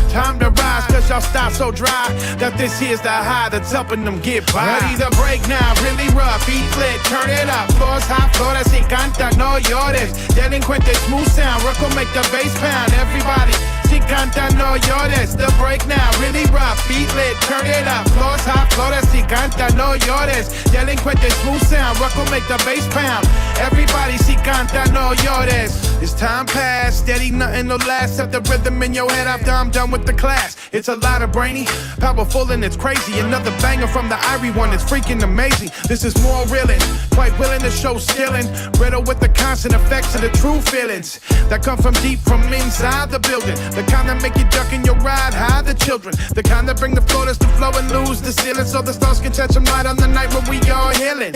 Time to rise, cause y'all start so dry that this here's the high that's helping them get by. Ready to break now, really rough, beat lit, turn it up. Floors hot, flores y canta, no llores. Delinquente, smooth sound, rock will make the bass pound. Everybody, si canta, no llores. The break now, really rough, beat lit, turn it up. Floors hot, flores y canta, no llores. Delinquente, smooth sound, rock will make the bass pound. Everybody, si canta, no llores. It's time past, steady, nothing will last. Set the rhythm in your head after I'm done with the class. It's a lot of brainy, powerful and it's crazy. Another banger from the Irie one, it's freaking amazing. This is more reeling, quite willing to show skillin'. Riddle with the constant effects of the true feelings that come from deep from inside the building. The kind that make you duck in your ride high, the children. The kind that bring the floaters to flow and lose the ceiling, so the stars can catch them light on the night when we all healing.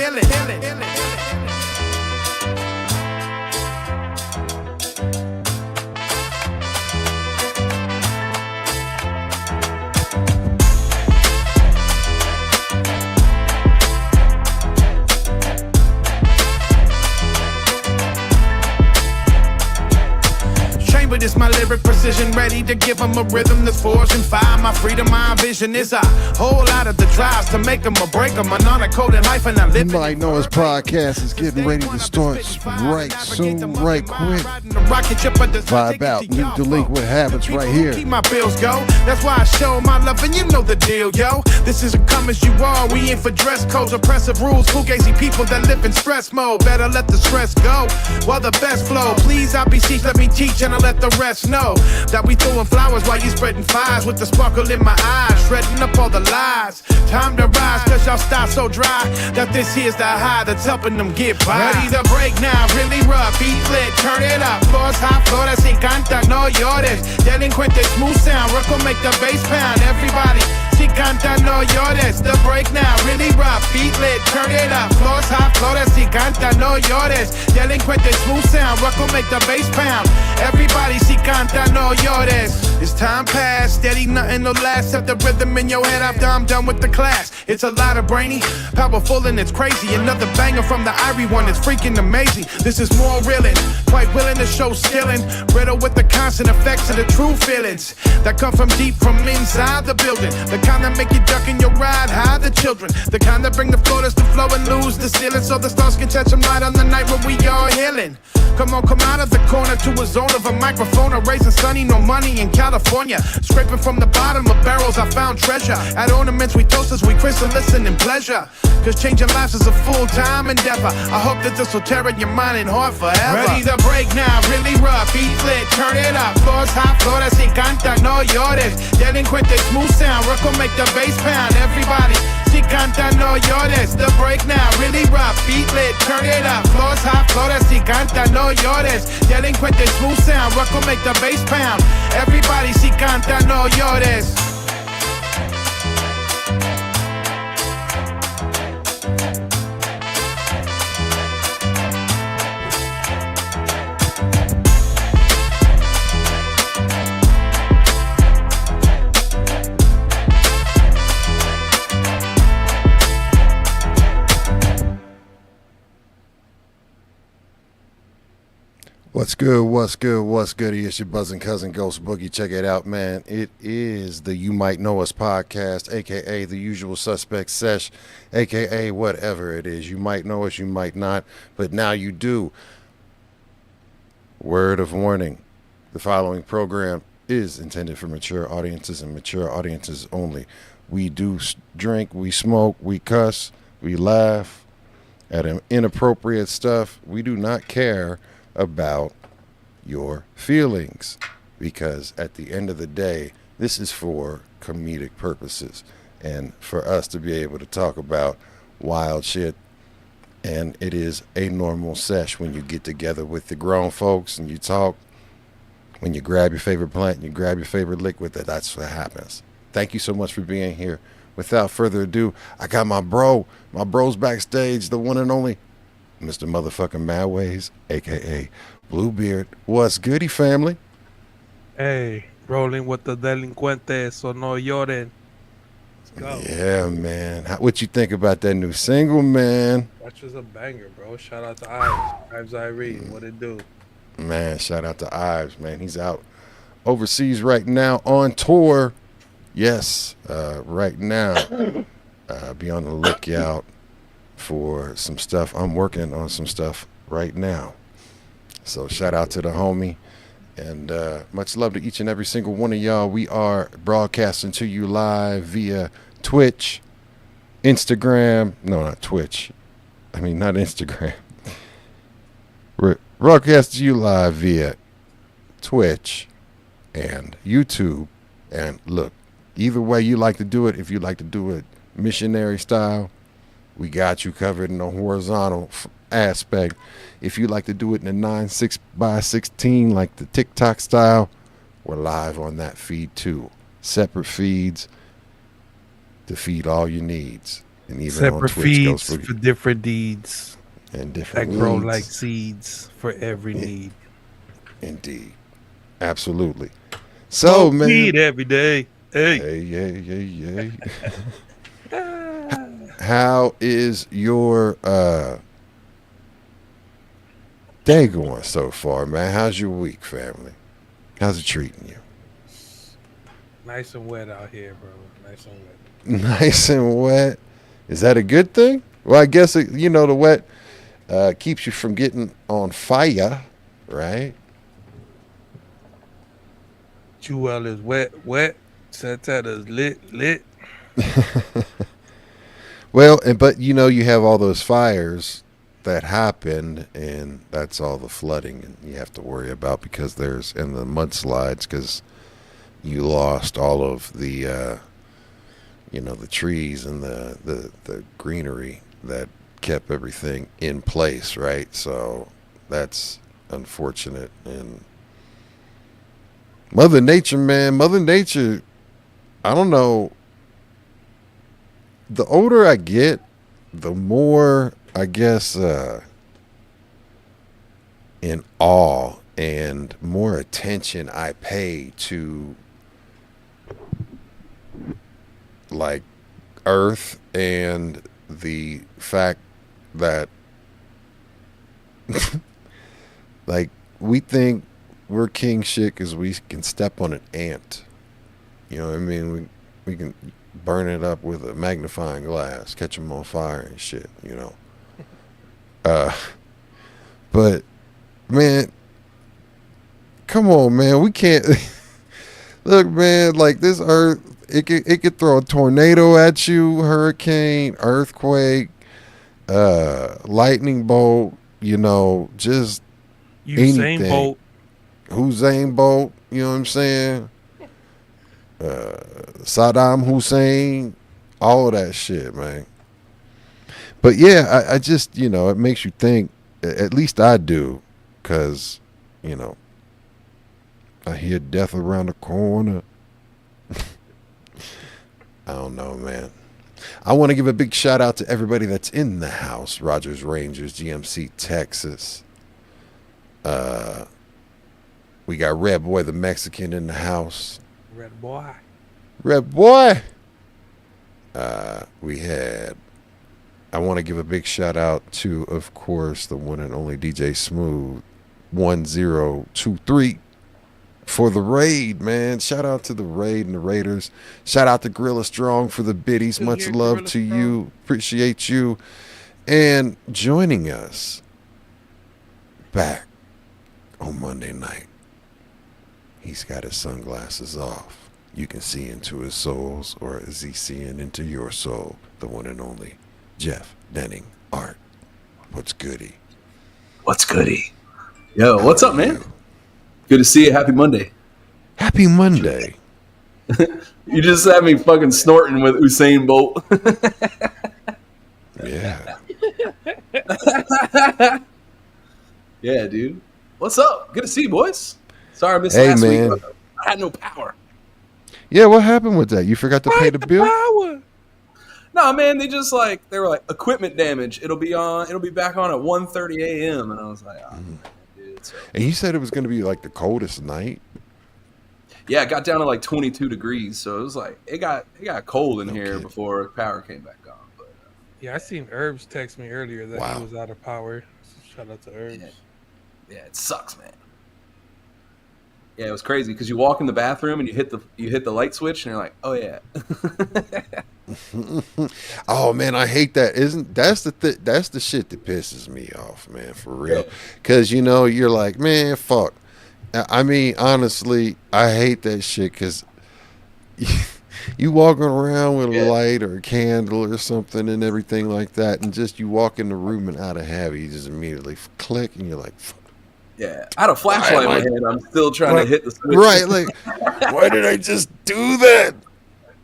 But it's my lyric precision, ready to give them a rhythm that's forged and fire. My freedom, my vision is a whole lot of the drives to make them or break them. An honor-coded life and I live. You might know his podcast is getting ready to start right soon, right quick. Vibe out, new delinquent habits right here. Keep my bills go, that's why I show my love and you know the deal, yo. This is a come as you are, we ain't for dress codes, oppressive rules, fugazi people that live in stress mode. Better let the stress go, while the best flow. Please, I beseech, let me teach and I let the rest know that we throwing flowers while you spreading fires with the sparkle in my eyes, shredding up all the lies. Time to rise, cause y'all start so dry that this here's the high that's helping them get by. Ready to break now, really rough, beat lit, turn it up. Floors hot, flores y canta, no llores. Delinquente, smooth sound, rock will make the bass pound. Everybody, si canta, no llores. The break now, really rough, beat lit, turn it up. Floors hot, flores y canta, no llores. Delinquente, smooth sound, rock will make the bass pound. Everybody, si canta, no llores. It's time past, steady, nothing will last. Set the rhythm in your head after I'm done with the class. It's a lot of brainy, powerful and it's crazy. Another banger from the Irie one, it's freaking amazing. This is more reeling, quite willing to show skillin'. Riddle with the constant effects of the true feelings that come from deep from inside the building. The kind that make you duck in your ride high, the children. The kind that bring the floaters to flow and lose the ceiling, so the stars can catch them light on the night when we all healing. Come on, come out of the corner to a zone of a microphone. Raising sunny, no money in California. Scraping from the bottom of barrels, I found treasure. At ornaments, we toast as we chrysalis in pleasure. Cause changing lives is a full-time endeavor. I hope that this will tear in your mind and heart forever. Ready to break now, really rough, beat lit, turn it up. Floors hot, flores y canta, no llores. Delinquente, smooth sound, rock will make the bass pound. Everybody, si canta, no llores. The break now, really rough, beat lit, turn it up. Floors hot, flores y canta, no llores. Delinquente, smooth sound, rock will make the bass pound. Everybody, si canta, no llores. What's good, what's good, what's good? It's your buzzing cousin Ghost Boogie. Check it out, man. It is the You Might Know Us podcast, a.k.a. the Usual Suspect Sesh, a.k.a. whatever it is. You might know us, you might not, but now you do. Word of warning. The following program is intended for mature audiences and mature audiences only. We do drink, we smoke, we cuss, we laugh at inappropriate stuff. We do not care about your feelings, because at the end of the day, this is for comedic purposes and for us to be able to talk about wild shit. And it is a normal sesh when you get together with the grown folks and you talk. When you grab your favorite plant and you grab your favorite liquid, that's what happens. Thank you so much for being here. Without further ado, I got my bro's backstage, the one and only Mr. Motherfucking Madways, a.k.a. Bluebeard. What's goody, family? Hey, rolling with the delincuentes, so no lloren. Let's go. Yeah, man. What you think about that new single, man? That was a banger, bro. Shout out to Ives. Ives Irene, what it do? Man, shout out to Ives, man. He's out overseas right now on tour. Yes, right now. Be on the lookout for some stuff. I'm working on some stuff right now. So shout out to the homie. And much love to each and every single one of y'all. We are broadcasting to you live via Twitch, Instagram. No, not Twitch. I mean, not Instagram. We're broadcasting to you live via Twitch and YouTube. And look, either way you like to do it, if you like to do it missionary style, we got you covered in the horizontal aspect. If you like to do it in a 9:6x16 like the TikTok style, we're live on that feed too. Separate feeds to feed all your needs. And even Separate on Twitch feeds goes for different deeds and that different grow needs. like seeds for every need. Indeed. Absolutely. So, man. Weed every day. Hey. Hey. How is your day going so far, man? How's your week, family? How's it treating you? Nice and wet out here, bro. Nice and wet. Nice and wet. Is that a good thing? Well, I guess, the wet keeps you from getting on fire, right? Jewel is wet. Santana is lit. Well, but you have all those fires that happened, and that's all the flooding and you have to worry about because there's in the mudslides because you lost all of the the trees and the greenery that kept everything in place, right? So that's unfortunate. And Mother Nature, man, I don't know. The older I get, the more, I guess, in awe and more attention I pay to, like, Earth and the fact that, like, we think we're king shit because we can step on an ant. You know what I mean? We can burn it up with a magnifying glass, catch them on fire and shit, But, man, come on, man. We can't... Look, man, like this Earth, it could throw a tornado at you, hurricane, earthquake, lightning bolt, just Usain anything. Bolt. Usain Bolt, you know what I'm saying? Saddam Hussein, all of that shit, man. But yeah, I just, it makes you think, at least I do, because, I hear death around the corner. I don't know, man. I want to give a big shout out to everybody that's in the house. Rogers Rangers, GMC Texas. We got Red Boy the Mexican in the house. Red boy. I want to give a big shout out to, of course, the one and only DJ Smooth 1023 for the raid, man. Shout out to the raid and the Raiders. Shout out to Gorilla Strong for the biddies. Still Much here, love Gorilla to Strong. you. Appreciate you. And joining us back on Monday night, he's got his sunglasses off. You can see into his souls, or is he seeing into your soul? The one and only Jeff Denning Art. What's goody? What's goody? Yo, what's How up, are man? you? Good to see you. Happy Monday. Happy Monday. You just had me fucking snorting with Usain Bolt. Yeah. Yeah, dude. What's up? Good to see you, boys. Sorry I missed Hey, last man. week. I had no power. Yeah, what happened with that? You forgot to pay the bill? Power. No, man, they were like equipment damage. It'll be back on at 1:30 a.m. And I was like, oh, man, dude. So, And you said it was going to be like the coldest night. yeah, it got down to like 22 degrees. So it was like it got cold in No here kidding. before power came back on. But Yeah, I seen Herbs text me earlier that Wow. he was out of power. Shout out to Herbs. yeah, it sucks, man. Yeah, it was crazy because you walk in the bathroom and you hit the light switch and you're like, oh yeah. Oh man, I hate that. That's the shit that pisses me off, man, for real. Yeah. Cause you're like, man, fuck. I mean, honestly, I hate that shit because you walking around with a Yeah. light or a candle or something and everything like that, and just you walk in the room and out of habit, you just immediately click and you're like, fuck. Yeah, I had a flashlight in my hand. I'm still trying to hit the switch. Right, like, why did I just do that?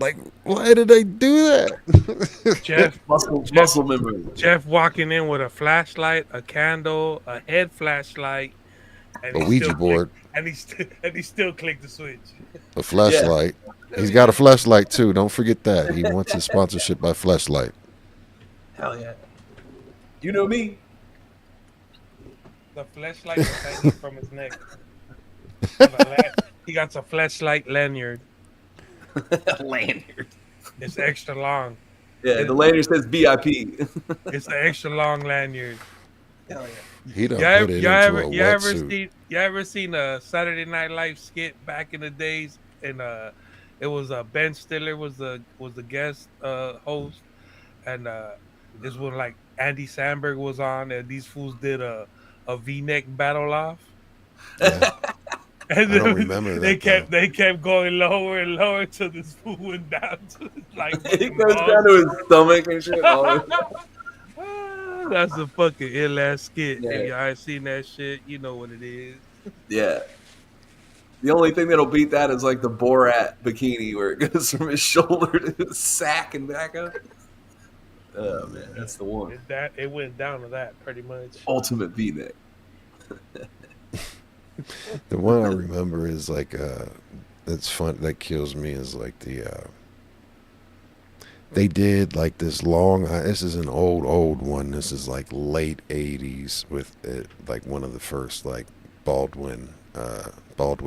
Like, why did I do that? Jeff, muscle memory. Jeff walking in with a flashlight, a candle, a head flashlight, and A Ouija board, and he still clicked the switch. a flashlight. He's got a flashlight too. Don't forget that. He wants his sponsorship by Flashlight. Hell yeah. You know me. The flashlight is hanging from his neck. He got a flashlight lanyard. Lanyard. It's extra long. Yeah, the lanyard says VIP. It's an extra long lanyard. Hell yeah. He done put it into a wetsuit. You ever seen a Saturday Night Live skit back in the days? And it was Ben Stiller was the guest host, and this was like Andy Samberg was on, and these fools did a V-neck battle off. Yeah. And I don't remember that. They kept going lower and lower till this fool went down to like It goes down to his stomach and shit. That's a fucking ill ass skit. Yeah. If y'all ain't seen that shit, you know what it is. Yeah. The only thing that'll beat that is like the Borat bikini where it goes from his shoulder to his sack and back up. Oh man, that's the one. It went down to that pretty much. Ultimate V-neck. The one I remember is like that's fun. That kills me is like they did like this long. This is an old one. This is like late '80s with like one of the first like Baldwin, what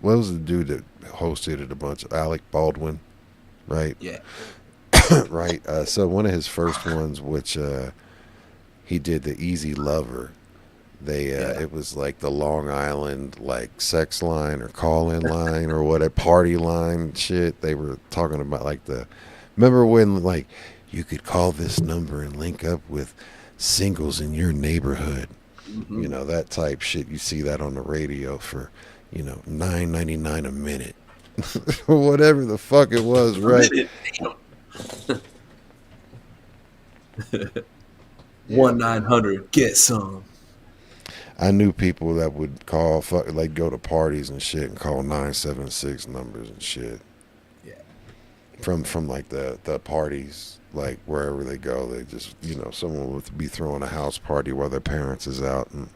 was the dude that hosted it a bunch of Alec Baldwin, right? Yeah. Right. So one of his first ones, which he did the Easy Lover. It was like the Long Island like sex line or call in line or what a party line shit. They were talking about like remember when like you could call this number and link up with singles in your neighborhood. Mm-hmm. You know, that type shit. You see that on the radio for, $9.99 a minute. Whatever the fuck it was, right? 1-900 get some. I knew people that would call, like go to parties and shit and call 976 numbers and shit. Yeah. From like the parties, like wherever they go, they just, someone would be throwing a house party while their parents is out and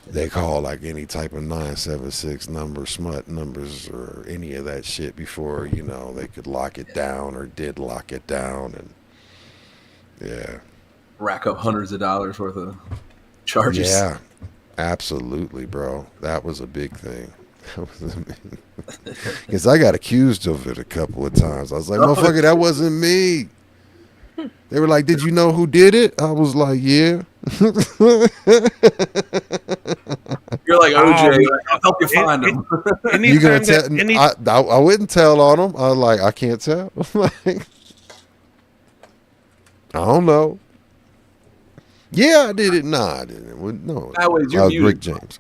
they call like any type of 976 number, smut numbers or any of that shit before, they could lock it down or did lock it down. And yeah. Rack up hundreds of dollars worth of charges. Yeah, absolutely, bro. That was a big thing. Because I got accused of it a couple of times. I was like, motherfucker, that wasn't me. They were like, did you know who did it? I was like, yeah. You're like OJ. I'll help you find them. You gonna tell? I wouldn't tell on them. I was like, I can't tell. Like, I don't know. Yeah, I did it. Nah, I didn't. No, I was Rick James.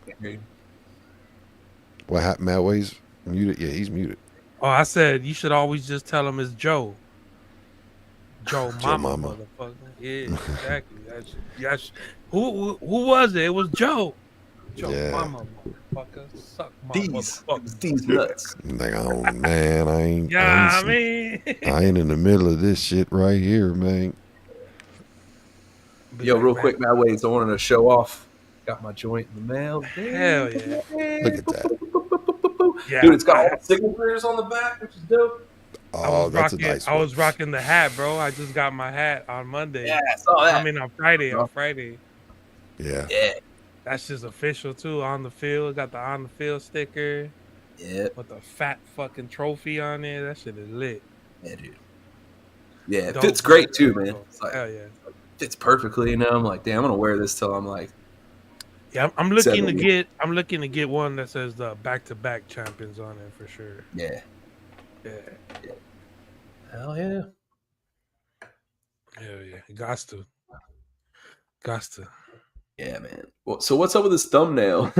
What happened? Matt Wade's muted. Yeah, he's muted. Oh, I said you should always just tell him it's Joe. Joe Mama, motherfucker. Yeah, exactly. Who was it? It was Joe. Joe Mama, motherfucker. Suck my motherfucker. These nuts. Like, oh man, I ain't. Yeah, I ain't in the middle of this shit right here, man. Yo, real quick, Matt Wade's. I wanted to show off. Got my joint in the mail. Hell yeah. Look at that. Yeah. Dude, it's got all the signatures on the back, which is dope. Oh, that's a nice one. I was rocking the hat, bro. I just got my hat on Monday. Yeah, I saw that. I mean, on Friday. Yeah. Yeah. That's just official, too. On the field. Got the on the field sticker. Yeah. With the fat fucking trophy on there. That shit is lit. Yeah, dude. Yeah, it fits great, too, man. It's like, hell yeah. Fits perfectly, I'm like, damn, I'm going to wear this till I'm like Yeah, I'm looking to 70. get one that says the back-to-back champions on it for sure. Yeah. Yeah, Hell yeah. yeah. Got to. Yeah, man. Well, so what's up with this thumbnail?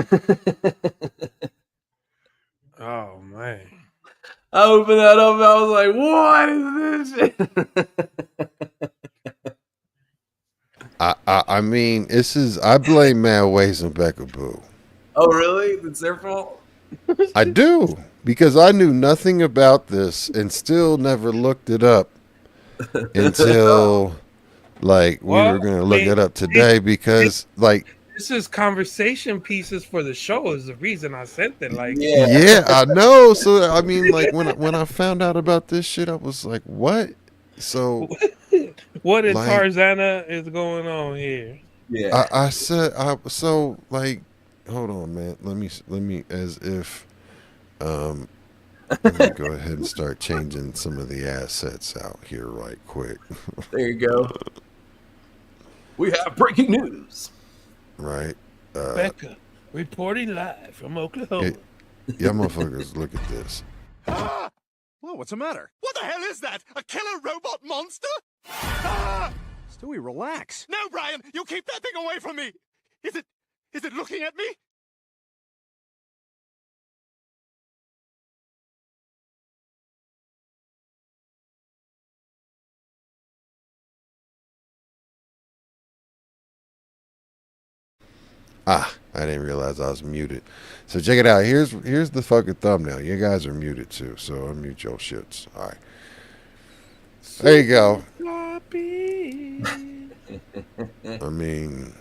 Oh man. I opened that up and I was like, what is this shit? I mean, I blame Mad Ways and Becca Boo. Oh, really? It's their fault? I do, because I knew nothing about this and still never looked it up until like we were gonna look it up today because like this is conversation pieces for the show is the reason I sent it. Like yeah, I know. So I mean, like when I found out about this shit, I was like, what? So what in like, Tarzana is going on here? Yeah. I said so like hold on, man. Let me as if let me go ahead and start changing some of the assets out here right quick. There you go. We have breaking news. Right. Becca reporting live from Oklahoma. Yeah, motherfuckers, look at this. Ah! Whoa, what's the matter? What the hell is that? A killer robot monster? Ah! Stewie, relax. No, Brian, you keep that thing away from me. Is it looking at me? I didn't realize I was muted. So check it out. Here's the fucking thumbnail. You guys are muted too, so unmute your shits. All right. There you go. I mean,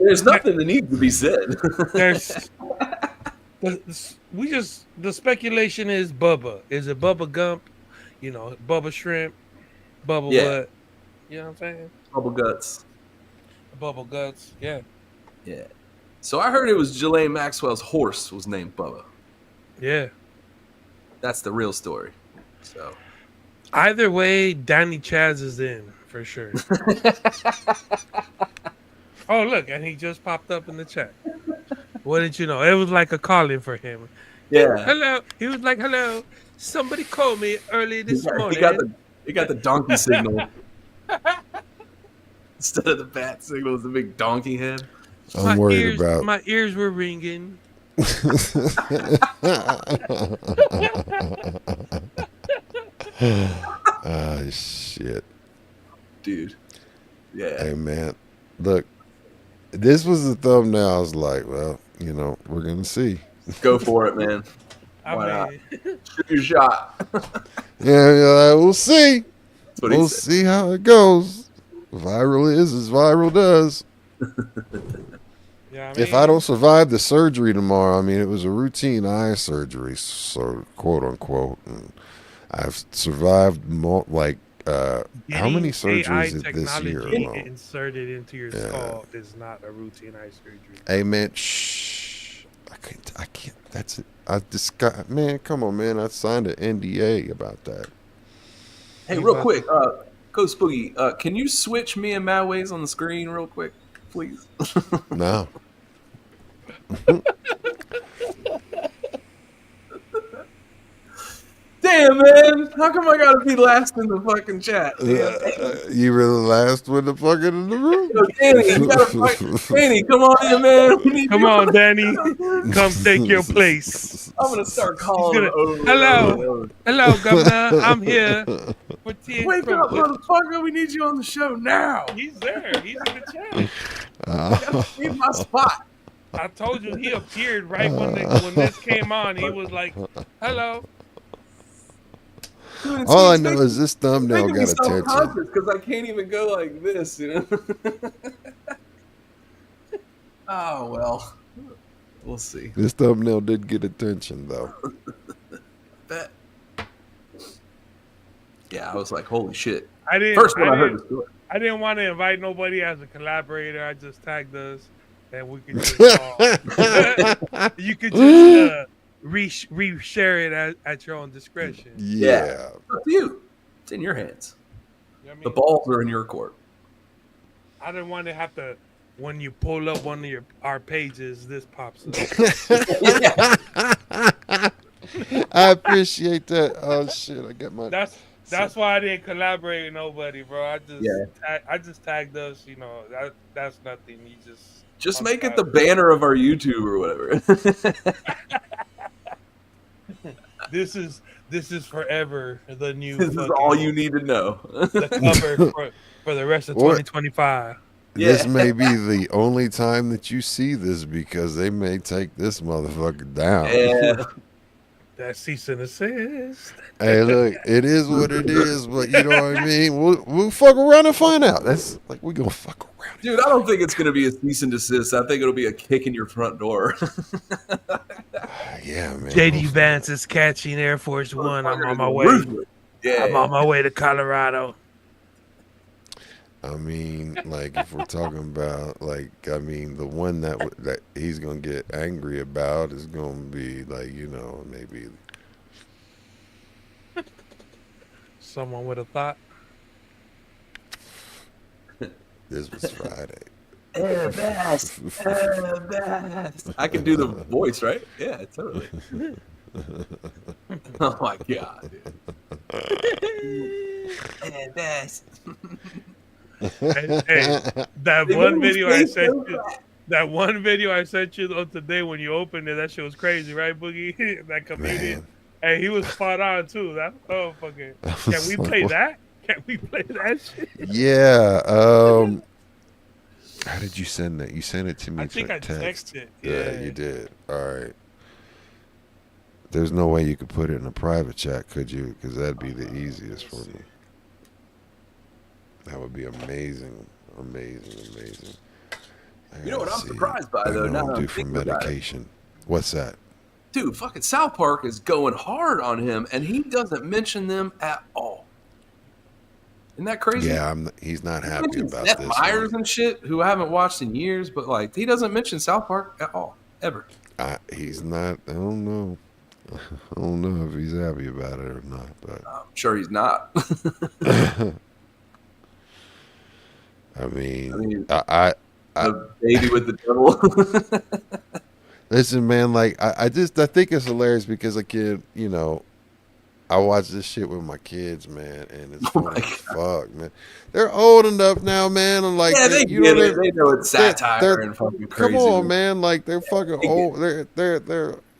there's nothing that needs to be said. The speculation is Bubba. Is it Bubba Gump? You know, Bubba Shrimp, Bubba what? You know what I'm saying? Bubble guts. Bubble guts. Yeah. Yeah. So I heard it was Ghislaine Maxwell's horse was named Bubba. Yeah. That's the real story. So either way, Danny Chaz is in for sure. Oh, look, and he just popped up in the chat. What did you know? It was like a calling for him. Yeah. Hello. He was like, hello. Somebody called me early this morning. He got the donkey signal. Instead of the bat signal, it's the big donkey head. I'm worried about my ears were ringing. Ah, shit. Dude. Yeah. Hey, man. Look, this was the thumbnail. I was like, well, you know, we're going to see. Go for it, man. Why not? Shoot your shot. Yeah, we'll see. We'll see how it goes. Viral is as viral does. Yeah, I mean, if I don't survive the surgery tomorrow, I mean, it was a routine eye surgery, so quote unquote. And I've survived how many surgeries is this year alone? Inserted into your skull is not a routine eye surgery. Hey man, shh! I can't. That's it. Man, come on, man. I signed an NDA about that. Hey, real quick, Coach Spooky, can you switch me and Mad Ways on the screen real quick, please? No. Damn, man. How come I gotta be last in the fucking chat? You were the last one to fucking in the room. Yo, Danny, you gotta Danny, come on in, man. Come on, Danny. Come take your place. I'm gonna start calling him over. Hello, Governor. I'm here. Wake up, motherfucker. We need you on the show now. He's there. He's in the chat. Leave my spot. I told you he appeared right when this came on. He was like, hello. Dude, all I know is this thumbnail got attention. Because I can't even go like this, you know. Oh well, we'll see. This thumbnail did get attention, though. Bet. Yeah, I was like, "Holy shit!" I didn't want to invite nobody as a collaborator. I just tagged us, and we could just you could just. Reshare it at your own discretion. Yeah. It's up to you. It's in your hands. You know what I mean? The balls are in your court. I didn't want to have to when you pull up one of our pages, this pops up. I appreciate that. Oh shit, I got my. That's why I didn't collaborate with nobody, bro. Yeah. I just tagged us. You know that's nothing. You Just on the make it the side. banner of our YouTube or whatever. This is forever the new This is fucking all you need to know. the cover for the rest of What? 2025. This Yeah. may be the only time that you see this because they may take this motherfucker down. Yeah. That cease and desist. Hey, look, it is what it is, but you know what I mean. We'll fuck around and find out. That's like we're gonna fuck around. Dude, I don't think it's going to be a cease and desist. I think it'll be a kick in your front door. Yeah, man. JD Vance is catching Air Force One. I'm on my way. Ruthless. Yeah. I'm on my way to Colorado. I mean, like if we're talking about, like, I mean, the one that he's gonna get angry about is gonna be like, you know, maybe Someone with a thought. this was Friday. Best. I can do the voice, right? Yeah, totally. Oh my god, dude. Best. Hey, that They one made me video I say sent so you. That one video I sent you on today when you opened it, that shit was crazy, right, Boogie? That comedian. Man. Hey, he was spot on too. That fucking. Can we like, play what? that? Can we play that shit? Yeah. How did you send that? You sent it to me. I think I text. texted. Yeah, you did. All right. There's no way you could put it in a private chat, could you? Because that'd be the easiest for me. That would be amazing, amazing. You know what I'm See. surprised by, I though? know Now I'm that I'm due for thinking about it. medication. What's that? Dude, fucking South Park is going hard on him, and he doesn't mention them at all. Isn't that crazy? Yeah, he's not He happy mentions about Seth this. Meyers one. and shit, who I haven't watched in years, but like he doesn't mention South Park at all, ever. He's not. I don't know. I don't know if he's happy about it or not. But I'm sure he's not. I mean, I mean, I the baby with the devil. listen, man. Like I think it's hilarious because a kid, you know, I watch this shit with my kids, man, and it's Oh funny my as fuck, man. They're old enough now, man. I'm like, Yeah, they you get know, it. They know it's satire they're- and fucking come crazy. on, man. Like they're fucking They get old.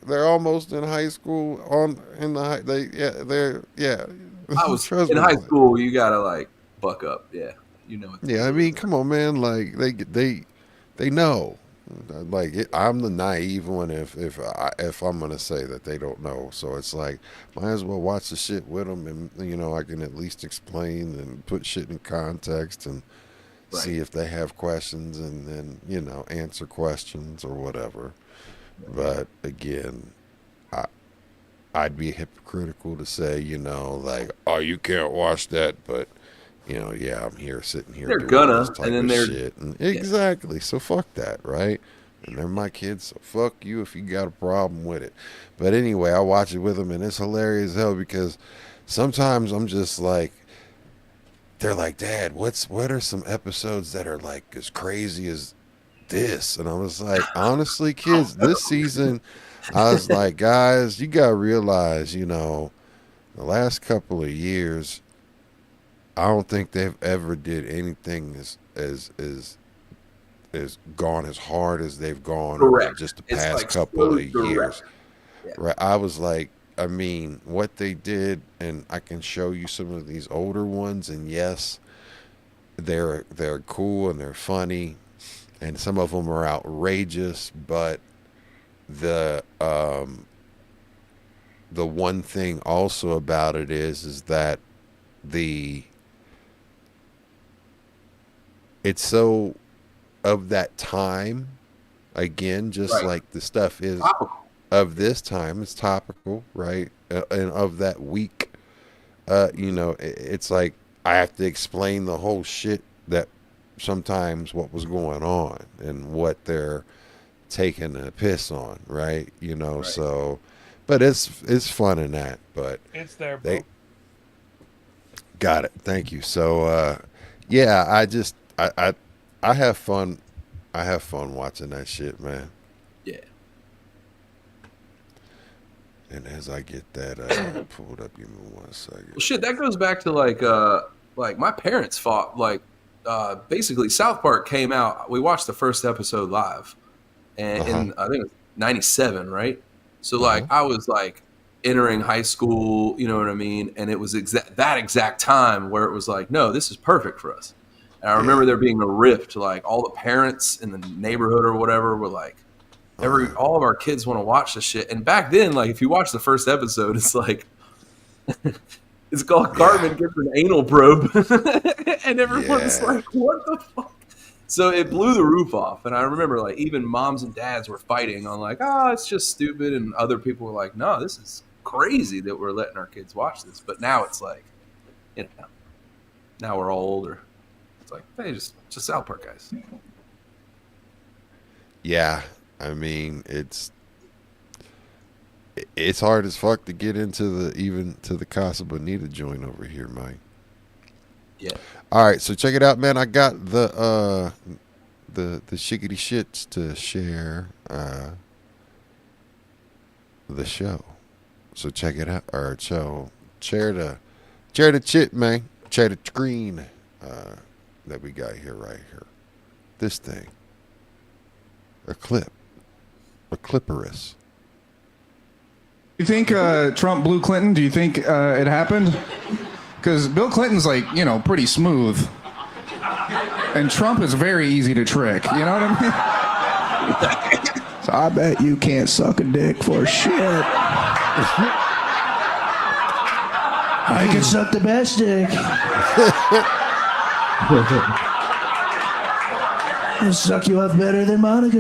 They're almost in high school. They're. I was Trust in me, high like, school. You gotta like buck up. Yeah, you know. It's yeah, I mean, come on, man. Like they know. Like I'm the naive one if I'm gonna say that they don't know. So it's like might as well watch the shit with them, and you know I can at least explain and put shit in context and see if they have questions, and then you know answer questions or whatever. But again, I'd be hypocritical to say, you know, like, oh, you can't watch that, but you know, yeah, I'm here sitting here They're doing gonna, this type and then of they're- shit. And exactly. So fuck that, right? And they're my kids, so fuck you if you got a problem with it. But anyway, I watch it with them, and it's hilarious as hell because sometimes I'm just like, they're like, Dad, what are some episodes that are like as crazy as this? And I was like, honestly, kids, this season, I was like, guys, you gotta realize, you know, the last couple of years, I don't think they've ever did anything as gone as hard as they've gone over Correct. just the It's past like couple so of direct. years. Yeah. Right? I was like, I mean, what they did, and I can show you some of these older ones, and yes, they're cool and they're funny, and some of them are outrageous, but the one thing also about it is that it's so of that time, again, just Right. like the stuff is Topical. of this time, it's topical, right? And of that week, you know, it's like I have to explain the whole shit that sometimes what was going on and what they're taking a piss on, right? You know, Right. so, but it's fun in that, but It's there, bro. they got it. Thank you. So, yeah, I have fun I have fun watching that shit, man. Yeah. And as I get that pulled up, give me 1 second. Well, shit, that goes back to like my parents fought basically South Park came out. We watched the first episode live, and in I think it was '97, right? So like I was like entering high school, you know what I mean? And it was that exact time where it was like, no, this is perfect for us. And I remember there being a rift, like all the parents in the neighborhood or whatever were like, all of our kids want to watch this shit. And back then, like if you watch the first episode, it's like it's called Cartman gets an anal probe, and everyone's like, what the fuck? So it blew the roof off. And I remember like even moms and dads were fighting on like, oh, it's just stupid. And other people were like, no, this is crazy that we're letting our kids watch this. But now it's like, you know, now we're all older. It's like, hey, just South Park guys. Yeah, I mean it's hard as fuck to get into the Casa Bonita joint over here, Mike. Yeah. All right, so check it out, man. I got the shiggity shits to share the show. So check it out. Or share the chit, man. Share the screen that we got here right here. This thing. A clip. A clipperus. You think Trump blew Clinton? Do you think it happened? Because Bill Clinton's like, you know, pretty smooth. And Trump is very easy to trick. You know what I mean? So I bet you can't suck a dick for shit. I can suck the best dick. I'll suck you up better than Monica.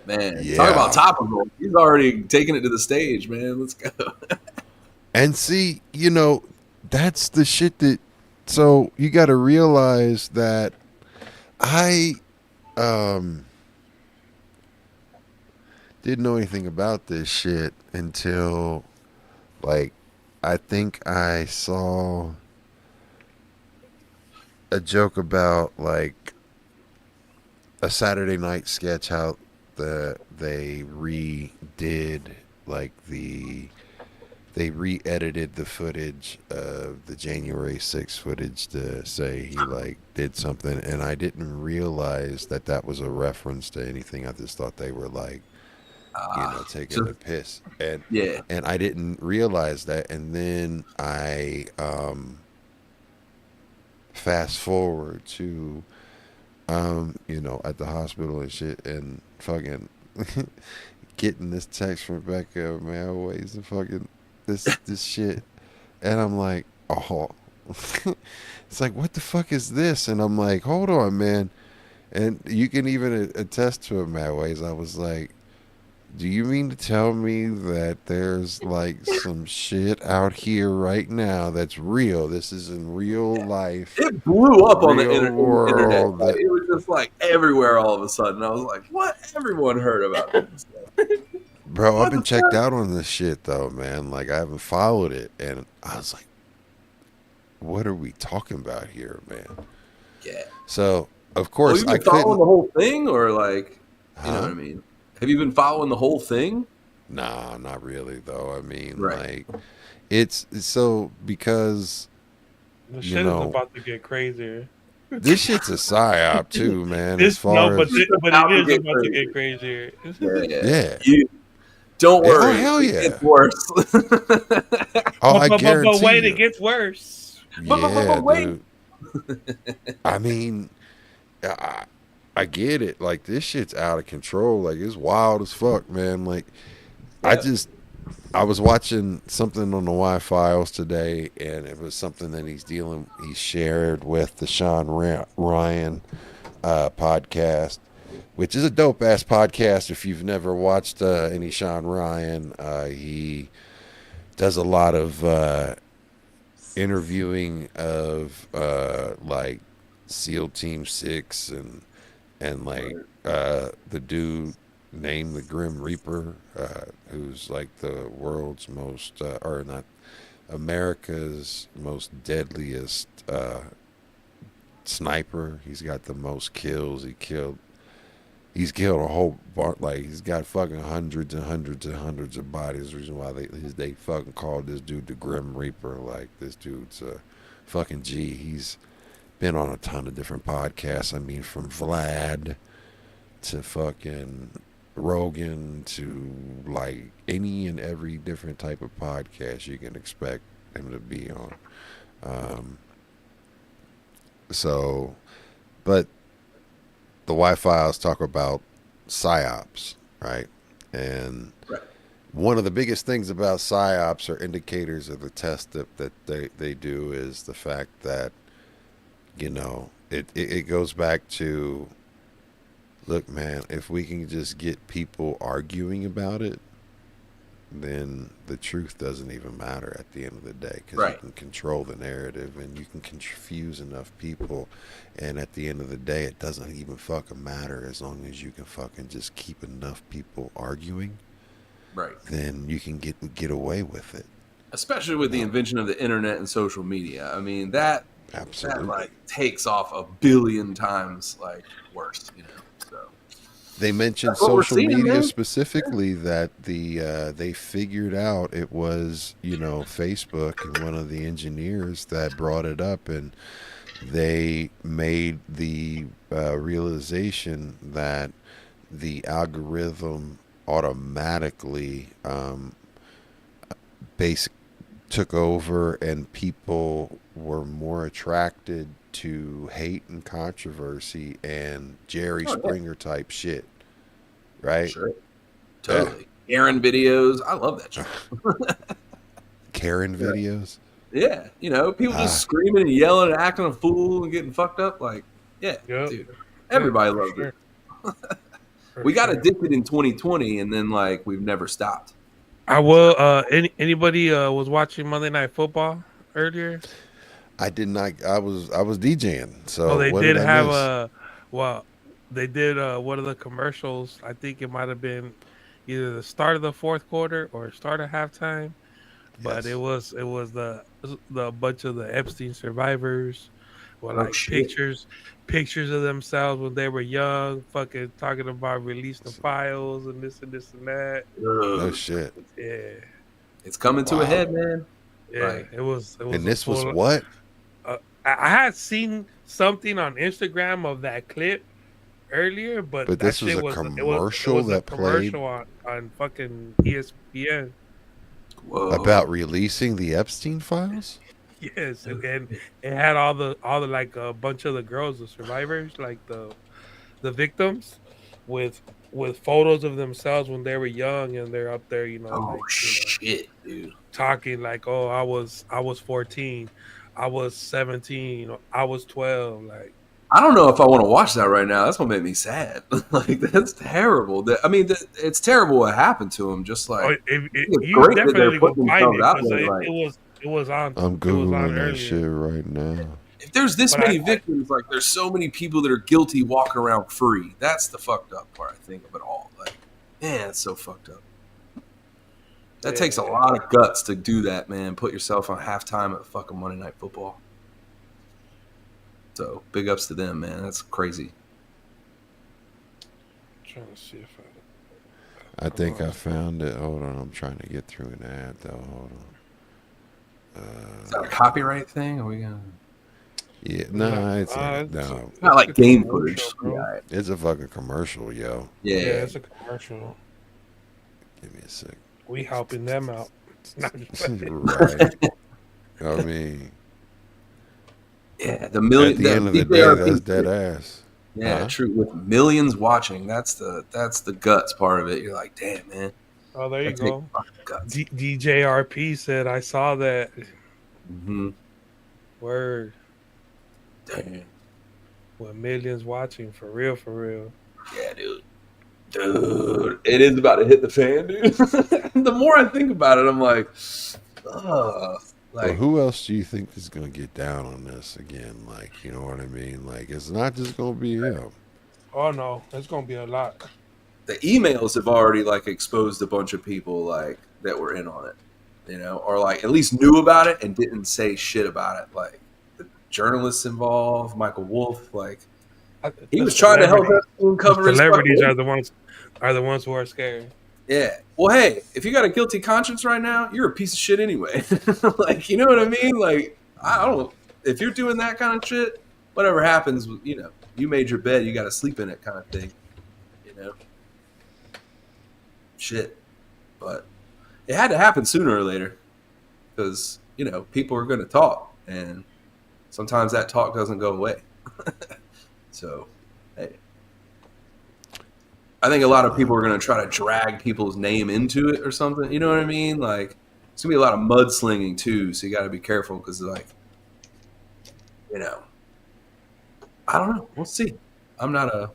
Man, talk about topical. He's already taking it to the stage, man. Let's go. And see, you know, that's the shit that. So you got to realize that I didn't know anything about this shit until, like, I think I saw a joke about like a Saturday night sketch how they redid like they re-edited the footage of the January 6th footage to say he like did something, and I didn't realize that was a reference to anything. I just thought they were like taking the piss, and and I didn't realize that, and then I fast forward to at the hospital and shit, and fucking getting this text from Rebecca, man, always and fucking this shit, and I'm like, oh, it's like, what the fuck is this? And I'm like, hold on, man, and you can even attest to it, Matt Ways. I was like, do you mean to tell me that there's like some shit out here right now that's real? This is in real life. It blew up on the internet. That, it was just like everywhere all of a sudden. I was like, what? Everyone heard about this. Bro, I've been checked out on this shit though, man. Like I haven't followed it, and I was like, what are we talking about here, man? Yeah. So of course, Have you been following the whole thing, or like, you know what I mean? Have you been following the whole thing? Nah, not really though. I mean, right. like, it's so because the shit is about to get crazier. This shit's a psyop too, man. But it is about to get crazier. Yeah. Don't worry. Oh hell yeah. It gets worse. I guarantee. But wait, it gets worse. Yeah, dude. I mean, I get it. Like, this shit's out of control. Like, it's wild as fuck, man. Like, I was watching something on the Y-Files today, and it was something that he shared with the Sean Ryan podcast, which is a dope-ass podcast. If you've never watched any Sean Ryan, he does a lot of interviewing of, like, SEAL Team 6 and like the dude named the Grim Reaper, who's like the world's most or not America's most deadliest sniper. He's got the most kills. He's killed a whole like he's got fucking hundreds and hundreds and hundreds of bodies. The reason why they fucking called this dude the Grim Reaper. Like, this dude's a fucking G. He's been on a ton of different podcasts. I mean, from Vlad to fucking Rogan to like any and every different type of podcast you can expect him to be on. But the Y-Files talk about psyops, right? And one of the biggest things about psyops or indicators of the test that they do is the fact that, you know, it goes back to, look, man, if we can just get people arguing about it, then the truth doesn't even matter at the end of the day, because you can control the narrative and you can confuse enough people, and at the end of the day it doesn't even fucking matter as long as you can fucking just keep enough people arguing, then you can get away with it, especially with the invention of the internet and social media. I mean, that like takes off a billion times like worse, you know. So they mentioned social media specifically, that they figured out it was, you know, Facebook and one of the engineers that brought it up, and they made the realization that the algorithm automatically took over, and people were more attracted to hate and controversy and Jerry Springer type shit, right? Sure. Totally. Karen videos. I love that shit. Karen videos? Yeah. You know, people just screaming and yelling and acting a fool and getting fucked up. Like, dude. Everybody loved it. We got addicted in 2020, and then, like, we've never stopped. I will. Anybody was watching Monday Night Football earlier? I did not. I was DJing. So they did have they did one of the commercials. I think it might have been either the start of the fourth quarter or start of halftime. But it was the bunch of the Epstein survivors with like pictures of themselves when they were young, fucking talking about releasing the files and this and that. No shit. Yeah, it's coming to a head, man. Yeah, like, it was. And this was what? I had seen something on Instagram of that clip earlier, but this was a commercial that played on fucking ESPN. Whoa. About releasing the Epstein files. Yes, and it had all the like a bunch of the girls, the survivors, like the victims, with photos of themselves when they were young, and they're up there, you know. Oh like, shit, dude! Talking like, oh, I was 14. I was 17, I was 12. Like, I don't know if I want to watch that right now. That's gonna make me sad. Like, that's terrible. I mean, it's terrible what happened to him. Just like, you definitely will find it because it was on. I'm googling that shit right now. If there's this many victims, like, there's so many people that are guilty walking around free. That's the fucked up part, I think, of it all. Like, man, it's so fucked up. That takes a lot of guts to do that, man. Put yourself on halftime at fucking Monday Night Football. So, big ups to them, man. That's crazy. I'm trying to see if I think I found it. Hold on. I'm trying to get through an ad, though. Hold on. Is that a copyright thing? Are we going to... Yeah, no, it's no. Not like game footage. Yeah. It's a fucking commercial, yo. Yeah, it's a commercial. Give me a sec. We helping them out. Right. I mean, yeah, the million. At the end of the day, that's dead ass. Yeah, true. With millions watching, that's the guts part of it. You're like, damn, man. Oh, there you go. DJRP said, I saw that. Mm-hmm. Word. Damn. With millions watching, for real. Yeah, dude. It is about to hit the fan, dude. The more I think about it, I'm like, well, who else do you think is going to get down on this again? Like, you know what I mean? Like, it's not just going to be him. Oh, no. It's going to be a lot. The emails have already, like, exposed a bunch of people, like, that were in on it. you know, or like at least knew about it and didn't say shit about it. Like the journalists involved, Michael Wolff, like he was trying to help Epstein cover his celebrities fucking- are the ones who are scared. Yeah. Well, hey, if you got a guilty conscience right now, you're a piece of shit anyway. Like, you know what I mean? Like, I don't. If you're doing that kind of shit, whatever happens, you know, you made your bed, you got to sleep in it, kind of thing. You know. Shit. But it had to happen sooner or later, because you know people are going to talk, and sometimes that talk doesn't go away. So, hey. I think a lot of people are going to try to drag people's name into it or something. You know what I mean? Like, it's going to be a lot of mudslinging too. So you got to be careful because, like, you know, I don't know. We'll see. I'm not a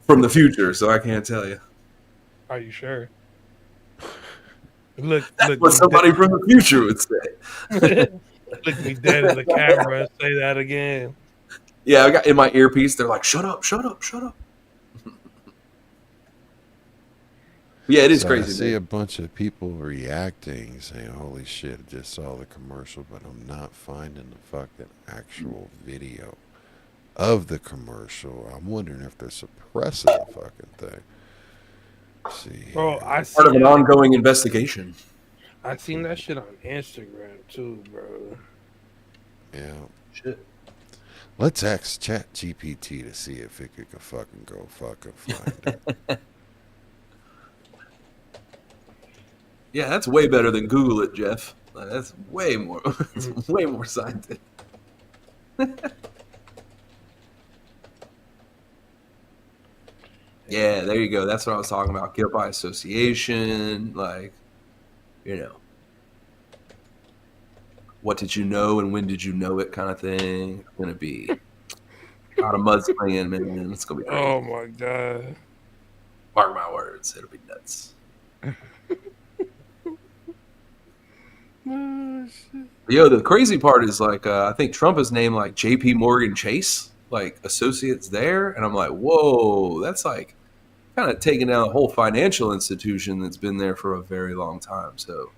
from the future, so I can't tell you. Are you sure? Look, That's what somebody from the future would say. Look me dead in the camera and say that again. Yeah, I got in my earpiece. They're like, "Shut up, shut up, shut up." Yeah, it is crazy. I see a bunch of people reacting, saying, "Holy shit! I just saw the commercial, but I'm not finding the fucking actual video of the commercial. I'm wondering if they're suppressing the fucking thing." Let's see, Bro, I Part of seen an ongoing investigation. I seen that shit on Instagram too, bro. yeah. Shit. Let's ask ChatGPT to see if it could fucking go fucking find it. Yeah, that's way better than Google it, Jeff. Like, that's way more. It's way more scientific. Yeah, there you go. That's what I was talking about. Guilt by association, like, you know, what did you know and when did you know it, kind of thing. It's gonna be a lot of mudslinging, man. It's gonna be crazy. Oh my god. Mark my words, it'll be nuts. Yo, the crazy part is like I think Trump has named like J.P. Morgan Chase like associates there, and I'm like, whoa, that's like kind of taking down a whole financial institution that's been there for a very long time. So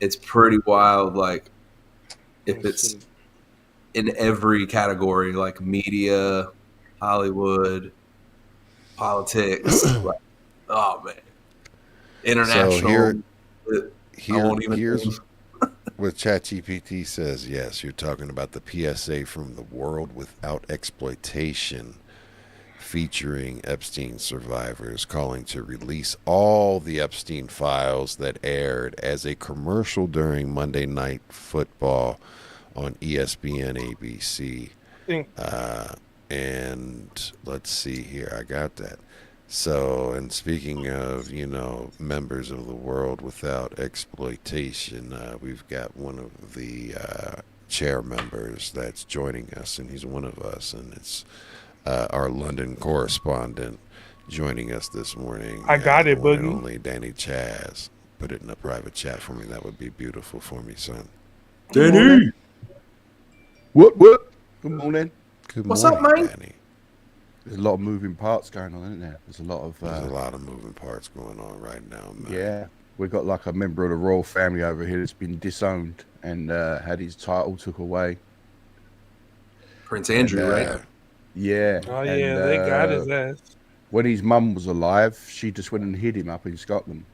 it's pretty wild. Like if it's in every category, like media, Hollywood, politics, like, oh man, international. So here's what ChatGPT says. Yes, you're talking about the PSA from the World Without Exploitation, featuring Epstein survivors calling to release all the Epstein files that aired as a commercial during Monday Night Football on ESPN ABC. And let's see here, I got that. So, and speaking of, you know, members of the World Without Exploitation, we've got one of the chair members that's joining us, and he's one of us, and it's our London correspondent joining us this morning. I got it, one and Boogie. only Danny Chaz. Put it in a private chat for me. That would be beautiful for me, son. Danny, What? Good morning. Good What's morning, up, mate? Danny. There's a lot of moving parts going on, isn't there? There's a lot of There's a lot of moving parts going on right now, man. yeah. We've got like a member of the royal family over here that's been disowned and had his title took away. Prince Andrew, right? Yeah. Oh and, yeah, they got his ass. When his mum was alive, she just went and hid him up in Scotland.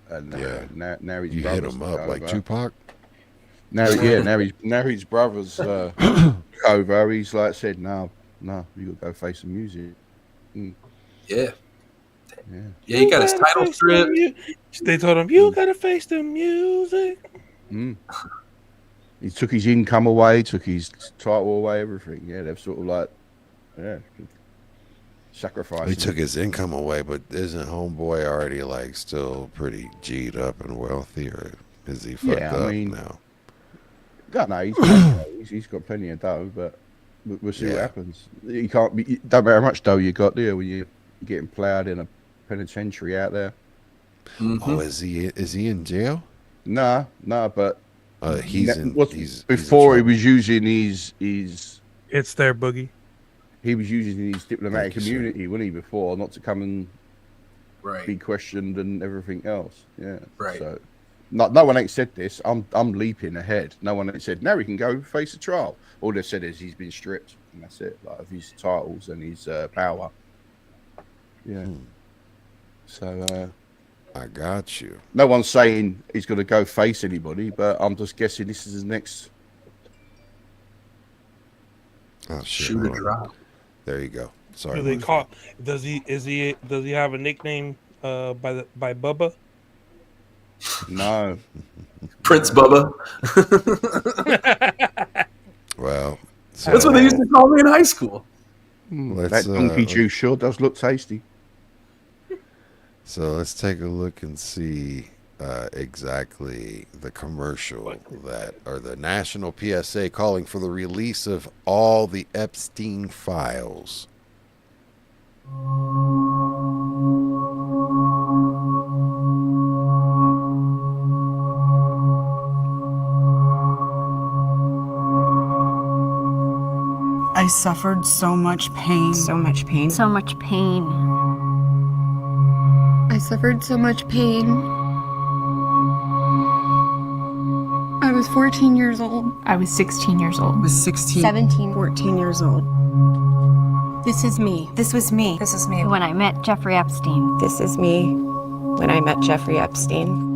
And Yeah. now his You hit brother's him took up like over. Tupac? Now his brother's took over. He's like said, no, you gotta go face the music. Yeah. Yeah. Yeah, he got his gotta title face strip. They told him, you gotta face the music. He took his income away, took his title away, everything. Yeah, they've sort of like, sacrificed. He took his income away, but isn't homeboy already like still pretty G'd up and wealthy, or is he fucked up now? God, no, he's got plenty of dough, but we'll see what happens. You can't be, don't matter how much dough you got there when you're getting ploughed in a penitentiary out there. Oh, is he in jail? No, but He's before he was using his It's their Boogie. he was using his diplomatic Thank you, sir. immunity, wasn't he? Before not to come and be questioned and everything else. Yeah. Right. So, no one ain't said this. I'm leaping ahead. No one ain't said now he can go face a trial. All they've said is he's been stripped, and that's it. Like of his titles and his power. Yeah. So I got you. no one's saying he's going to go face anybody, but I'm just guessing this is his next. Oh shit! Shoot or hold on. drop. There you go. Sorry. Do they Murphy. call? Does he have a nickname by Bubba? No. Prince Bubba. Well, so That's what they used to call me in high school. let's That donkey juice sure does look tasty. so let's take a look and see exactly the commercial that, or the national PSA calling for the release of all the Epstein files. I suffered so much pain. So much pain. So much pain. I suffered so much pain. I was 14 years old. I was 16 years old. I was 16. 17. 14 years old. This is me. This was me. This is me. When I met Jeffrey Epstein. This is me when I met Jeffrey Epstein.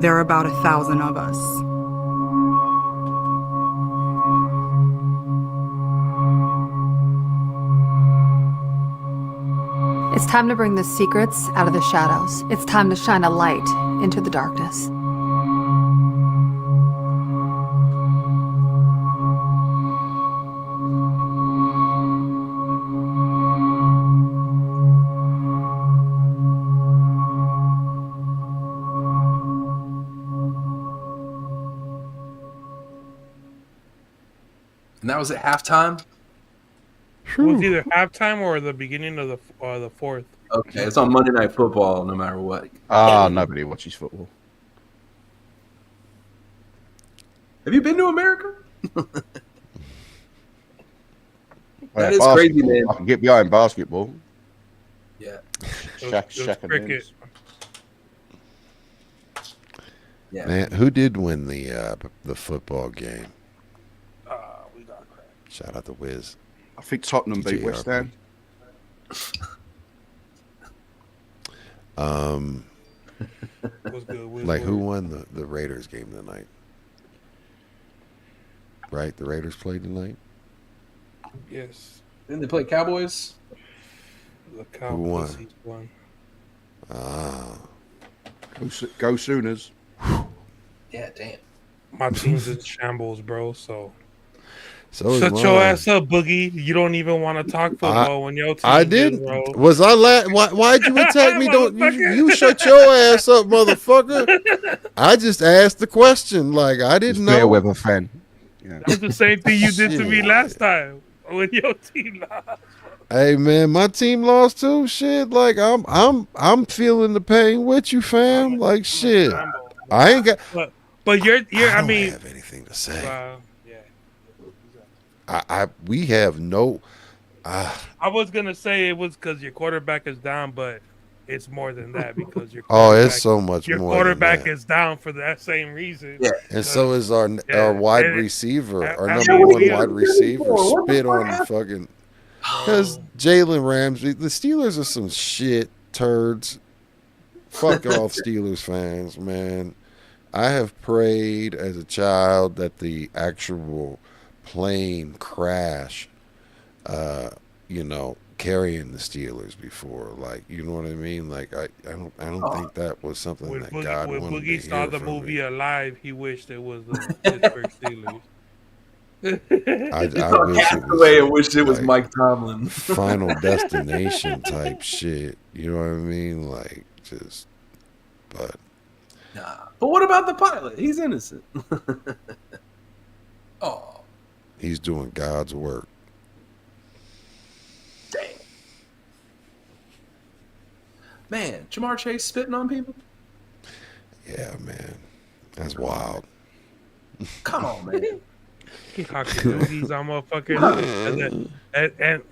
There are about 1,000 of us. It's time to bring the secrets out of the shadows. It's time to shine a light into the darkness. And that was at halftime. It was either halftime or the beginning of the fourth. Okay, it's on Monday Night Football, no matter what. Nobody watches football. Have you been to America? Yeah, is crazy, basketball. man. I can get behind basketball. Yeah. Shaq and cricket. Vince. Yeah. Man, who did win the football game? We got crap. Shout out to Wiz. I think Tottenham beat West Ham. Was good. Like who won the Raiders game tonight? Right, the Raiders played tonight. Yes. Didn't they play Cowboys? The Who won? Cowboys won. Ah, Go Sooners. Yeah, damn. My team's in shambles, bro. So so is shut mine. your ass up, Boogie. You don't even want to talk football when your team. I didn't. Was I? Why'd you attack me? Don't you shut your ass up, motherfucker? I just asked the question. Like I didn't Fair know. weather fan. Yeah. That's the same thing you did to me Shit. last time when your team lost. Hey man, my team lost too. Shit, like I'm feeling the pain with you, fam. Like shit, I ain't got. But you're. I I don't mean, have anything to say. yeah. We have no. I was gonna say it was because your quarterback is down, but it's more than that because your Oh, it's quarterback- so much your more. quarterback than that. is down for that same reason. Yeah. And so is our Yeah, wide and- receiver, our and- number one yeah, wide what receiver, the spit fuck on happened? fucking. Because Jalen Ramsey, the Steelers are some shit turds. Fuck off, Steelers fans, man. I have prayed as a child that the actual plane crash, carrying the Steelers before. Like, you know what I mean? Like, I don't think that was something When that Boogie, God when wanted Boogie to saw hear the from movie me. Alive, he wished it was the Pittsburgh Steelers. I saw wish it Castaway and was wished it was like, Mike Tomlin. Final Destination type shit. You know what I mean? Like, just, but Nah. But what about the pilot? He's innocent. Oh, he's doing God's work. damn. Man, Jamar Chase spitting on people? Yeah, man. That's wild. Come on, man. He hawking loogies on motherfuckers,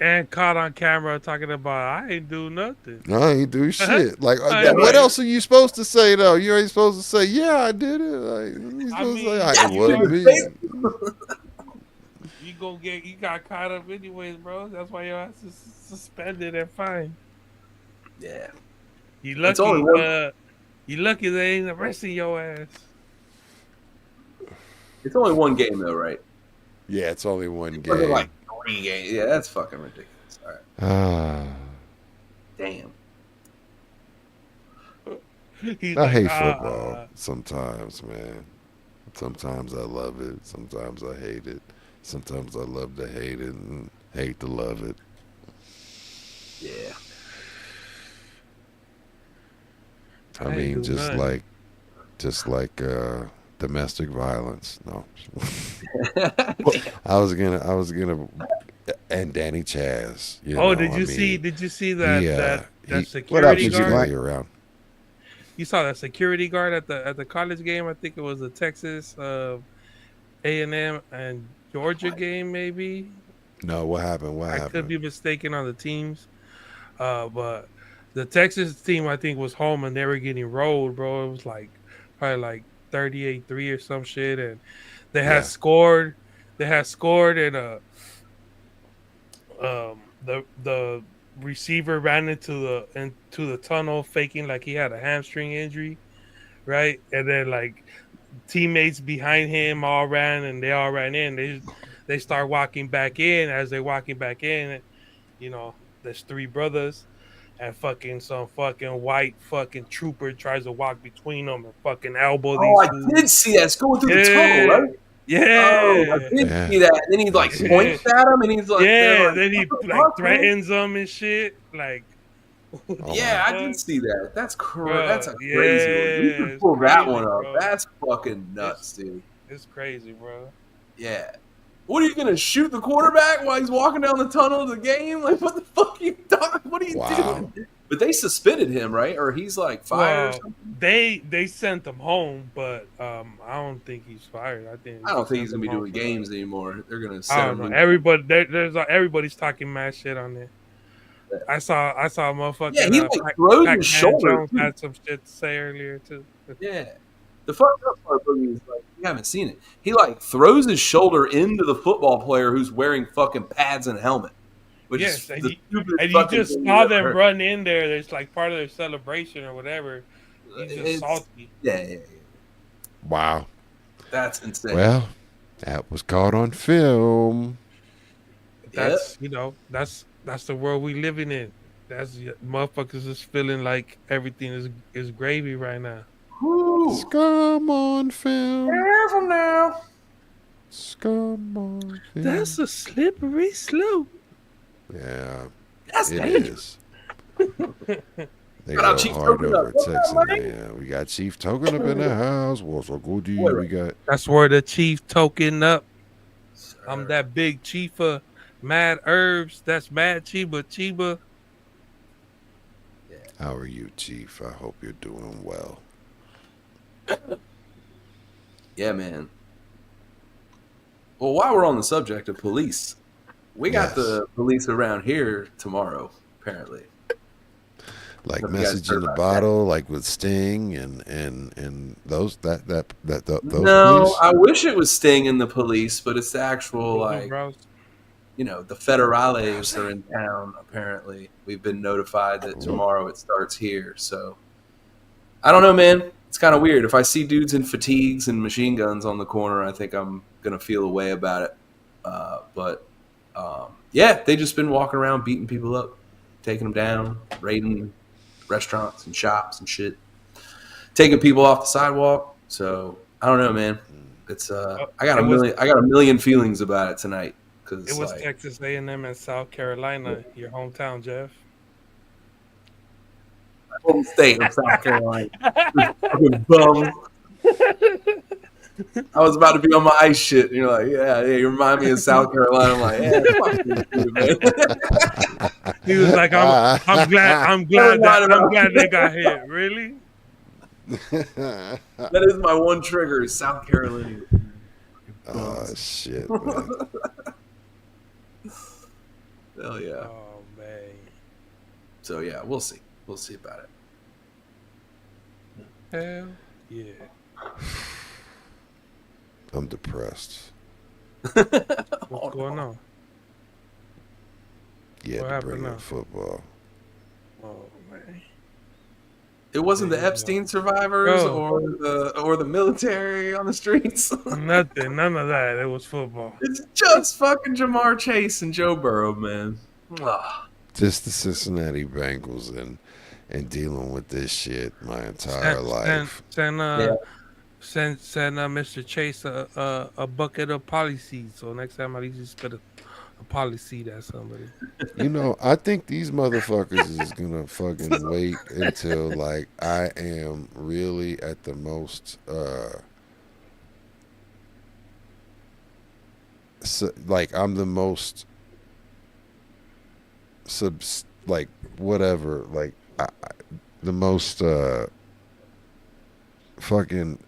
and caught on camera talking about I ain't do nothing. No, I ain't do shit. Like, I what mean- else are you supposed to say though? You ain't supposed to say, "Yeah, I did it." Like, you supposed to say, yeah, "It wasn't me." You got caught up anyways, bro. That's why your ass is suspended and fined. Yeah. You It's only one- lucky. You lucky they ain't arresting your ass. It's only one game though, right? Yeah, it's only one It wasn't game. like 3 games. Yeah, that's fucking ridiculous. All right. Ah, Damn. He's I like, hate football sometimes, man. Sometimes I love it. Sometimes I hate it. Sometimes I love to hate it and hate to love it. Yeah. I ain't mean, do nothing. just like domestic violence. No, I was gonna, and Danny Chaz. You know, Did you see that that what else security did you guard? lay around? You saw that security guard at the college game. I think it was the Texas A&M and Georgia game, maybe. No, what happened? What I happened? could be mistaken on the teams, but the Texas team I think was home and they were getting rolled, bro. It was like probably like 38-3 or some shit, and they had scored. They had scored, and the receiver ran into the tunnel faking like he had a hamstring injury, right? And then like teammates behind him all ran and they all ran in. They start walking back in. As they're walking back in, you know, there's 3 brothers and fucking some fucking white fucking trooper tries to walk between them and fucking elbow these Oh, I fools. did see that. It's going through the tunnel, right? Yeah. Oh, I did see that. And then he like points at him, and he's like, yeah. like, Then he "What the like fuck, man?" threatens them and shit. Like, Yeah, I did see that. That's crazy. Bruh, That's a crazy one. You yeah, can it's pull that crazy, one up. bro. That's fucking nuts, dude. It's crazy, bro. Yeah. What are you gonna shoot the quarterback while he's walking down the tunnel of the game? Like, what the fuck are you talking? What are you doing? But they suspended him, right? Or he's like fired or Well, something? they sent him home, but I don't think he's fired. I don't think he's sent gonna be him home doing for games anymore. They're gonna I send don't him. know. loose. Everybody, everybody's talking mad shit on there. I saw a motherfucking Yeah, he like throws his shoulder. Jones too. had some shit to say earlier too. Yeah. The fucked up part Boogie, is like you haven't seen it. He like throws his shoulder into the football player who's wearing fucking pads and a helmet. Which Yes, is and, the stupidest you fucking just thing saw you've ever them heard. run in there. There's like part of their celebration or whatever. He's just It's- salty. Yeah. Wow. That's insane. Well, that was caught on film. That's that's the world we living in. That's motherfuckers is feeling like everything is gravy right now. Scum on film. Careful now. Scum on film. That's a slippery slope. Yeah, That's it dangerous. is. They Shout out go Chief hard Token over up. What's Texas. up, man? Yeah, we got Chief Token up in the house. What's a goodie? Wait, We got That's where the chief token up. I'm that big chief of Mad Herbs. That's Mad Chiba. How are you, Chief? I hope you're doing well. Yeah, man. Well, while we're on the subject of police, we got Yes. the police around here tomorrow, apparently. Like Hope you guys message heard in a about bottle, like with Sting and those those No, police. I wish it was Sting in the police, but it's the actual like Bro. the federales are in town. Apparently, we've been notified that tomorrow it starts here. So I don't know, man. It's kind of weird. If I see dudes in fatigues and machine guns on the corner, I think I'm gonna feel a way about it. But yeah, they just been walking around beating people up, taking them down, raiding restaurants and shops and shit, taking people off the sidewalk. So I don't know, man. It's I got a million feelings about it tonight because It was Texas A&M and South Carolina, your hometown, Jeff. home state of South Carolina. Fucking bum. I was about to be on my ice shit, and you're like, yeah, you remind me of South Carolina. I'm like, yeah, fuck you, dude, man. He was like, I'm glad they got hit. Really? That is my one trigger, is South Carolina. Shit, man. Hell yeah. Oh man. So yeah, we'll see. We'll see about it. Hell yeah. I'm depressed. What's going on? Yeah, What to happened bring now? up football. Oh man. It wasn't the Epstein survivors or the military on the streets. Nothing. None of that. It was football. It's just fucking Jamar Chase and Joe Burrow, man. Ugh. Just the Cincinnati Bengals and dealing with this shit my entire life. Send Mr. Chase a bucket of polyseed. So next time I usually spit a polyseed at somebody. You know, I think these motherfuckers is gonna fucking wait until like I am really at the most like I'm the most like whatever, like the most fucking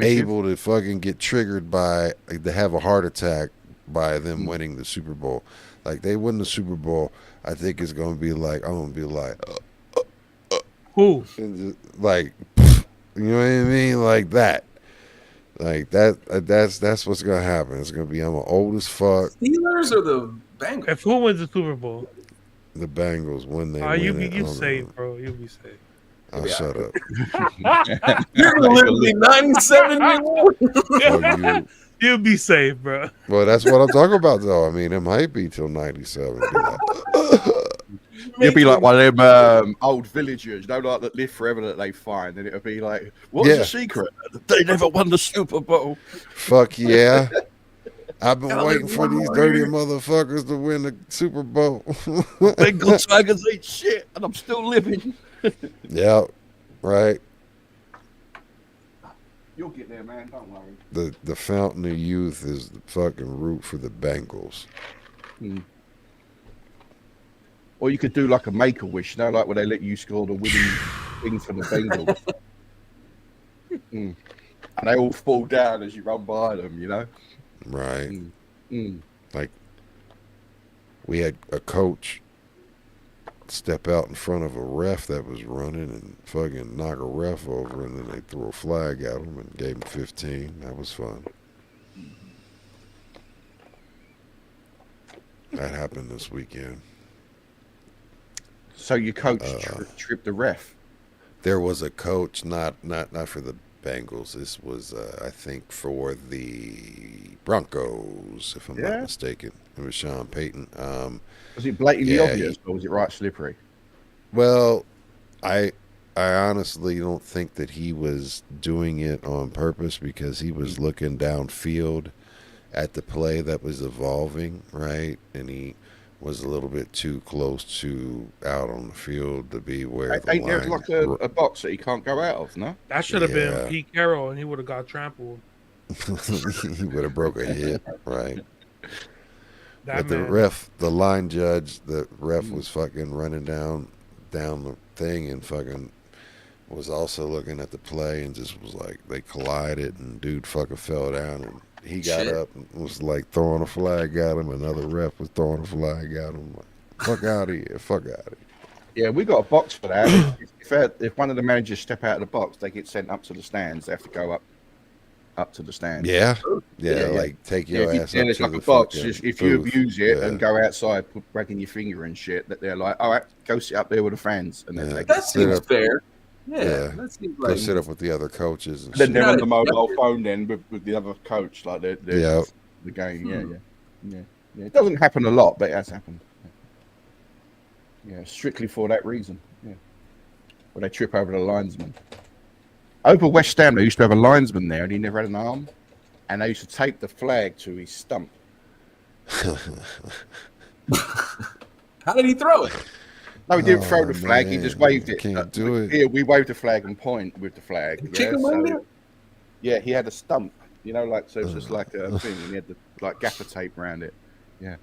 able to fucking get triggered by to have a heart attack by them winning the Super Bowl. Like they win the Super Bowl, I think it's gonna be like I'm gonna be like who? Like you know what I mean? Like that. Like that's what's gonna happen. It's gonna be I'm old as fuck. Steelers or the Bengals? If who wins the Super Bowl? The Bengals when they you win it. you safe, bro. You'll be safe. I'll shut up. You're literally 97 years old. You'll be safe, bro. Well, that's what I'm talking about, though. I mean, it might be till 97. You'll be like one of them old villagers, like that live forever that they find, and it'll be like, what's the secret? They never won the Super Bowl. Fuck yeah. I've been waiting for these dirty motherfuckers to win the Super Bowl. Bengal Tigers ain't shit, and I'm still living. Yeah, right. You'll get there, man. Don't worry. The fountain of youth is the fucking root for the Bengals. Or you could do like a Make-A-Wish, you know, like where they let you score the winning thing for the Bengals. And they all fall down as you run by them, you know? Right. Like, we had a coach step out in front of a ref that was running and fucking knock a ref over, and then they threw a flag at him and gave him 15. That was fun. That happened this weekend. So your coach tripped the ref? There was a coach, not for the Bengals. This was, I think, for the Broncos, if I'm not mistaken. It was Sean Payton. Was it blatantly obvious, or was it right slippery? Well, I honestly don't think that he was doing it on purpose, because he was looking downfield at the play that was evolving, right? And he was a little bit too close to out on the field to be where the ain't there like a box that he can't go out of, no? That should have been Pete Carroll, and he would have got trampled. He would have broke a hip, right? That But the line judge, the ref was fucking running down the thing and fucking was also looking at the play and just was like, they collided and dude fucking fell down and he got up and was like throwing a flag at him. Another ref was throwing a flag at him. Like, fuck out of here, fuck out of here. Yeah, we got a box for that. If one of the managers step out of the box, they get sent up to the stands. They have to go up to the stands. Yeah, like take your ass up it's to like the a box. fucking If you booth. abuse it and go outside, bragging your finger and shit, that they're like, all right, go sit up there with the fans. And then That seems fair. Yeah, that seems go like sit up with the other coaches. And then shit. they're on the mobile phone then with the other coach, like they're the game. Yeah. It doesn't happen a lot, but it has happened. Yeah, strictly for that reason. Yeah, where they trip over the linesman. Over West Ham, they used to have a linesman there, and he never had an arm, and they used to tape the flag to his stump. How did he throw it? No, he didn't throw the flag. He man, just waved it. can't do it. Here, we waved the flag and point with the flag. Chicken wing there? Yeah, he had a stump. You know, like so it's just like a thing, and he had the like gaffer tape around it. Yeah.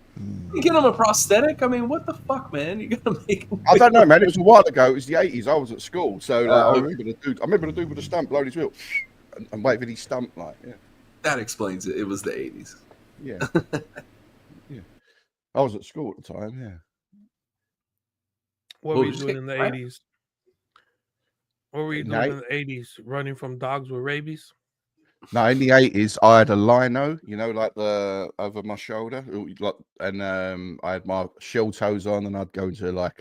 You get him a prosthetic? I mean, what the fuck, man? You gotta make him. I don't know, man. It was a while ago. It was the 80s. I was at school, so like, I remember the dude with the stump blowing his wheel and waving his stump like. Yeah. That explains it. It was the 80s. Yeah. Yeah. I was at school at the time, yeah. What Oh, were you did you doing take in the crap? 80s? What were you In doing the in the 80s? Running from dogs with rabies? No, in the 80s, I had a lino, you know, like the over my shoulder, like, and I had my shell toes on, and I'd go to like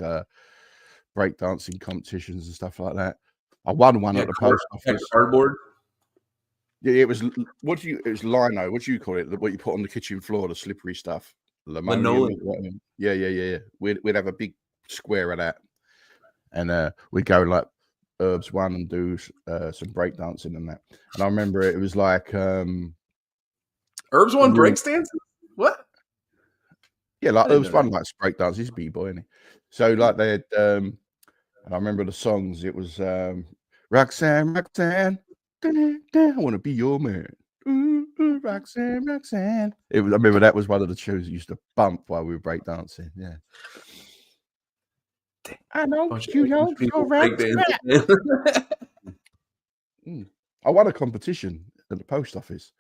breakdancing competitions and stuff like that. I won one at the post office. Cardboard. Yeah, it was it was lino. What do you call it? What you put on the kitchen floor, the slippery stuff, linoleum. Yeah. We'd have a big square of that, and we'd go like Herbs one and do some breakdancing and that. And I remember it was like Herbs one breakdancing. What? Yeah, like Herbs one likes breakdance. He's a b-boy, isn't he? So like they had, and I remember the songs. It was Roxanne, Roxanne, I want to be your man. Roxanne, Roxanne. It was. I remember that was one of the tunes that used to bump while we were breakdancing. Yeah. I know you know so right. I won a competition at the post office.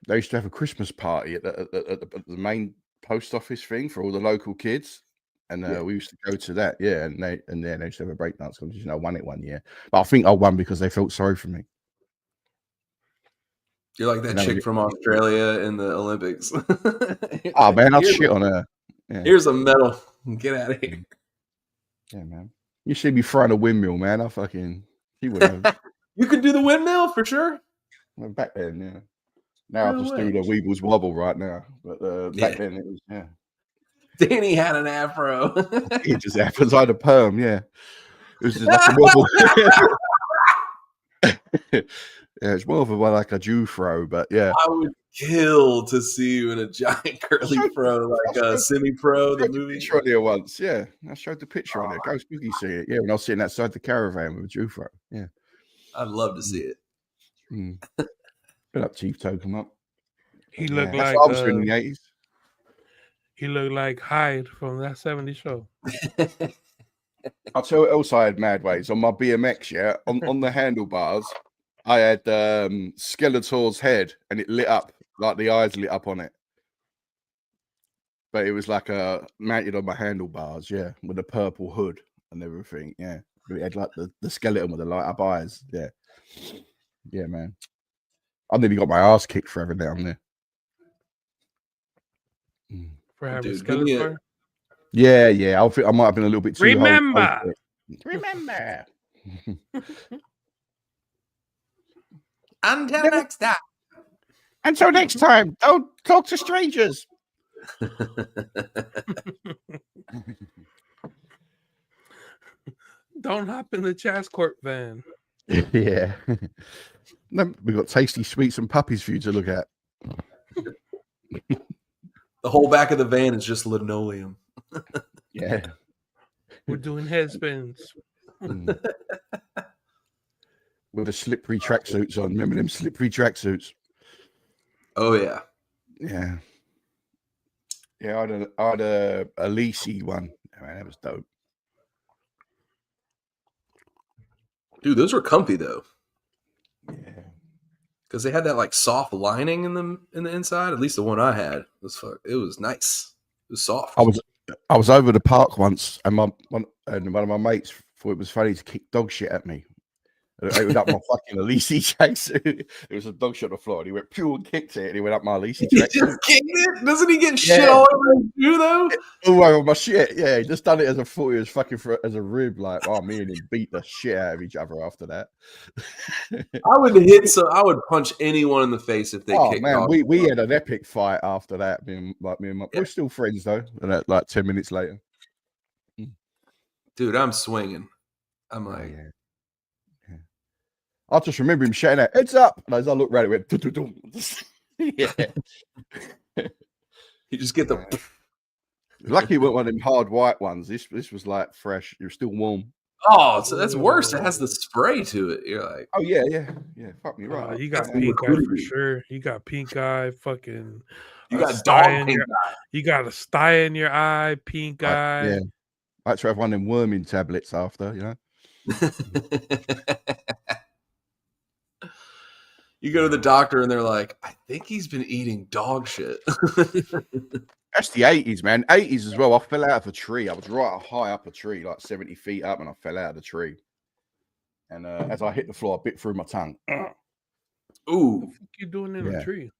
They used to have a Christmas party at the main post office thing for all the local kids, and we used to go to that. Yeah, and they used to have a breakdance competition. I won it one year, but I think I won because they felt sorry for me. You're like that chick from Australia in the Olympics. Oh man, I'll shit on her. Yeah. Here's a medal. Get out of here. Yeah, man. You see me throwing a windmill, man. I fucking she would have. You could do the windmill for sure. Well, back then, yeah. Now I just do the Weebles wobble right now, but back then it was Danny had an afro. It just happens. I had a perm, yeah. It was just like a wobble. Yeah, it's more of like a Jew throw, but yeah. I would kill to see you in a giant curly fro, like a semi-pro. The movie. Picture on here once, yeah. I showed the picture on it. Go Spooky see it, yeah. When I was sitting outside the caravan with a Jew throw, yeah. I'd love to see it. Been up Chief Token up. He looked That's like what I was doing in the 80s. He looked like Hyde from that 70s show. I'll tell you what else I had mad ways on my BMX, yeah. On the handlebars, I had Skeletor's head, and it lit up, like the eyes lit up on it. But it was like mounted on my handlebars, yeah, with a purple hood and everything, yeah. But it had like the skeleton with the light up eyes, yeah. Yeah, man. I nearly got my ass kicked for having that on there. For having Skeletor? Yeah. I think I might have been a little bit too Remember. Until next time. Until next time, don't talk to strangers. Don't hop in the Chas Court van. Yeah. We've got tasty sweets and puppies for you to look at. The whole back of the van is just linoleum. Yeah. We're doing head spins. With the slippery tracksuits on. Remember them slippery tracksuits? Oh, yeah. Yeah. Yeah, I had a Lisi one. Man, that was dope. Dude, those were comfy though. Yeah. Because they had that like soft lining in the inside. At least the one I had it was nice. It was soft. I was over the park once, and one of my mates thought it was funny to kick dog shit at me. It was up my fucking Elise tracksuit. There was a dog shit on the floor, and he went pure and kicked it, and he went up my Elise tracksuit. He just kicked it? Doesn't he get shit all over you though? All over my shit. Yeah, he just done it as a thought he was fucking as a rib. Like, oh, me and him beat the shit out of each other after that. I would punch anyone in the face if they kicked. Man, we had an epic fight after that. Me and my we're still friends though. And like 10 minutes later, dude, I'm swinging. I'm like. Yeah. I just remember him shouting out, "Heads up!" And as I looked around, it went, doo-doo-doo. Yeah. You just get the. Lucky it wasn't one of them hard white ones. This was like fresh. You're still warm. Oh, so that's worse. It has the spray to it. You're like, oh yeah. Fuck me right. You got pink eye for sure. You got pink eye. Fucking. You got dog pink eye. You got a sty in your eye. Pink eye. Yeah. I had to have one of them worming tablets after. You know. You go to the doctor and they're like, I think he's been eating dog shit. That's the 80s, man. 80s as well. I fell out of a tree. I was right high up a tree, like 70 feet up, and I fell out of the tree. And as I hit the floor, I bit through my tongue. Ooh. What the fuck you doing in a tree?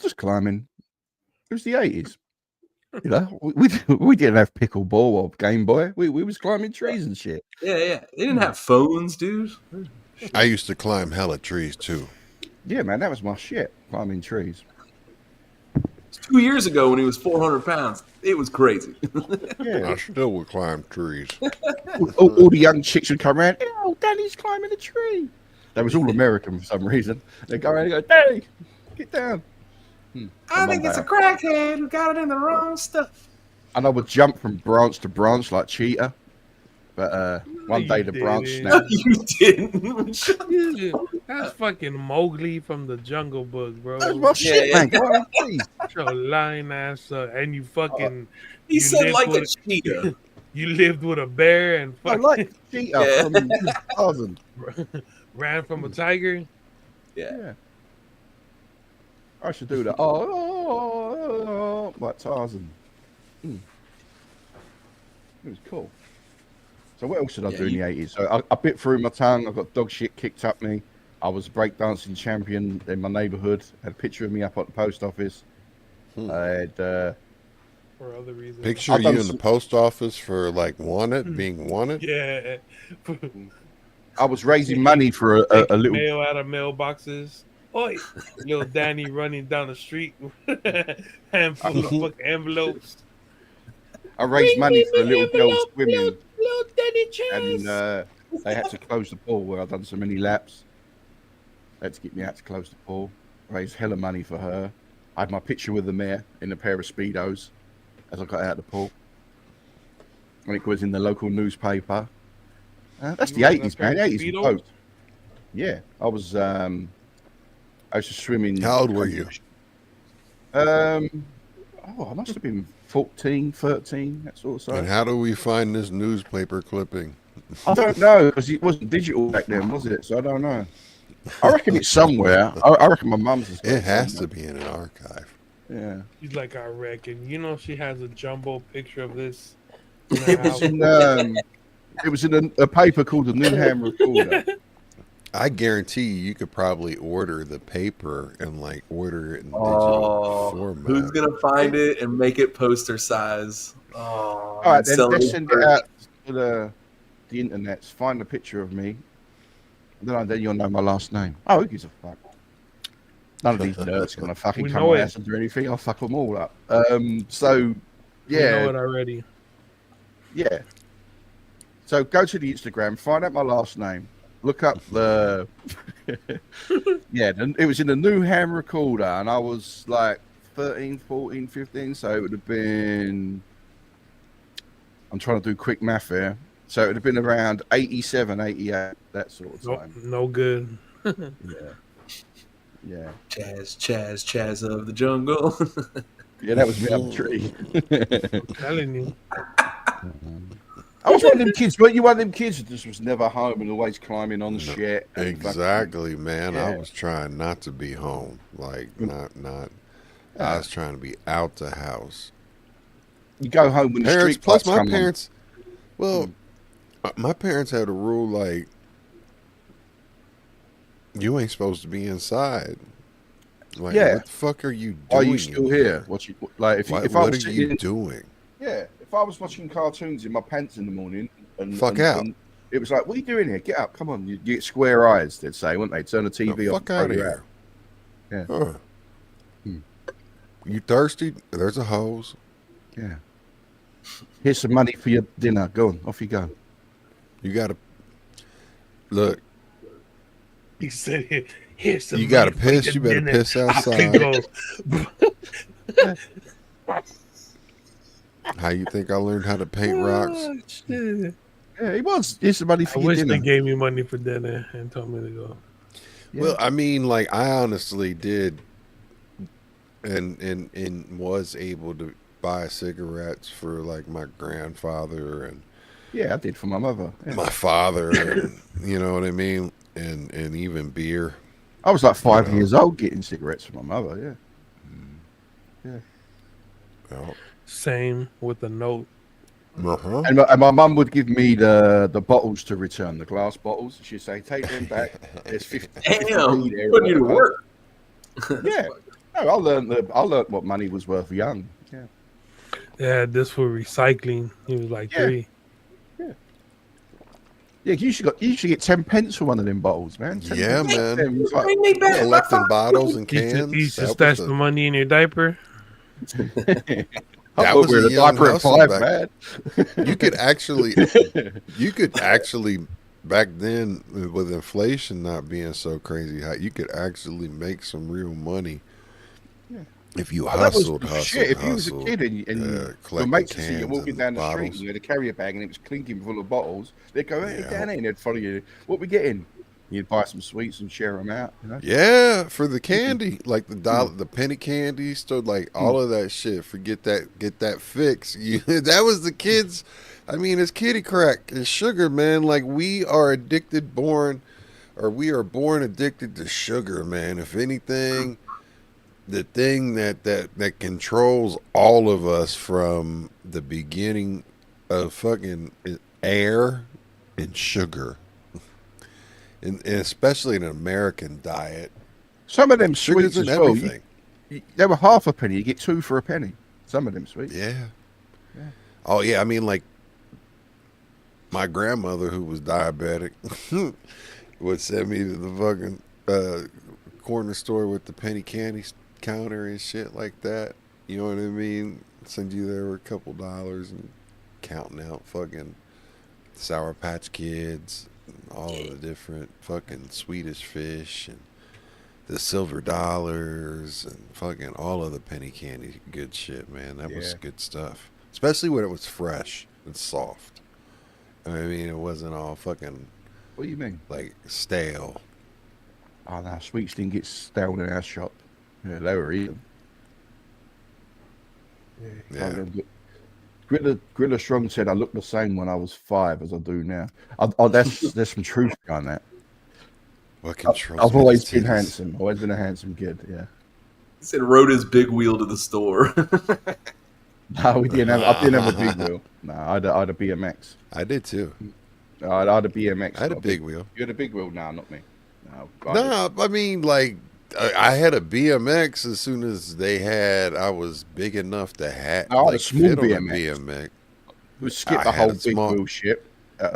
Just climbing. It was the 80s. You know, we didn't have pickleball or Game Boy. We was climbing trees and shit. Yeah. They didn't have phones, dude. I used to climb hella trees too. Yeah, man, that was my shit. Climbing trees. 2 years ago when he was 400 pounds. It was crazy. Yeah. I still would climb trees. all the young chicks would come around. Oh, Daddy's climbing a tree. They was all American for some reason. They go around and go, Daddy, get down. I think it's a crackhead who got it in the wrong stuff. And I would jump from branch to branch like cheetah. But one day the branch snapped. You didn't. That's fucking Mowgli from the Jungle Book, bro. That's my shit, man. Go on, please. Your lying ass and you fucking. He you said like lived a with cheetah. You lived with a bear and I fucking like cheetah from Tarzan. ran from a tiger. Yeah. I should do that. Oh, like Tarzan. It was cool. So what else did I do in the 80s? So I bit through my tongue. I got dog shit kicked up me. I was breakdancing champion in my neighborhood. Had a picture of me up at the post office. I had For other reasons. Picture you in the post office for like being wanted. Yeah. I was raising money for a little mail out of mailboxes. Oi, little Danny running down the street, handful of fucking envelopes. I raised money for a little girl swimming, Little Danny and Chance. they had to close the pool where I'd done so many laps. They had to get me out to close the pool. Raised hella money for her. I had my picture with the mayor in a pair of Speedos as I got out of the pool. And it was in the local newspaper. That's the 80s, man. The 80s was dope. Yeah, I was just swimming. How old were you? I must have been 14, 13, that sort of stuff. And how do we find this newspaper clipping? I don't know, because it wasn't digital back then, was it? So I don't know. I reckon it's somewhere. I reckon my mum's. It has to be in an archive. Yeah. He's like, I reckon. You know, she has a jumbo picture of this. It was in a paper called the Newham Recorder. I guarantee you could probably order the paper and like order it in digital format. Who's gonna find it and make it poster size? Oh, all right, then let's send it out to the internet. Find a picture of me. Then you'll know my last name. Oh, who gives a fuck? None of these nerds gonna fucking come my ass and do anything. I'll fuck them all up. So, yeah. We know it already. Yeah. So go to the Instagram, find out my last name, look up the. It was in the Newham Recorder, and I was like 13, 14, 15. So it would have been. I'm trying to do quick math here. So it would have been around 87, 88, that sort of time. No good. Yeah. Chaz of the jungle. Yeah, that was me up the tree. I'm telling you. I was one of them kids, but you one of them kids that just was never home and always climbing on shit. Exactly, man. Yeah. I was trying not to be home. Like, not. I was trying to be out the house. You go home when the street plus lights my come parents. Well, my parents had a rule like, you ain't supposed to be inside. Like, what the fuck are you doing? Are you still here? What are you doing? Yeah, if I was watching cartoons in my pants in the morning, and it was like, what are you doing here? Get up, come on. You get square eyes, they'd say, wouldn't they? Turn the TV off. Fuck out of here. Yeah. Huh. You thirsty? There's a hose. Yeah. Here's some money for your dinner. Go on, off you go. You gotta look. He said, "Here's some." You gotta piss. You better piss outside. How you think I learned how to paint rocks? Yeah, he was. Here's some money for your dinner. I wish they gave me money for dinner and told me to go. Yeah. Well, I mean, like I honestly did, and was able to buy cigarettes for like my grandfather and I did for my mother, my father, and, you know what I mean, and even beer. I was like 5 years old getting cigarettes from my mother. Yeah. Well, Same with the note. And my mum would give me the bottles to return, the glass bottles. She'd say, "Take them back. There's 50 Damn, there." putting you to work. Yeah. No, I learned what money was worth young. Yeah. Yeah, this for recycling. He was like 3. Yeah, you should get 10 pence for one of them bottles, man. 10 Yeah, pence. man. Them, it's like- Bring me back. Collecting bottles and You used cans. to, you used to That stash was the money in your diaper. I That thought was we were a the young diaper at hustle 5, back- man. you could actually back then with inflation not being so crazy high, you could actually make some real money if you hustled. Shit, if you was a kid and your collecting mates would see you cans walking and down the street bottles. and you had a carrier bag and it was clinking full of bottles, they'd go, "Hey, Yeah. Danny," and they'd follow you. "What we getting?" You'd buy some sweets and share them out. You know? Yeah, for the candy, like the penny candy, so like all of that shit. Forget that, get that fix. That was the kids. I mean, it's kitty crack and sugar, man. Like we are born addicted to sugar, man. If anything, the thing that controls all of us from the beginning of fucking air and sugar. And especially in an American diet, Some of them sugars sweets and as well. everything. They were half a penny. You get 2 for a penny. Some of them sweets. Yeah. Oh yeah. I mean, like my grandmother, who was diabetic, would send me to the fucking corner store with the penny candy counter and shit like that. You know what I mean? Send you there with a couple dollars and counting out fucking Sour Patch Kids. All of the different fucking Swedish fish and the silver dollars and fucking all of the penny candy good shit, man. That was good stuff. Especially when it was fresh and soft. I mean, it wasn't all fucking, What do you mean? like, stale. Oh, no, sweets didn't get stale in our shop. Yeah, they were eating. Yeah. Grilla Strong said, "I look the same when I was 5 as I do now." There's some truth behind that. What controls I've always men's been titties? handsome. Always been a handsome kid. Yeah. He said rode his big wheel to the store. No, we didn't have. I didn't have a big wheel. No, I had a BMX. I did too. I had a BMX. I had a not big wheel. You had a big wheel? No, not me. No. No, I mean, like, I had a BMX as soon as I was big enough to have. I had a like, small fit on a BMX. BMX. We skipped I the had whole a big small- wheel shit.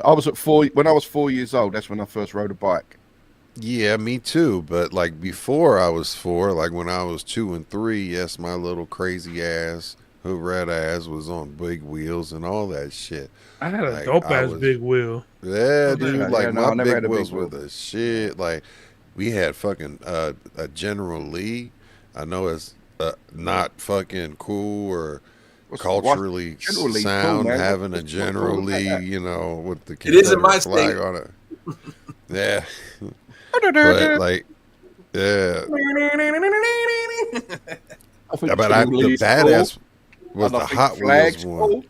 I was when I was 4 years old. That's when I first rode a bike. Yeah, me too. But like before I was 4, like when I was 2 and 3, yes, my little crazy ass, hood rat ass was on big wheels and all that shit. I had a Like, dope I ass was- big wheel. Yeah, dude. Yeah, Like no, I my never had big a big wheels were wheel. the shit. Like we had fucking a General Lee. I know it's not fucking cool or culturally General Lee's cool, sound man. having a What's General wrong with Lee, that? you know, with the It is in my Confederate flag state. on it. Yeah, but like, yeah. I think But General the Lee's badass cool, was and I the think Hot Flag's Wheels one. cool,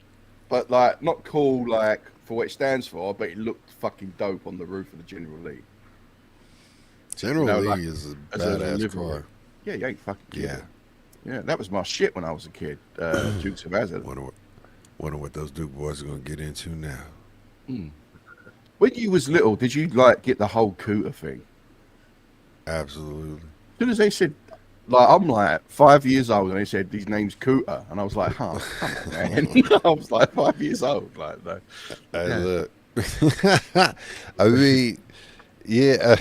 but like not cool like for what it stands for, but it looked fucking dope on the roof of the General Lee. General You know, Lee like, is a as a badass livery. car. Yeah, you ain't fucking kidding. Yeah. Yeah, that was my shit when I was a kid. Dukes of Hazzard. Wonder what those Duke boys are gonna get into now. When you was little, did you like get the whole cooter thing? Absolutely. As soon as they said, like, I'm like 5 years old, and they said his name's Cooter, and I was like, "Huh, come on, man!" I was like 5 years old, like that. Hey, look. I mean, yeah,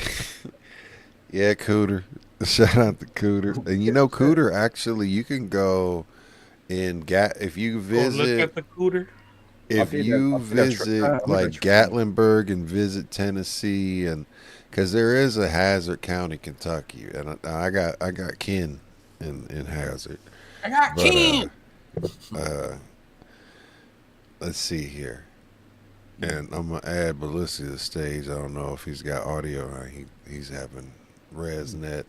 yeah, Cooter. Shout out to Cooter. And you know, Cooter actually, you can go if you Go visit. look at the cooter. If you visit like Gatlinburg and visit Tennessee, and because there is a Hazard County, Kentucky, and I got kin in Hazard. I got kin. Let's see here, and I'm gonna add Balissi to the stage. I don't know if he's got audio. He's having ResNet.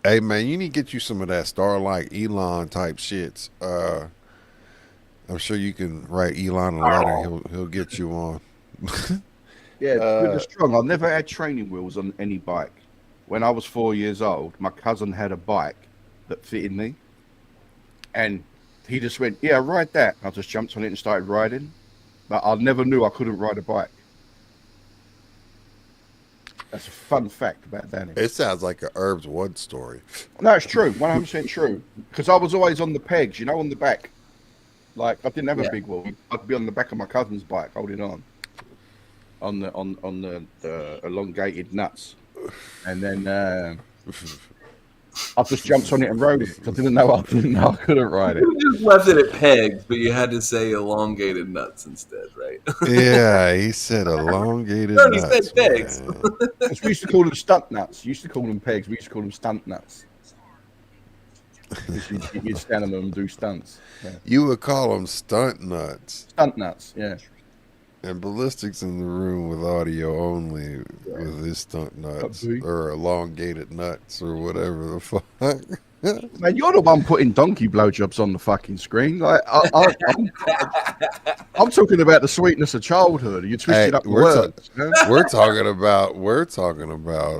Hey man, you need to get you some of that Starlight Elon type shits. I'm sure you can write Elon a letter. He'll get you on. Yeah, with the strong. I've never had training wheels on any bike. when I was 4 years old, my cousin had a bike that fitted me. And he just went, yeah, ride that. I just jumped on it and started riding. But I never knew I couldn't ride a bike. That's a fun fact about Danny. It sounds like a Herbs One story. No, it's true. 100% true. Because I was always on the pegs, on the back. Like, I didn't have a big wheel. I'd be on the back of my cousin's bike holding on the elongated nuts. And then I just jumped on it and rode it because I didn't know I couldn't ride it. You just left it at pegs, but you had to say elongated nuts instead, right? Yeah, he said elongated No, nuts. he said pegs. We used to call them stunt nuts. You used to call them pegs. We used to call them stunt nuts. You'd stand on them and do stunts. Yeah. You would call them stunt nuts. Stunt nuts, yeah. And Ballistics in the room with audio only with his stunt nuts or elongated nuts or whatever the fuck. Man, you're the one putting donkey blowjobs on the fucking screen. Like, I'm talking about the sweetness of childhood. You twisted up the words. We're talking about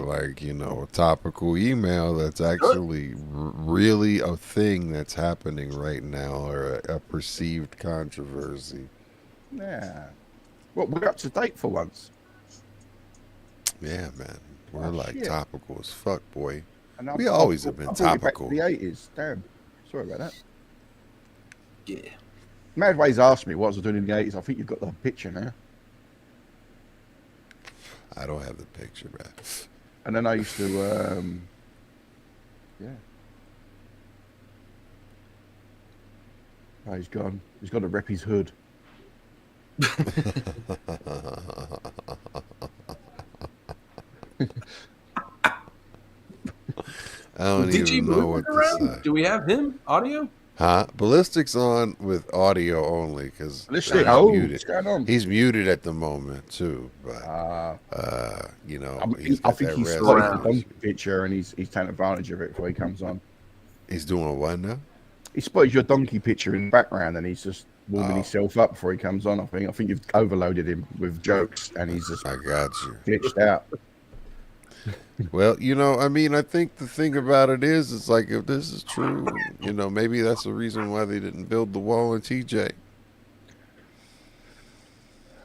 like, a topical email that's actually really a thing that's happening right now, or a perceived controversy. Yeah. Well, we're up to date for once. Yeah, man. We're shit. topical as fuck, boy. And We always have been topical. The 80s. Damn. Sorry about that. Yeah. Madway's asked me what I was doing in the 80s. I think you've got the picture now. I don't have the picture, man. And then I used to, yeah. Oh, he's gone. He's got to rep his hood. I don't even know what to say. Do we have him audio? Huh? Ballistics on with audio only because What's muted. going on? He's muted at the moment too, but he's I got think that he's red spotted line. the donkey picture and he's taking advantage of it before he comes on. He's doing what now? He spotted your donkey picture in the background and he's just warming himself up before he comes on. I think you've overloaded him with jokes and he's just I got you. glitched out. Well, I think the thing about it is, it's like, if this is true, maybe that's the reason why they didn't build the wall in TJ.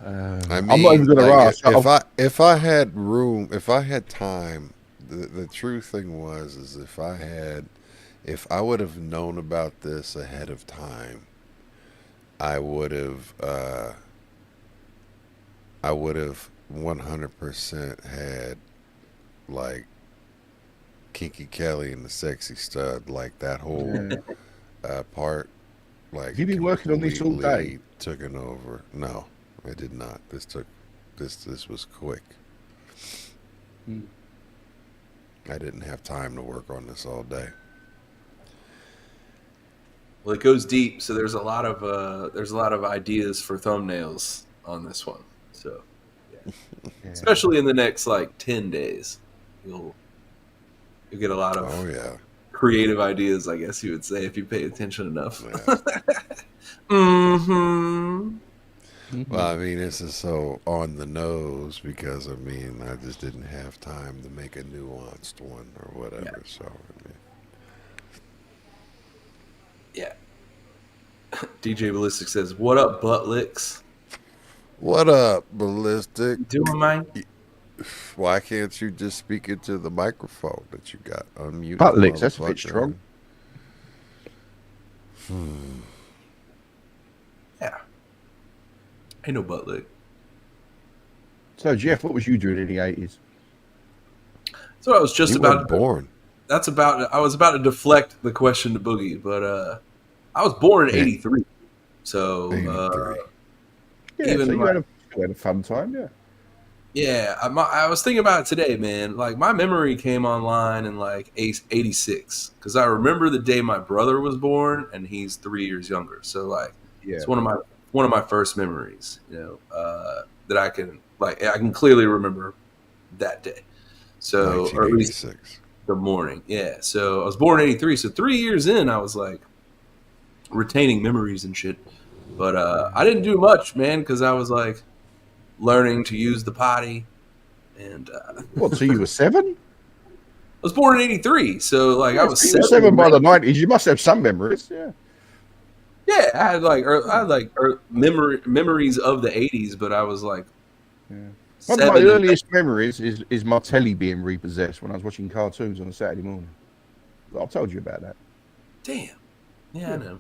I'm not even going to ask. If I had room, if I had time, the true thing is if I would have known about this ahead of time, I would have 100% had like Kinky Kelly and the Sexy Stud, like that whole part. Like, have you been working on this all day? Taken over. No, I did not. This was quick. I didn't have time to work on this all day. Well, it goes deep, so there's a lot of ideas for thumbnails on this one. So, especially in the next 10 days, you'll get a lot of creative ideas, I guess you would say, if you pay attention enough. Yeah. Well, this is so on the nose because I just didn't have time to make a nuanced one or whatever. Yeah. So yeah. DJ Ballistic says, "What up, butt licks?" What up, Ballistic? Doing, mine? Why can't you just speak into the microphone that you got unmuted? Butt licks, that's a bit strong. Yeah. Ain't no butt lick. So, Jeff, what was you doing in the 80s? So I was just about born. I was about to deflect the question to Boogie, but I was born in 83. So 83. So you had a fun time, yeah. Yeah, I was thinking about it today, man. Like, my memory came online in 86 because I remember the day my brother was born, and he's 3 years younger. So it's one of my first memories, that I can clearly remember that day. So, or at least the morning. Yeah. So I was born in 83. So 3 years in, I was retaining memories and shit. But I didn't do much, man, because I was learning to use the potty. And what? So you were 7? was born in '83, so like I was You were 7 by the '90s. You must have some memories. Yeah. Yeah, I had memories of the '80s, but I was like, One of my 7 earliest memories is my telly being repossessed when I was watching cartoons on a Saturday morning. I told you about that. Damn. Yeah, I know.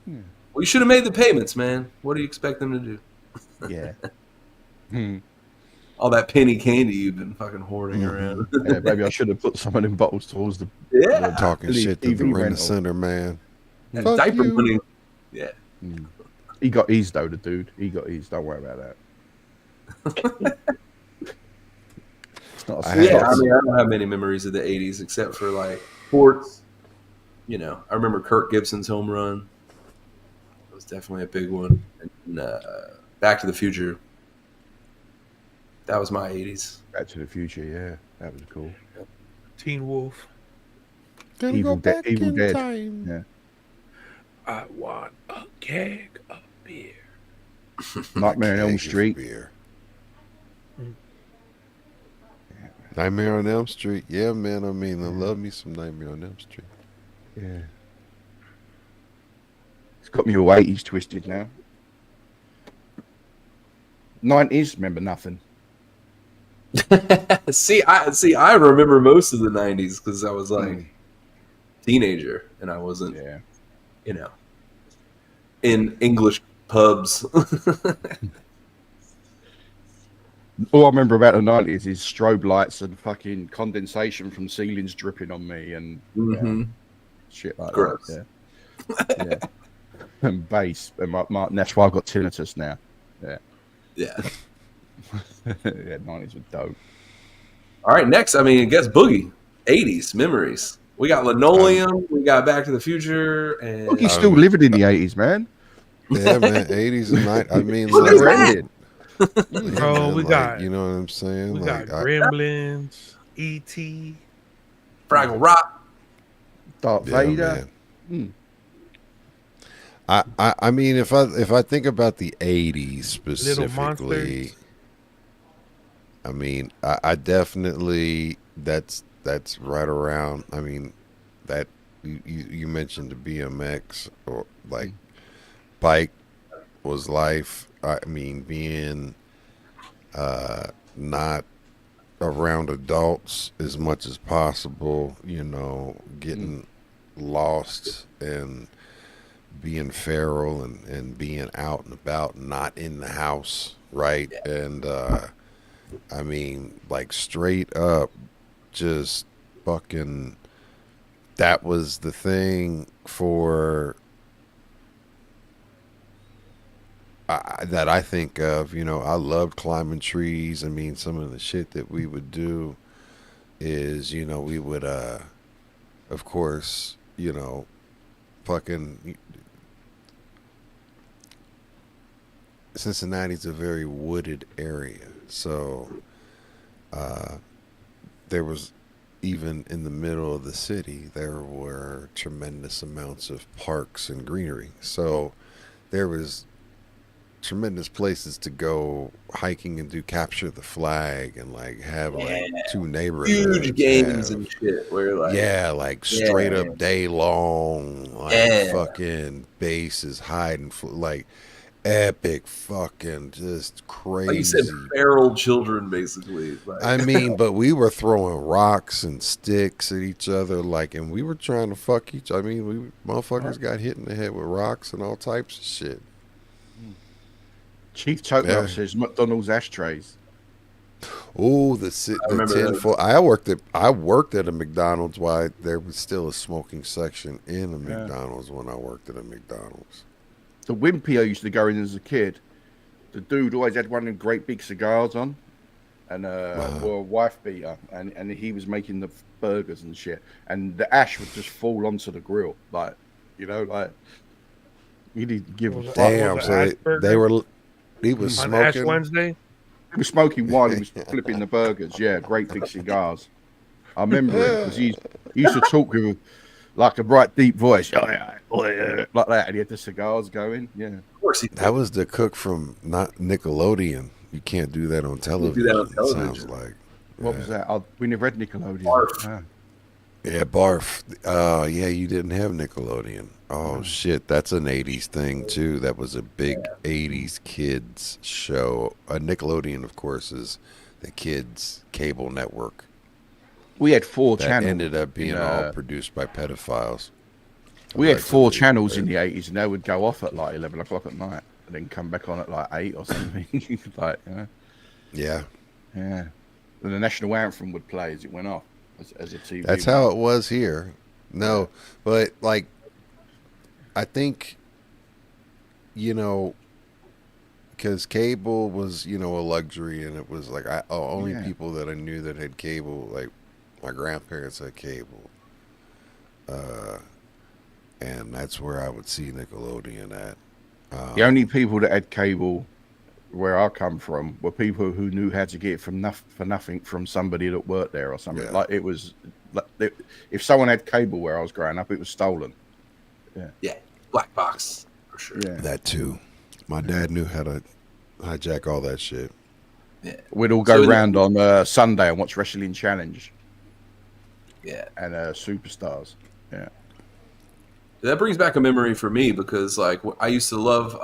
Yeah. Well, you should have made the payments, man. What do you expect them to do? Yeah. All that penny candy you've been fucking hoarding around. Yeah, maybe I should have put some of them bottles towards the talking shit to the TV rent rental. center man. And Fuck diaper you. money. Yeah. He got eased though, the dude. He got eased. Don't worry about that. It's not a I mean, I don't have many memories of the '80s except for like sports. You know, I remember Kirk Gibson's home run. It was definitely a big one. And Back to the Future. That was my '80s. Back to the Future, yeah, that was cool. Teen Wolf. Evil Dead. Yeah. I want a keg of beer. Nightmare on Elm Street. Beer. Nightmare on Elm Street. Yeah, man. I mean, I love me some Nightmare on Elm Street. Yeah. It's got me all 80s twisted now. 90s, remember nothing. See, I remember most of the '90s because I was like teenager and I wasn't, you know, in English pubs. All I remember about the 90s is strobe lights and fucking condensation from ceilings dripping on me and shit like Gross. that. Yeah. And bass. And that's why I've got tinnitus now. Yeah. Yeah. Yeah, 90s were dope. All right, next, I mean, I guess Boogie. '80s memories. We got Linoleum, we got Back to the Future, and Boogie's still living in the 80s, man. Yeah, man. 80s and 90s. I mean, Look like, at that. Bro, man, we like, got, you know what I'm saying? we Like, got Gremlins, E.T., Fraggle Rock, Darth Vader. Man. I mean, if I think about the 80s specifically, I mean, I definitely that's right around. I mean, that you mentioned the BMX or like bike was life. I mean, being not around adults as much as possible. You know, getting lost and being feral and being out and about, not in the house, right? And I mean, like straight up, just fucking. That was the thing for that I think of. You know, I loved climbing trees. I mean, some of the shit that we would do is, you know, we would, of course, you know, fucking. Cincinnati's a very wooded area, so there was, even in the middle of the city, there were tremendous amounts of parks and greenery. So there was tremendous places to go hiking and do capture the flag and like have like two neighborhoods, huge games and shit. Where like like straight up day long, like fucking bases hiding like. Epic fucking just crazy. Like you said, feral children, basically. Like. I mean, but we were throwing rocks and sticks at each other, like, and we were trying to fuck each. I mean, we motherfuckers got hit in the head with rocks and all types of shit. Chief Tokyo says McDonald's ashtrays. Oh, the tinfoil. I worked at a McDonald's while there was still a smoking section in a McDonald's when I worked at a McDonald's. The Wimpy I used to go in as a kid, the dude always had one of them great big cigars on, and or a wife beater, and he was making the burgers and shit, and the ash would just fall onto the grill, like, you know, like you didn't give a fuck. Damn, so he was on smoking. Ash Wednesday. He was smoking while he was flipping the burgers. Yeah, great big cigars. I remember it because he used to talk with like a bright, deep voice, like that, and he had the cigars going. Yeah, of course he did. That was the cook from not Nickelodeon. You can't do that on television. Do that on television. It sounds like. What was that? We never had Nickelodeon. Barf. Yeah, Barf. Yeah, you didn't have Nickelodeon. Oh shit, that's an '80s thing too. That was a big '80s kids show. Nickelodeon, of course, is the kids' cable network. We had 4 That channels. ended up being all produced by pedophiles. We had 4 channels in the 80s, and they would go off at like 11 o'clock at night, and then come back on at like 8 or something. Like, you know? Yeah. Yeah. And the national anthem would play as it went off as a TV. That's how it was here. No, but like, I think, you know, because cable was, you know, a luxury, and it was like only people that I knew that had cable, like my grandparents had cable, and that's where I would see Nickelodeon at. The only people that had cable where I come from were people who knew how to get it for nothing from somebody that worked there or something. Yeah. Like it was, if someone had cable where I was growing up, it was stolen. Yeah, black box for sure. Yeah, That too. My dad knew how to hijack all that shit. Yeah, we'd all go round on Sunday and watch Wrestling Challenge. Yeah, and Superstars. Yeah, that brings back a memory for me because like I used to love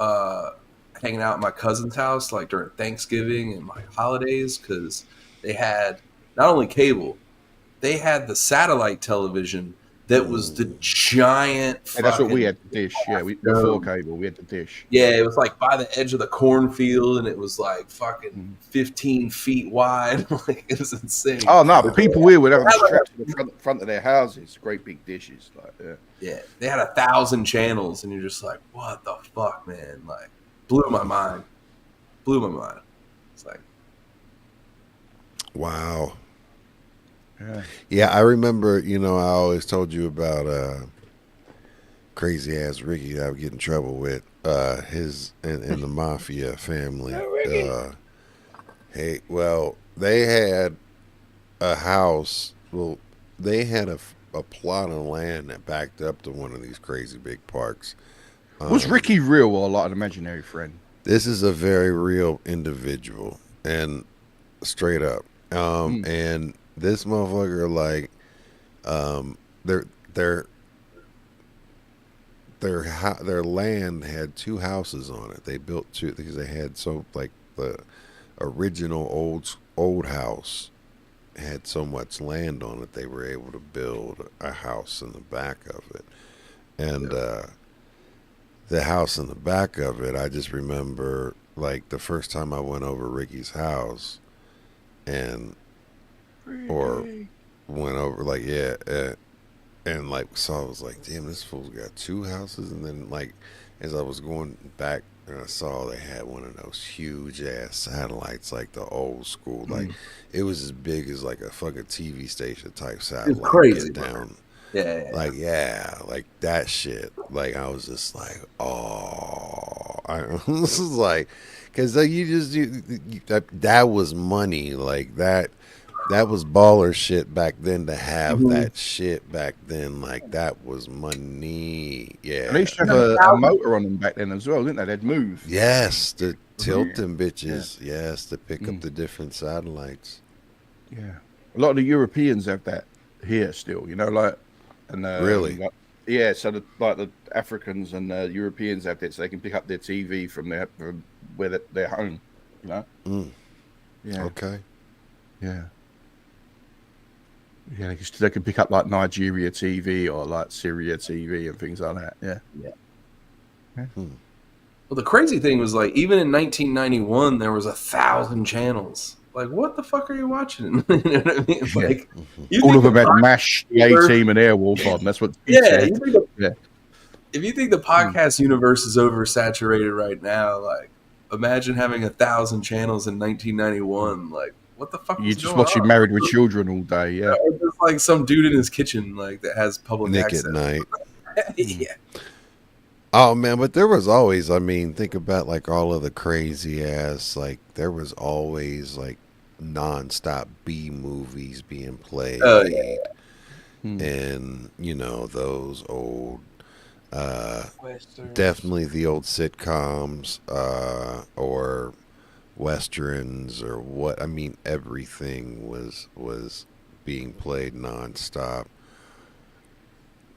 hanging out at my cousin's house like during Thanksgiving and like holidays because they had not only cable, they had the satellite television that was the giant. And that's what we had, the dish. Yeah, before cable, we had the dish. Yeah, it was like by the edge of the cornfield, and it was like fucking 15 feet wide. Like it was insane. Oh no, but people here would have them strapped to the front of their houses, great big dishes. Like, yeah, they had 1,000 channels, and you're just like, what the fuck, man? Like, blew my mind. It's like, wow. Yeah, I remember, you know, I always told you about crazy ass Ricky that I would get in trouble with. His and the mafia family. Hey, well, they had a house. Well, they had a plot of land that backed up to one of these crazy big parks. Was Ricky real or like an imaginary friend? This is a very real individual, and straight up. And this motherfucker, like, their land had 2 houses on it. They built 2 because they had like the original old house had so much land on it they were able to build a house in the back of it. And the house in the back of it, I just remember like the first time I went over Ricky's house and or went over like and like so I was like, damn, this fool's got 2 houses. And then like as I was going back and I saw they had one of those huge ass satellites, like the old school, like it was as big as like a fucking TV station type satellite. It's crazy, get down. Yeah. Like like that shit. Like I was just like, oh, this is like, because that was money, like that was baller shit back then to have that shit back then. Like that was money. Yeah. And they used to have a motor on them back then as well, didn't they? They'd move. Yes, to tilt them bitches. Yeah. Yes, to pick up the different satellites. Yeah. A lot of the Europeans have that here still, you know, like, and really? Like, yeah, so the Africans and the Europeans have that so they can pick up their TV from where they're home, you know? Yeah. Okay. Yeah. Yeah, they can pick up like Nigeria TV or like Syria TV and things like that. Yeah. Well, the crazy thing was like even in 1991 there was 1,000 channels. Like, what the fuck are you watching? You know what I mean? Like, all of them had MASH, the A-Team, and Airwolf on. That's what. If you think the podcast universe is oversaturated right now, like, imagine having 1,000 channels in 1991. Like, what the fuck? You're just watching Married with Children all day, yeah. Or just like some dude in his kitchen, like that has public Nick access at night. Yeah. Oh man, but there was always, I mean, think about like all of the crazy ass, like there was always like nonstop B movies being played. And you know, those old definitely the old sitcoms, or westerns or what. I mean, everything was being played nonstop.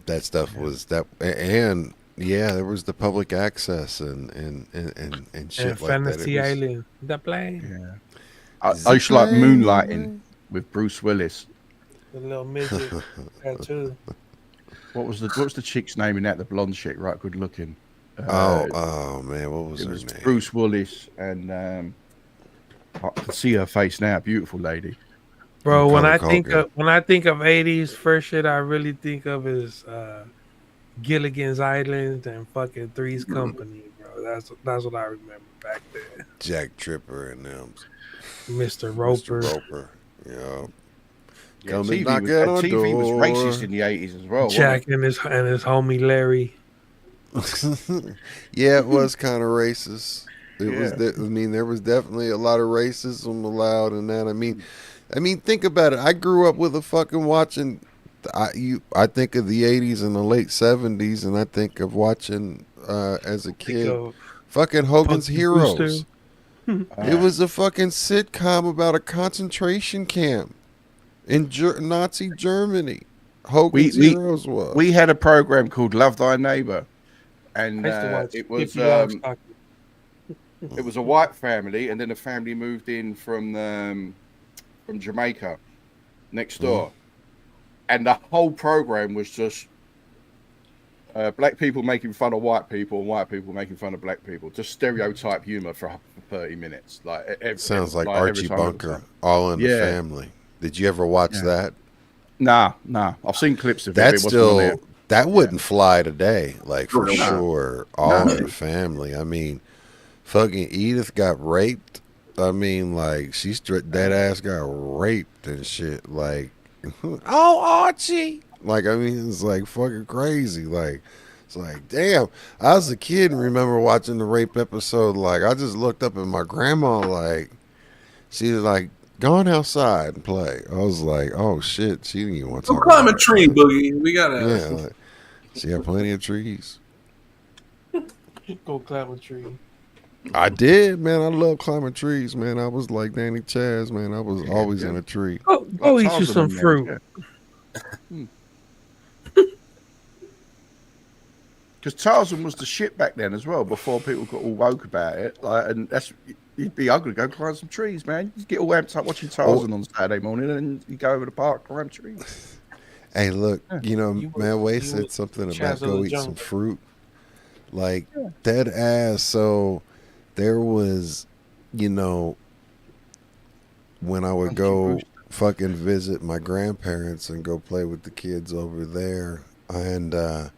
That stuff was that, and yeah, there was the public access and shit And like that. It Fantasy was Island, the plane, Yeah. I used to like Moonlighting with Bruce Willis. the little midget tattoo. What was the chick's name in that? The blonde chick, right? Good looking. Oh man, what was It her was name? Bruce Willis, and I can see her face now. Beautiful lady. Bro, when Macaulay I think of 80s, first shit I really think of is Gilligan's Island and fucking Three's Company, bro. That's what I remember back then. Jack Tripper and them. Mr. Roper. Mr. Roper. Yeah. Yeah, Come and TV knock was, at our TV was door. racist in the 80s as well. Jack and his homie Larry. Yeah, it was kind of racist. It was. Yeah. I mean, there was definitely a lot of racism allowed in that. I mean, think about it. I grew up with a fucking watching. I think of the 80s and the late 70s, and I think of watching as a kid, fucking Hogan's Punky Heroes. Brewster. It was a fucking sitcom about a concentration camp in Nazi Germany. Hogan's Heroes was. We had a program called Love Thy Neighbor, and I used to watch it was Pippi Longstocking. it was a white family, and then the family moved in from Jamaica next door, and the whole program was just black people making fun of white people and white people making fun of black people. Just stereotype humor for 30 minutes. Sounds like every Archie time Bunker, All in the Family. Did you ever watch that? Nah. I've seen clips of That's it. still that wouldn't fly today, like for No. sure. All in the Family. I mean, fucking Edith got raped. I mean, like she's that ass got raped and shit. Like, oh Archie. Like, I mean, it's like fucking crazy. Like, it's like, damn. I was a kid and remember watching the rape episode. Like, I just looked up at my grandma. Like, she was like, "Gone outside and play." I was like, "Oh shit!" She didn't even want to Go talk climb about a tree, it. Boogie. We gotta. Yeah, like, she had plenty of trees. Go climb a tree. I did, man. I love climbing trees, man. I was like Danny Chaz, man. I was always in a tree. Go eat you some fruit. Because Tarzan was the shit back then as well, before people got all woke about it. Like, and you'd be ugly, go climb some trees, man. You get all amped up watching Tarzan on Saturday morning, and you go over the park, climb trees. Hey, look, Man Way said something about go eat some fruit. Like, dead ass. So there was, when I would go fucking visit my grandparents and go play with the kids over there, and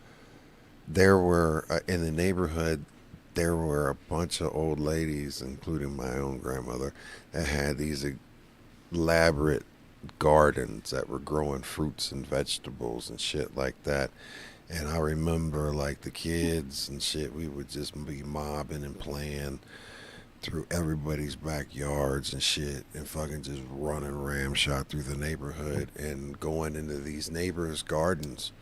there were in the neighborhood, there were a bunch of old ladies, including my own grandmother, that had these elaborate gardens that were growing fruits and vegetables and shit like that. And I remember, like, the kids and shit, we would just be mobbing and playing through everybody's backyards and shit, and fucking just running ramshot through the neighborhood and going into these neighbors' gardens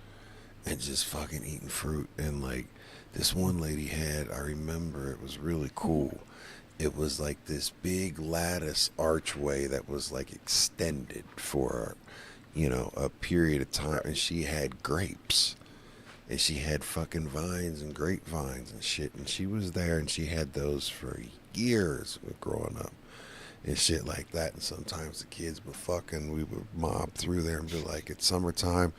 and just fucking eating fruit. And like, this one lady had, I remember, it was really cool. It was like this big lattice archway that was like extended for, a period of time, and she had grapes. And she had fucking vines and grapevines and shit. And she was there, and she had those for years growing up and shit like that. And sometimes the kids we would mob through there and be like, it's summertime.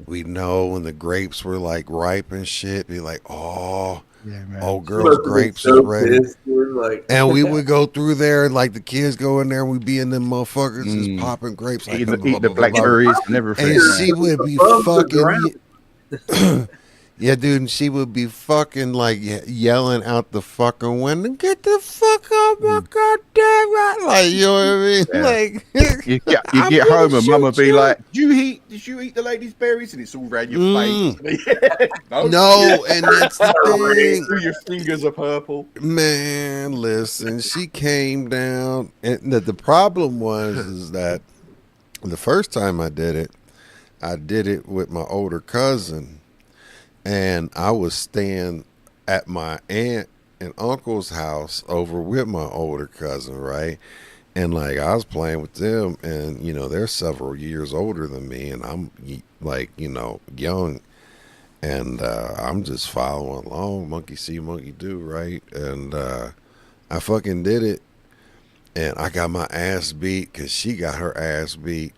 We know when the grapes were like ripe and shit, be like, oh, girls' grapes is ready. And we would go through there, and like the kids go in there, and we'd be in them motherfuckers just popping grapes. Like, Eating the blackberries and everything. And she would be fucking... Yeah, dude, and she would be fucking like yelling out the fucking window, "Get the fuck out my goddamn right!" Like, you know what I mean? Yeah. Like, you get home and mama be like, Did you eat the lady's berries?" And it's all around your face. No, and that's the thing. Your fingers are purple. Man, listen, she came down, and the problem is that the first time I did it with my older cousin. And I was staying at my aunt an uncle's house over with my older cousin, right? And like I was playing with them, and you know they're several years older than me, and I'm like young, and I'm just following along, monkey see, monkey do, right? And I fucking did it, and I got my ass beat because she got her ass beat.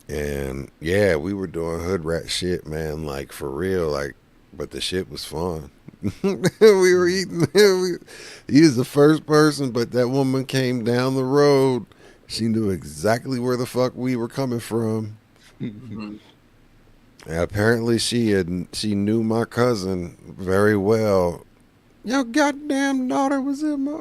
And yeah, we were doing hood rat shit, man, like for real, like, but the shit was fun. We were eating. He was the first person, but that woman came down the road. She knew exactly where the fuck we were coming from. And apparently, she knew my cousin very well. Your goddamn daughter was in my.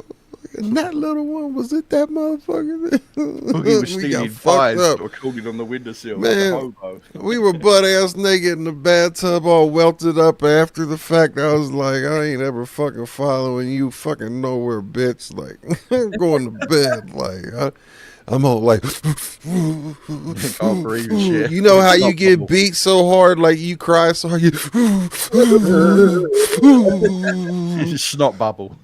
And that little one was it that motherfucker? Boogie was stealing fires that were cooling on the windowsill. Man, like a hobo. we were butt ass naked in the bathtub, all welted up after the fact. I was like, I ain't ever fucking following you fucking nowhere, bitch. Like, I'm going to bed. Like, I'm all like, can't breathe and shit. You know how you get beat so hard, like you cry so hard, you snot bubble.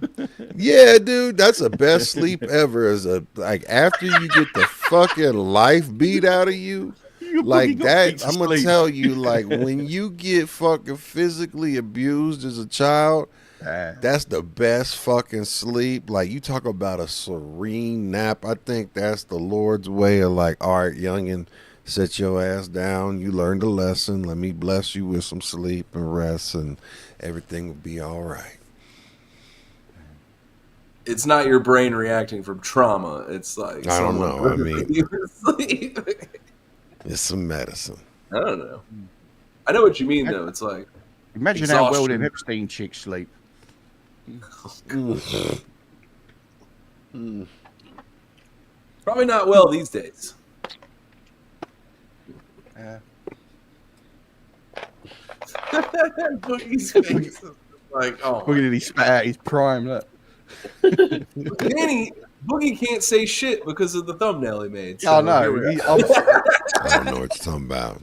Yeah, dude, that's the best sleep ever. Is like after you get the fucking life beat out of you, like that. I'm gonna tell you, like when you get fucking physically abused as a child, that's the best fucking sleep. Like you talk about a serene nap. I think that's the Lord's way of like, all right, youngin', sit your ass down. You learned a lesson. Let me bless you with some sleep and rest, and everything will be all right. It's not your brain reacting from trauma. It's like I don't know. I mean, it's some medicine. I don't know. I know what you mean, though. It's like imagine how well them Epstein chicks sleep. Probably not well these days. Boogie's face is like, oh, look at he spat out his prime. Look. Danny, Boogie can't say shit because of the thumbnail he made. So no, I don't know what you're talking about.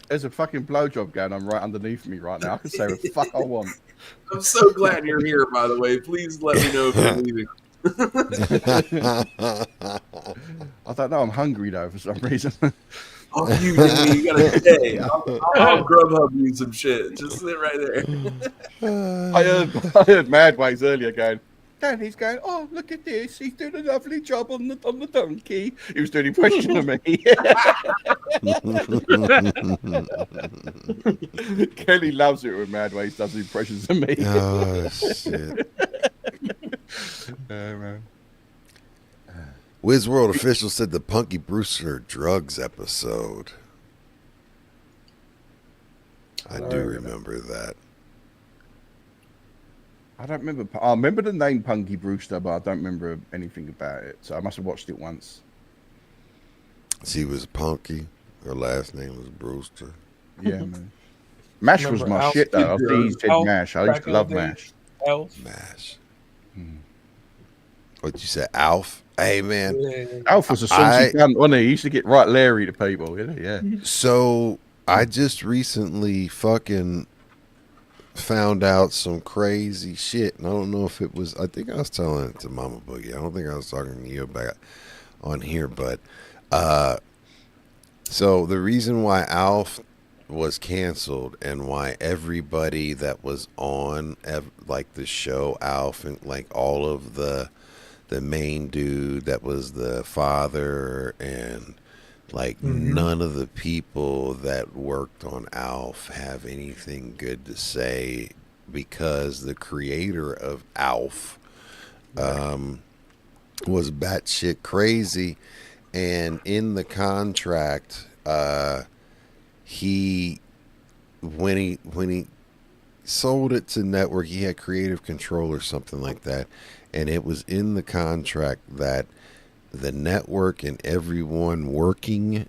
There's a fucking blowjob going on right underneath me right now. I can say what the fuck I want. I'm so glad you're here, by the way. Please let me know if you're leaving. I don't know. I'm hungry though for some reason. Oh, you gotta stay. I'll Grubhub you some shit. Just sit right there. I heard Madways earlier going. Danny's going, oh, look at this. He's doing a lovely job on the donkey. He was doing an impression of me. Kelly loves it when Madways does impressions of me. Oh, shit. Man. Wiz World official said the Punky Brewster drugs episode. I do remember that. I don't remember. I remember the name Punky Brewster, but I don't remember anything about it. So I must have watched it once. She was Punky. Her last name was Brewster. Yeah, man. MASH was my shit, though. I think he said MASH. I used to love MASH. MASH. What you said, Alf? Hey, man. Alf was a saucy cunt, wasn't he? He used to get right leery to people. Yeah. So I just recently fucking found out some crazy shit, and I don't know if it was. I think I was telling it to Mama Boogie. I don't think I was talking to you about on here, but so the reason why Alf was canceled and why everybody that was on like the show Alf and like all of the main dude that was the father and like none of the people that worked on Alf have anything good to say because the creator of Alf was batshit crazy, and in the contract he when he sold it to network, he had creative control or something like that, and it was in the contract that the network and everyone working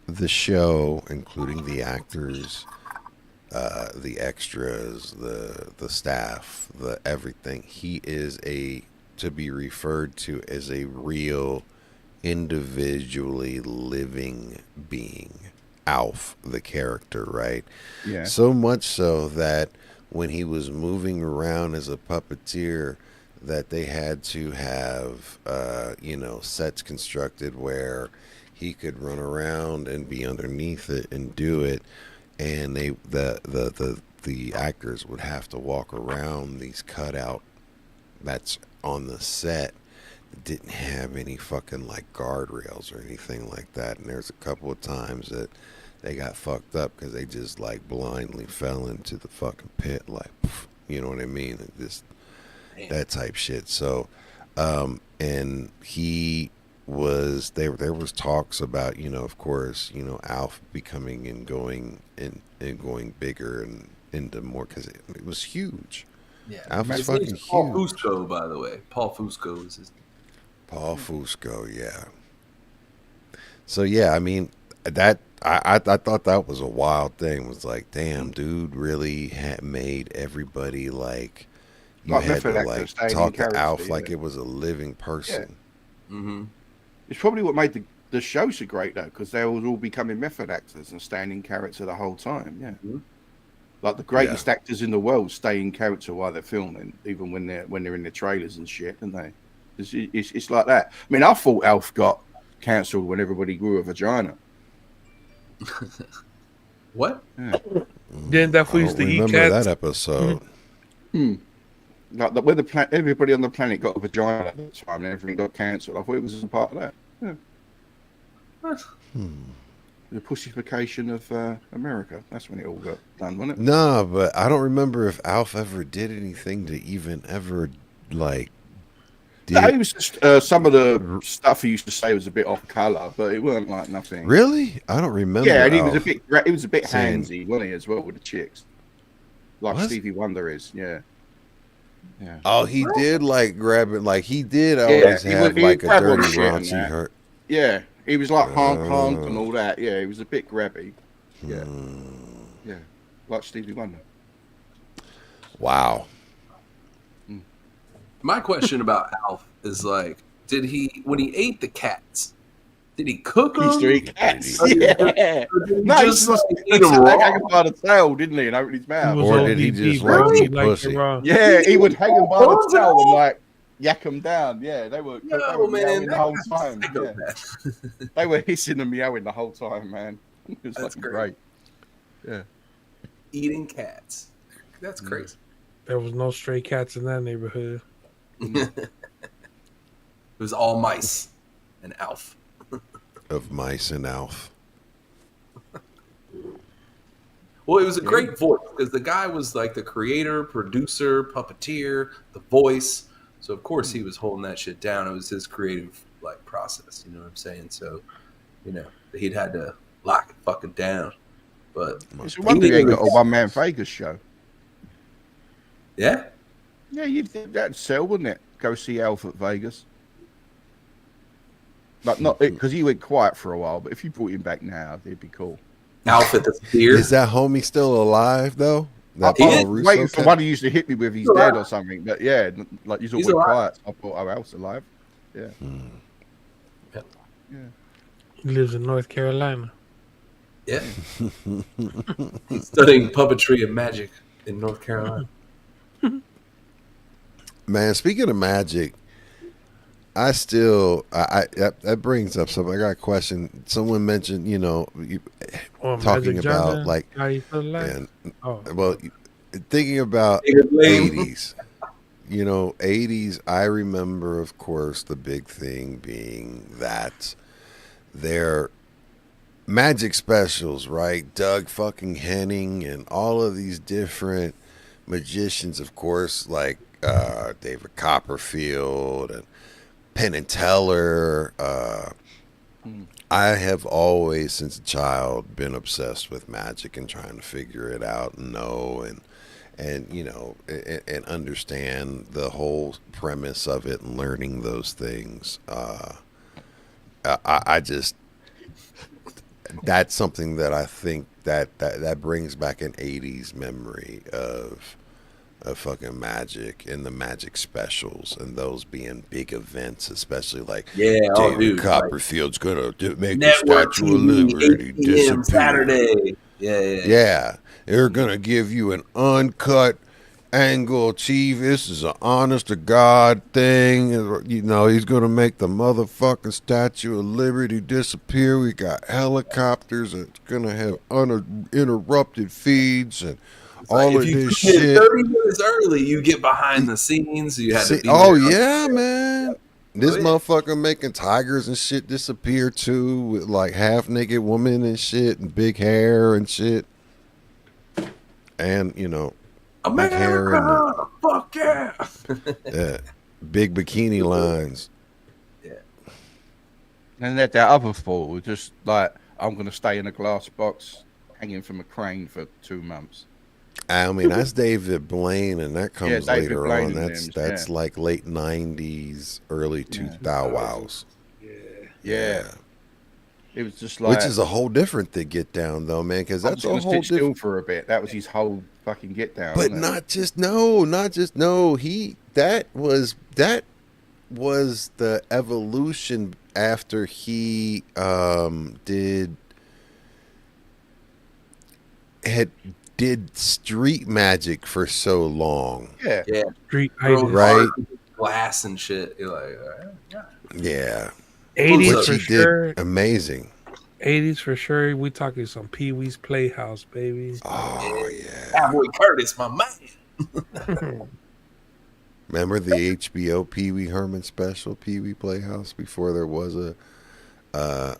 the show, including the actors, the extras, the staff, the everything, he is to be referred to as a real individually living being. Alf, the character, right? Yeah. So much so that when he was moving around as a puppeteer, that they had to have, sets constructed where he could run around and be underneath it and do it, and the actors would have to walk around these cutout that's on the set that didn't have any fucking like guardrails or anything like that. And there's a couple of times that they got fucked up because they just like blindly fell into the fucking pit, like, you know what I mean? Just that type shit. So, and he was there was talks about, of course, Alf becoming and going bigger and into more, because it was huge. Yeah, Alf was his fucking name's Paul huge. Fusco, by the way. Paul Fusco is his name. Paul Fusco, yeah. So yeah, I mean that I thought that was a wild thing. It was like, damn, dude really had made everybody like you Like had to method like actors, talk to character, Alf yeah. like it was a living person. Mm-hmm. It's probably what made the show so great, though, because they was all becoming method actors and staying in character the whole time. Yeah, like the greatest actors in the world stay in character while they're filming, even when they're in the trailers and shit, don't they? It's like that. I mean, I thought Alf got cancelled when everybody grew a vagina. What? Yeah. Didn't that fool I used don't to eat remember cats? that episode. Like when everybody on the planet got a vagina at that time and everything got cancelled. I thought it was a part of that. Yeah. The pussification of America. That's when it all got done, wasn't it? No, but I don't remember if Alf ever did anything to even ever like. No, it was just some of the stuff he used to say was a bit off color, but it weren't like nothing. Really? I don't remember. Yeah, and he Alf was a bit saying- handsy, wasn't he, as well with the chicks, like What? Stevie Wonder is. Yeah. Yeah. Oh, he did like grab it. Like he did always he have would like a grab on dirty shit and raunchy that. hurt. Yeah, he was like honk and all that. Yeah, he was a bit grabby. Yeah. Yeah, like Stevie Wonder. Wow. My question about Alf is like, did he, when he ate the cats, did he cook them? He used to eat cats. Or did he- Yeah. or did he No, he just just like, eat them raw? hang by the tail, didn't he, and open his mouth. Or did he just like eat pussy? Yeah, he would hang them by the tail and like yak them down. Yeah, they were No, man, meowing the that whole guy's time. a Yeah. psychopath. They were hissing and meowing the whole time, man. It was That's fucking great. great. Yeah. Eating cats. That's crazy. There was no stray cats in that neighborhood. It was all mice and Alf. Of mice and Alf. Well, it was a great voice because the guy was like the creator, producer, puppeteer, the voice. So of course he was holding that shit down. It was his creative like process. You know what I'm saying? So, he'd had to lock it fucking down. But It's a wonder you ain't got a one-man Vegas show. Yeah. Yeah, you'd think that'd sell, wouldn't it? Go see Alf at Vegas. Like not because he went quiet for a while, but if you brought him back now, it'd be cool. Alf at the Sphere. Is that homie still alive though? That I Paul was Russo waiting for cat? one he used to hit me with. He's dead or something. But yeah, like he's all He's went alive. quiet. So I thought, oh, Alf's alive. Yeah. Yeah. He lives in North Carolina. Yeah. He's studying puppetry and magic in North Carolina. Man, speaking of magic, I still that brings up something. I got a question. Someone mentioned, talking Magic about Johnson, like, how you feel like? and Oh. well, thinking about Nigga lame. 80s. 80s, I remember, of course, the big thing being that their magic specials, right? Doug fucking Henning and all of these different magicians, of course, like David Copperfield and Penn and Teller. I have always, since a child, been obsessed with magic and trying to figure it out and know and understand the whole premise of it and learning those things. I just, that's something that I think that brings back an 80s memory of fucking magic and the magic specials and those being big events, especially like David Copperfield's gonna make the Network Statue of TV, Liberty 8 p.m. disappear. Saturday. Yeah, they're gonna give you an uncut angle, chief. This is an honest to God thing. You know, he's gonna make the motherfucking Statue of Liberty disappear. We got helicopters. It's gonna have uninterrupted feeds and It's all like, if of you this tune in shit. 30 minutes early, you get behind the scenes. You had to be Oh there. yeah, man. This yeah. motherfucker making tigers and shit disappear too, with like half naked women and shit and big hair and shit. And you know, big hair and America, fuck yeah. big bikini lines. Yeah. And that other fool was just like, I'm going to stay in a glass box hanging from a crane for 2 months. I mean, that's David Blaine, and that comes David later Blaine on. and That's them, like late 90s, early 2000s. Yeah. It was just like, Which is a whole different thing get down though, man, because that's a whole sit still different. for a bit. That was his whole fucking get down. But wasn't it? not just he that was the evolution after he did street magic for so long. Yeah. Street Throw idols. Right. hard glass and shit. You're like, Yeah. 80s Which for he sure. did amazing. 80s for sure. We talking some Pee Wee's Playhouse, baby. Oh yeah. Cowboy Curtis, my man. Remember the HBO Pee Wee Herman special, Pee Wee Playhouse, before there was the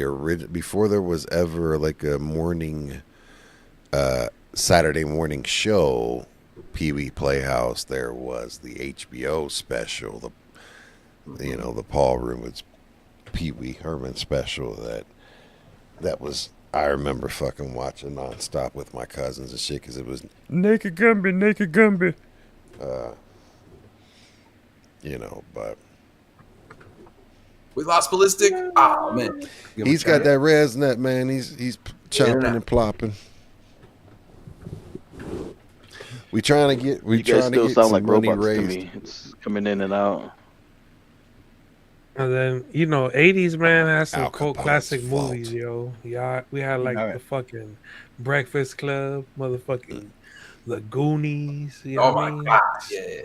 original, before there was ever like a morning, Saturday morning show, Pee Wee Playhouse. There was the HBO special, the Paul Reubens Pee Wee Herman special that was. I remember fucking watching nonstop with my cousins and shit because it was Naked Gumby. But We lost Ballistic. Oh man, he's got that ResNet, man. He's chopping and plopping. We trying to get. You guys still sound like money robots raised. to me. It's coming in and out. And then 80s man has some Al cult Capone's classic fault. movies, yo. Yeah, we had like the fucking Breakfast Club, motherfucking The Goonies. You know Oh what I my mean? god, yeah.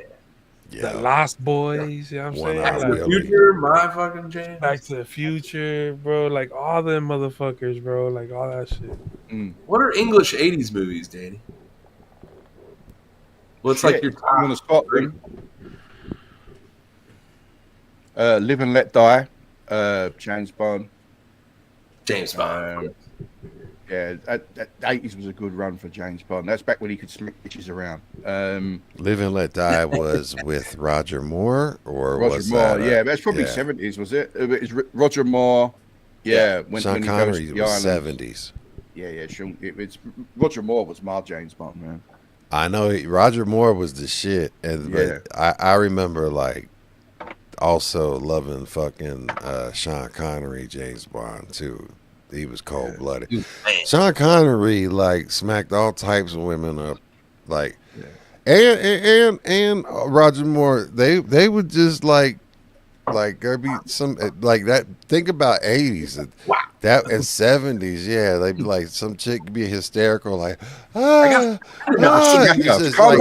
The Lost Boys. You know what I'm saying? Back to Like, the Future, my fucking jam. Back to the Future, bro. Like all them motherfuckers, bro. Like all that shit. What are English 80s movies, Danny? What's like your I'm gonna spot them. Live and Let Die, James Bond. James Bond. Yeah, that 80s was a good run for James Bond. That's back when he could smack bitches around. Live and Let Die was with Roger Moore, or Roger was Moore, that? yeah, that's probably 70s, was it? It was Roger Moore. Yeah, Sean he goes Connery to the was island. 70s. Yeah, Sean. It's Roger Moore was my James Bond, man. I know Roger Moore was the shit, but I remember like also loving fucking Sean Connery, James Bond too. He was cold blooded. Sean Connery like smacked all types of women up, like, and Roger Moore. They would just like there'd be some like that. Think about 80s, that and 70s. Yeah, they'd be like some chick could be hysterical, like calm down. just all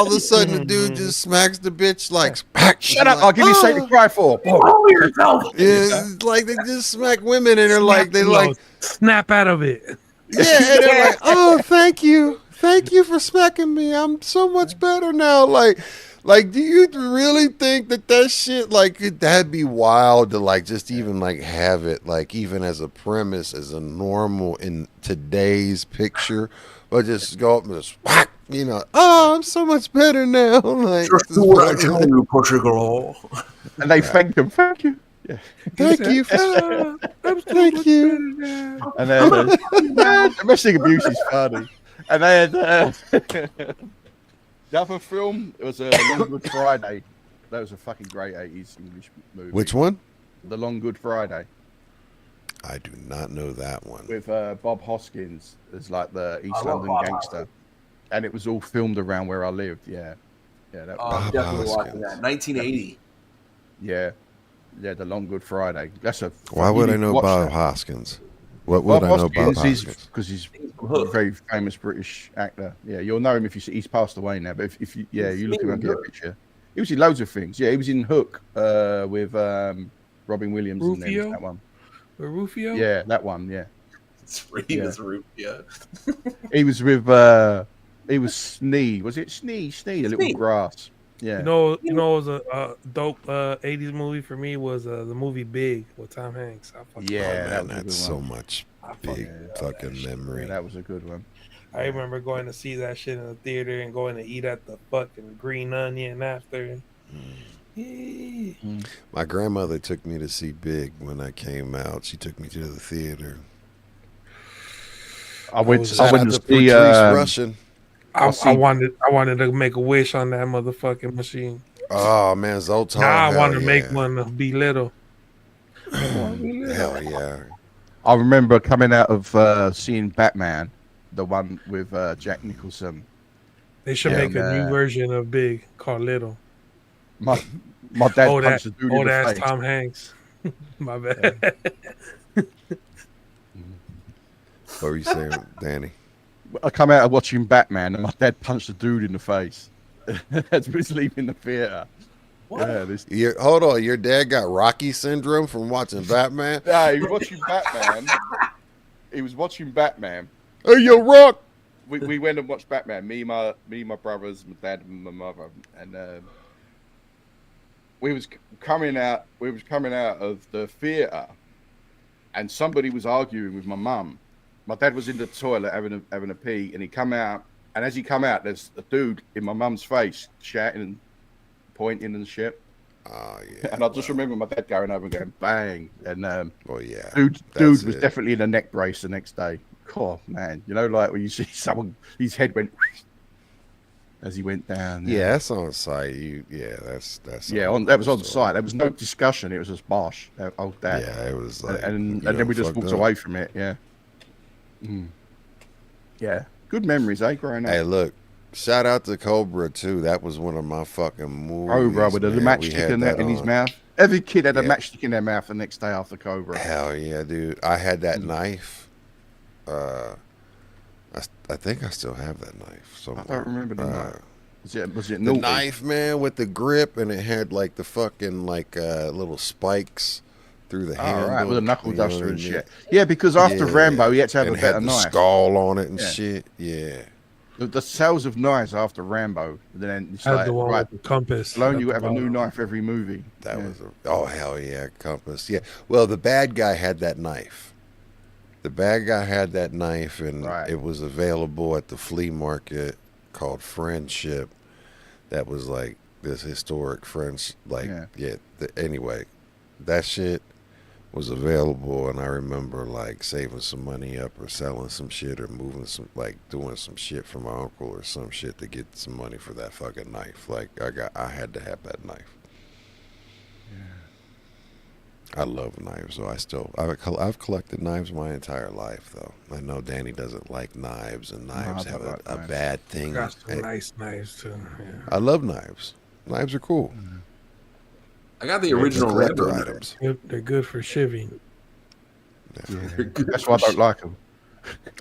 of a sudden the dude just smacks the bitch like smack. Shut up! I'll give you something to cry for. Hold yourself. Yeah, it's like they just smack women and they're like they like snap out of it. Yeah, and they're like, oh, thank you for smacking me. I'm so much better now. Like, do you really think that shit, like, that'd be wild to, like, just even, like, have it, like, even as a premise, as a normal in today's picture, or just go up and just whack, oh, I'm so much better now. Like, just do what I tell you, Portugal. And they thank him. Thank you. Yeah. Thank you. Thank you. And then domestic abuse is funny. And then the other film, it was a Long Good Friday. That was a fucking great 80s English movie. Which one? The Long Good Friday. I do not know that one. With Bob Hoskins as like the East London gangster. And it was all filmed around where I lived. Yeah. Yeah. That I'm definitely watching that. 1980. Yeah. Yeah, The Long Good Friday. That's a. Why would I know Bob Hoskins? What would Bob I know Hoskins Bob is Hoskins? because he's from a Hook. very famous British actor. Yeah, you'll know him if you see. He's passed away now, but if you you look him up, get a picture. He was in loads of things. Yeah, he was in Hook with Robin Williams and them. Rufio? That one. Or Rufio? Yeah, that one. Yeah, He was Rufio. he was with. He was Sneed. Was it Sneed? Sneed, a little Sneed. grass. Yeah. You know, it was a dope '80s movie for me was the movie Big with Tom Hanks. I fucking Yeah, Man, that was a that's good so one. much I big fucking memory. Yeah, that was a good one. I remember going to see that shit in the theater and going to eat at the fucking Green Onion after. Yeah. My grandmother took me to see Big when I came out. She took me to the theater. I went Shout out to to see. Patrice Russian. I wanted to make a wish on that motherfucking machine. Oh man, Zoltar. Now I hell want to yeah. make one to be little. Hell yeah. I remember coming out of seeing Batman, the one with Jack Nicholson. They should Yeah, make a new version of Big called Little. My dad Oh, punched that the dude in old the ass face. Tom Hanks. My bad. What were you saying, Danny? I come out of watching Batman and my dad punched the dude in the face as we was leaving the theater. Yeah, Hold on, your dad got Rocky syndrome from watching Batman? No, he was watching Batman. He was watching Batman. Hey, yo, Rock! We went and watched Batman. Me, my brothers, my dad, and my mother, and we was coming out. We was coming out of the theater, and somebody was arguing with my mum. My dad was in the toilet having a pee, and he come out. And as he come out, there's a dude in my mum's face shouting and pointing and shit. Oh yeah. And I just remember my dad going over and going bang, and well, yeah, dude that's was it. definitely in a neck brace the next day. Oh man, you know, like when you see someone, his head went as he went down. Yeah, that's on site. That's Yeah, that was on site. There was no discussion. It was just bosh. Oh, that. Yeah, it was like, and you know, then we just fucked walked up. away from it. Yeah. Yeah, good memories, eh? Growing up. Hey, look, shout out to Cobra too. That was one of my fucking movies. Cobra with the man. We matchstick had in that his on. mouth. Every kid had a Yeah. matchstick in their mouth the next day after Cobra. Hell yeah, dude! I had that knife. I think I still have that knife somewhere. I don't remember the knife. Was it the naughty? knife, man, with the grip, and it had like the fucking little spikes through the handle. All right, with a knuckle you know duster what I and mean? shit. Yeah, because after Yeah. Rambo, he had to have And a it had better the knife. skull on it and Yeah. shit. Yeah. The sales of knives after Rambo, then it's Had like, the one right, with the compass. Sloan, at you the have a new bottom. knife every movie. That was oh hell yeah, compass. Yeah. Well, the bad guy had that knife. The bad guy had that knife, and it was available at the flea market called Friendship. That was like this historic French, like anyway, that shit was available, and I remember like saving some money up or selling some shit or moving some, like doing some shit for my uncle or some shit to get some money for that fucking knife. Like I had to have that knife. I love knives, so I've collected knives my entire life, though. I know Danny doesn't like knives, and knives have a bad thing. Got some nice knives too. Yeah. I love knives. Knives are cool. I got the original collector Rambo items. They're good for shivving. That's why I don't like them.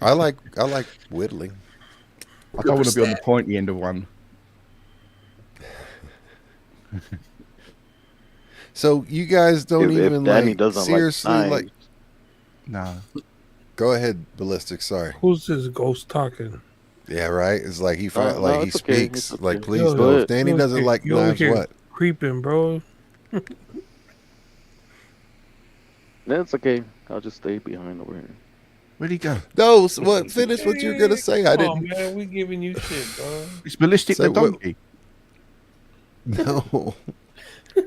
I like whittling. I don't want to be on the pointy end of one. So you guys don't If even Danny like doesn't seriously like like. No. Go ahead, Ballistic. Sorry. Who's this ghost talking? Yeah, right. It's like he No, like he it's okay, speaks. it's okay. Like, please Yo, go. you- If Danny doesn't like You over knives, here what? creeping, bro? That's okay. I'll just stay behind over here. Where'd he go? No, what? Finish what you were gonna say. I Oh didn't. man, we giving you shit, bro. It's Ballistic Say the what- donkey. No.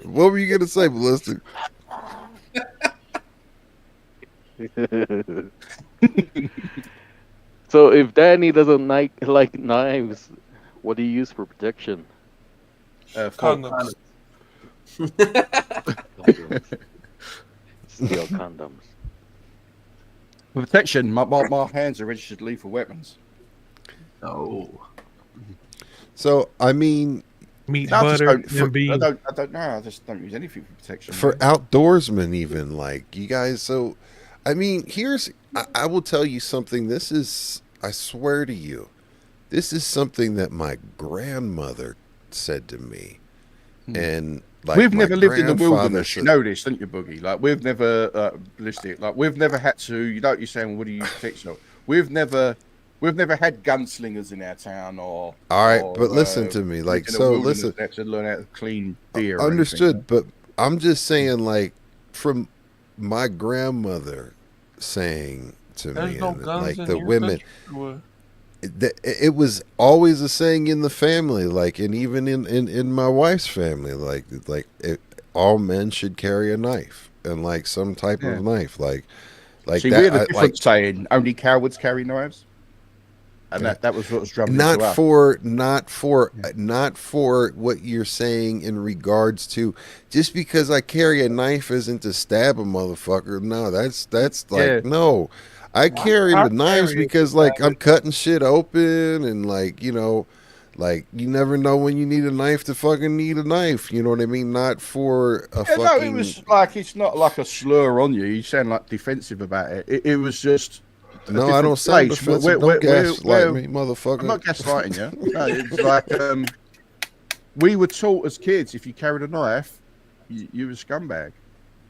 What were you gonna say, Ballistic? So if Danny doesn't like knives, what do you use for protection? Condoms. Steel condoms. For protection, my hands are registered lethal weapons. Oh. So I mean, Meat, No, I just butter, don't, and beans. I don't know. I just don't use anything for protection. for outdoorsmen, even like you guys. So I mean, I will tell you something. This is, I swear to you, this is something that my grandmother said to me. And like, we've my never lived in the grandfather wilderness. You said- know this, don't you, Boogie? Like, we've never, ballistic. Like, we've never had to. You know what you're saying? What do you protection of? We've never had gunslingers in our town, or All right, or, but listen to me. Like, in the so wilderness listen. that to learn how to clean beer. Or Understood, anything, but I'm just saying, like, from my grandmother saying to There's me, no and guns like in the your women, country. it was always a saying in the family, like, and even in my wife's family, all men should carry a knife, and like some type Yeah. of knife, like See, that. we had a I, different like, saying: only cowards carry knives, and Yeah. that was what was drummed not into us. not for what you're saying in regards to just because I carry a knife isn't to stab a motherfucker. No, that's like, Yeah. no. I carry I the knives carry it because to like stab I'm it. cutting shit open, and like, you know, like you never know when you need a knife to fucking need a knife. You know what I mean? Not for a Yeah, no, fucking. it was like, it's not like a slur on you. You sound like defensive about it. It was just a No, I different don't sound place. defensive. Don't gaslight me, motherfucker. I'm not gaslighting you. No, it's like we were taught as kids: if you carried a knife, you were a scumbag.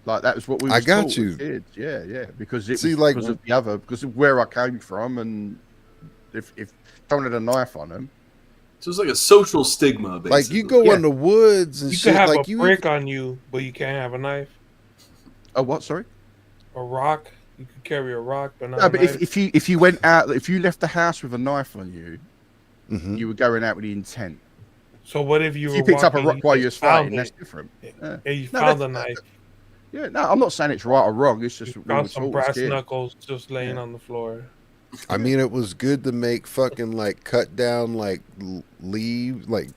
Like, that was what we I was got taught you. as kids. Yeah, because it See, was like, because of where I came from, and if someone had a knife on them. So it's like a social stigma, basically. Like, you go Yeah. in the woods and You shit. could have Like, a you brick on you, but you can't have a knife. Oh, what? Sorry. A rock. You could carry a rock, but not No, a but knife. if you went out, if you left the house with a knife on you, Mhm. you were going out with the intent. So what if you If were you picked up a walking, rock while you was just found fighting, that's it, different. and you No, found that's- a knife? Yeah, no, I'm not saying it's right or wrong. It's just You we were found some taught as brass kids. knuckles just laying on the floor. I mean, it was good to make fucking like cut down like leaves, like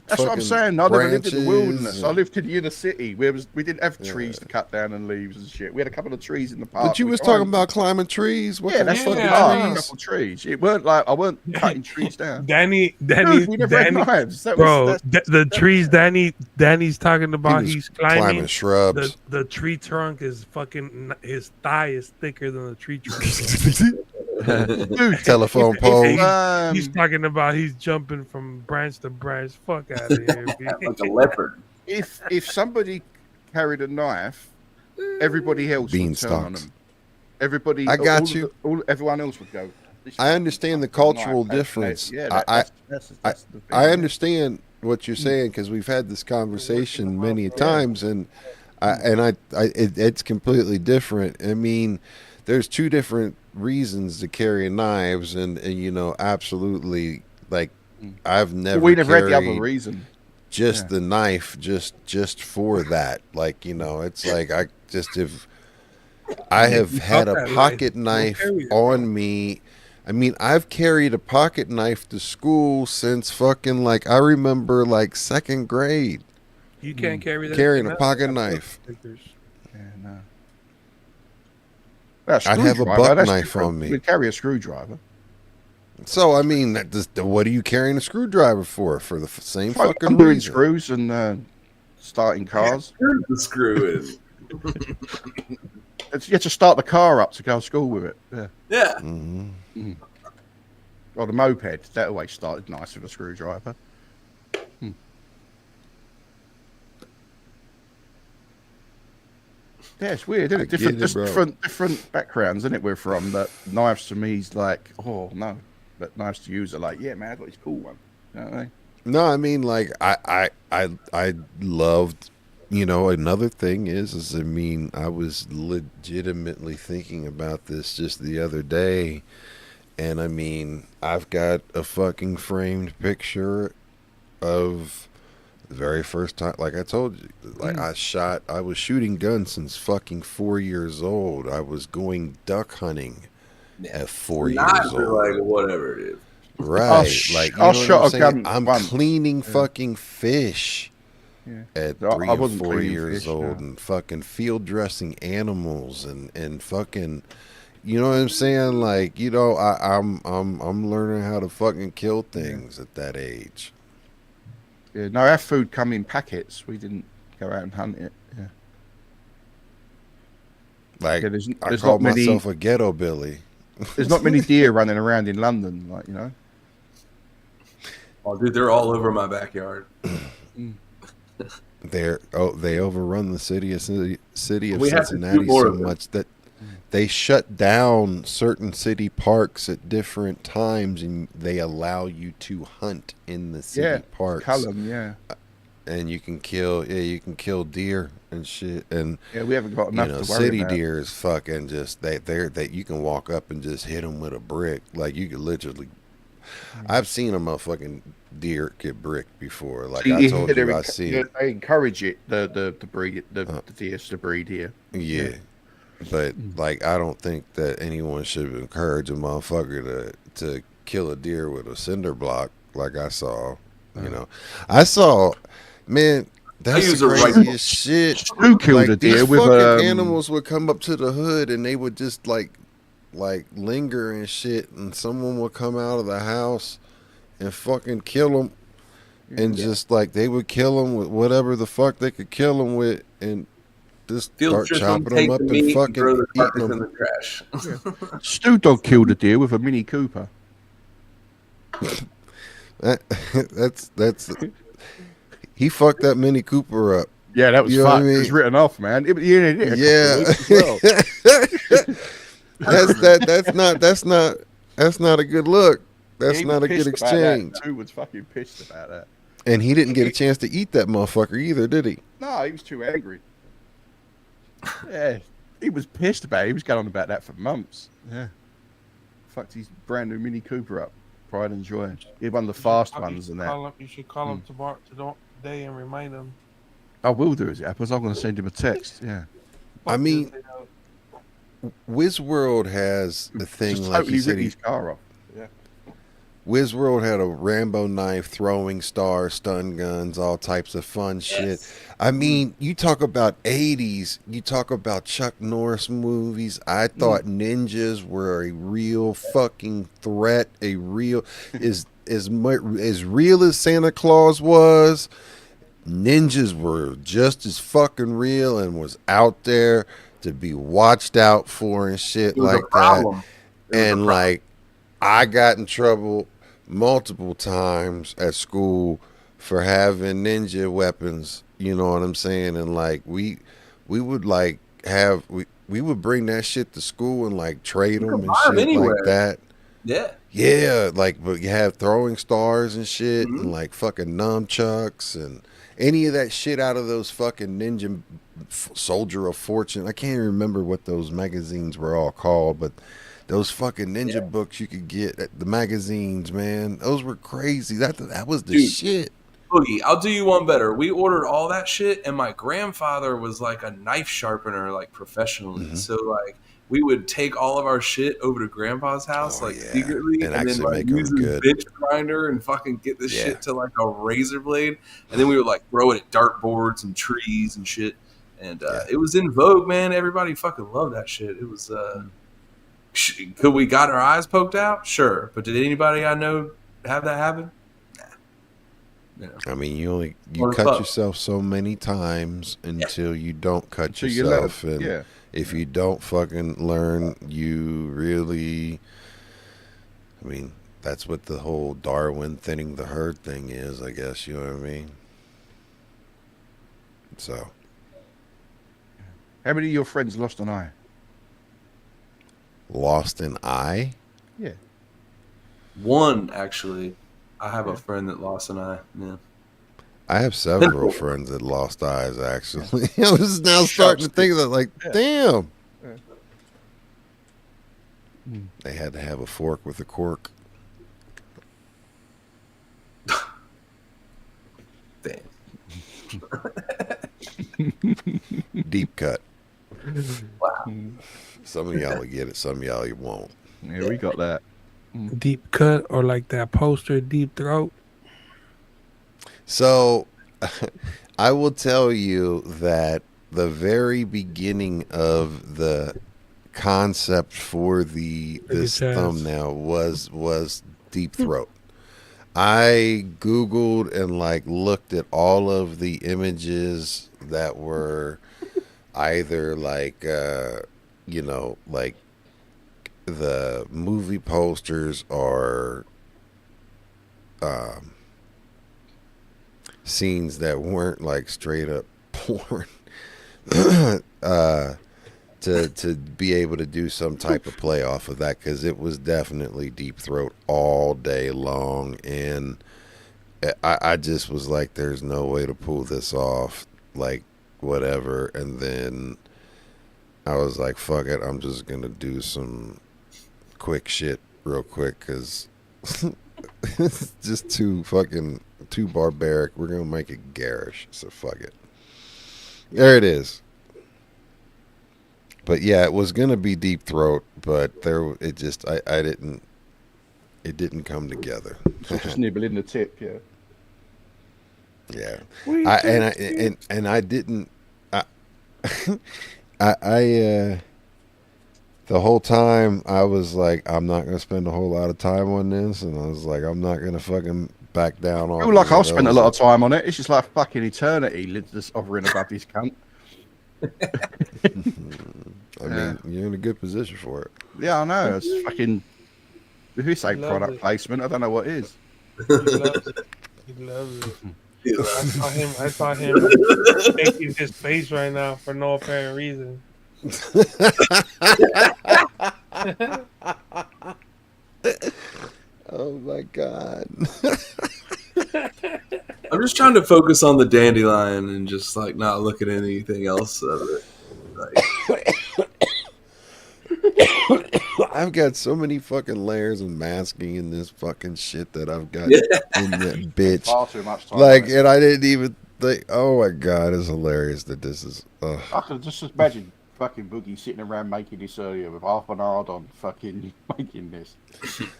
That's what I'm fucking saying. I never lived in the branches wilderness. I and- lived in the inner city. We didn't have trees to cut down and leaves and shit. We had a couple of trees in the park. But you we was climbed talking them. about climbing trees. What Yeah, kind of that's what fucking we are. A trees? couple of trees. It weren't like I weren't cutting trees down. Danny, Dude, we never had knives. That was, bro, the trees Danny's talking about, was he's climbing climbing shrubs. The tree trunk is fucking, his thigh is thicker than the tree trunk. Dude, Telephone pole. He's talking about he's jumping from branch to branch. Fuck out of here, like a leopard. if somebody carried a knife, everybody else would turn on Beanstalks. them. Everybody, I got you. Everyone else would go. I understand the cultural difference. Yeah, I that's the thing. I understand what you're saying because we've had this conversation many times, and it's completely different. I mean, there's two different reasons to carry knives, and you know, absolutely, like, I've never we never had the other carried reason. just the knife just for that. Like, you know, it's like I have had a pocket knife on me. I mean, I've carried a pocket knife to school since fucking, like, I remember, like, second grade. You can't carry that. Carrying a pocket knife. Yeah, no. Well, I have a screwdriver, buck that's knife different. on me. We carry a screwdriver. So, I mean, what are you carrying a screwdriver for? For the same fucking Undoing reason. screws and starting cars. Here's the screw is. You have to start the car up to go to school with it. Yeah. Yeah. Mm-hmm. Or the moped. That always started nice with a screwdriver. Yeah, it's weird, isn't it? Different backgrounds, isn't it? We're from. That knives to me is like, oh no, but knives to use are like, yeah, man, I got this cool one. You know what I mean? No, I mean, like, I loved, you know, another thing is I mean, I was legitimately thinking about this just the other day, and I mean, I've got a fucking framed picture of the very first time, like I told you, like I was shooting guns since fucking 4 years old. I was going duck hunting at 4 years old. Like, whatever it is. Right, like, you know what I'm saying? I'm cleaning fucking fish at 3 or 4 years old, and fucking field dressing animals, and fucking, you know what I'm saying? Like, you know, I'm learning how to fucking kill things at that age. Yeah, no, our food come in packets. We didn't go out and hunt it. Yeah. Like Yeah, I there's call not many. myself a ghetto Billy. There's not many deer running around in London, like, you know. Oh, dude, they're all over my backyard. They overrun the city of We have to shoot Cincinnati more so of them. much that they shut down certain city parks at different times, and they allow you to hunt in the city parks. Cullum, yeah. And you can kill deer and shit, and Yeah, we haven't got enough to worry city about. deer is fucking just that you can walk up and just hit them with a brick, like you could literally. I've seen a motherfucking deer get bricked before. Like I told you, I see. Yeah, they encourage it, the breed, the deers to breed here. Yeah, but like I don't think that anyone should encourage a motherfucker to kill a deer with a cinder block, like I saw. I saw, man. That's use the a rifle. craziest shit. Who killed Like a deer these with fucking animals would come up to the hood and they would just like linger and shit, and someone would come out of the house and fucking kill them, and just like they would kill them with whatever the fuck they could kill them with, and just Field start trip chopping them, them take up the and meat, and fucking throw the eating carcass in them. the trash. Stu Dog killed a deer with a Mini Cooper. That's he fucked that Mini Cooper up. Yeah, that was You know what I fucked. It mean? was written off, man. Yeah. That's not a good look. That's not a good exchange. Stu was fucking pissed about that. And he didn't get a chance to eat that motherfucker either, did he? No, he was too angry. Yeah, he was pissed about it. He was going on about that for months. Yeah. Fucked his brand new Mini Cooper up. Pride and joy. He had one of the fast ones and that. You should call him today and remind him. I will do as it happens. I'm going to send him a text. Yeah. I mean, Wizworld has a thing Just like totally you said. ripped his car off. Yeah. Wizworld had a Rambo knife, throwing stars, stun guns, all types of fun shit. I mean, you talk about 80s, you talk about Chuck Norris movies. I thought ninjas were a real fucking threat, as real as Santa Claus was. Ninjas were just as fucking real and was out there to be watched out for and shit like that. And like, I got in trouble multiple times at school for having ninja weapons, you know what I'm saying? And like we would like we would bring that shit to school and like trade them and shit like that. Yeah, like, but you have throwing stars and shit, and like fucking nunchucks and any of that shit out of those fucking Ninja Soldier of Fortune. I can't even remember what those magazines were all called, but those fucking ninja books you could get at the magazines, man, those were crazy. That was the shit. Boogie, I'll do you one better. We ordered all that shit, and my grandfather was like a knife sharpener, like professionally. So like, we would take all of our shit over to Grandpa's house, secretly, and then like use his bitch grinder and fucking get this shit to like a razor blade, and then we would like throw it at dartboards and trees and shit. And it was in vogue, man. Everybody fucking loved that shit. It was. Could we got our eyes poked out? Sure, but did anybody I know have that happen? I mean, you cut yourself so many times until you don't cut yourself, and if you don't fucking learn, you really. I mean, that's what the whole Darwin thinning the herd thing is, I guess. You know what I mean? So, how many of your friends lost an eye? Lost an eye? Yeah. One, actually. I have a friend that lost an eye. Yeah. I have several friends that lost eyes, actually. I was now starting to think of that, like, damn. They had to have a fork with a cork. Damn. Deep cut. Wow. Some of y'all will get it, some of y'all you won't. Yeah, we got that. Deep cut, or like that poster, Deep Throat. So, I will tell you that the very beginning of the concept for this thumbnail was Deep Throat. I Googled and like looked at all of the images that were either like you know, like the movie posters are scenes that weren't like straight up porn. uh, to be able to do some type of play off of that, because it was definitely deep throat all day long, and I just was like, there's no way to pull this off, like whatever. And then I was like, fuck it, I'm just gonna do some quick shit real quick, because it's just too barbaric. We're gonna make it garish, so fuck it. There it is. But yeah, it was gonna be deep throat, but it didn't come together. So just nibbling the tip, yeah. Yeah, I didn't. I the whole time I was like, I'm not gonna spend a whole lot of time on this, and I was like, I'm not gonna fucking back down on. I feel like I've spent a lot of time on it. It's just like fucking eternity, just hovering above this cunt. I mean, you're in a good position for it. Yeah, I know. It's fucking. If you say product placement, I don't know what is. He loves it. He loves it. I saw him making his face right now for no apparent reason. Oh my god. I'm just trying to focus on the dandelion and just like not look at anything else of it. Like, I've got so many fucking layers of masking in this fucking shit that I've got in that bitch. Far too much time. Like, and I didn't even think. Oh my god, it's hilarious that this is. I can just imagine fucking Boogie sitting around making this earlier with half an hour on fucking making this.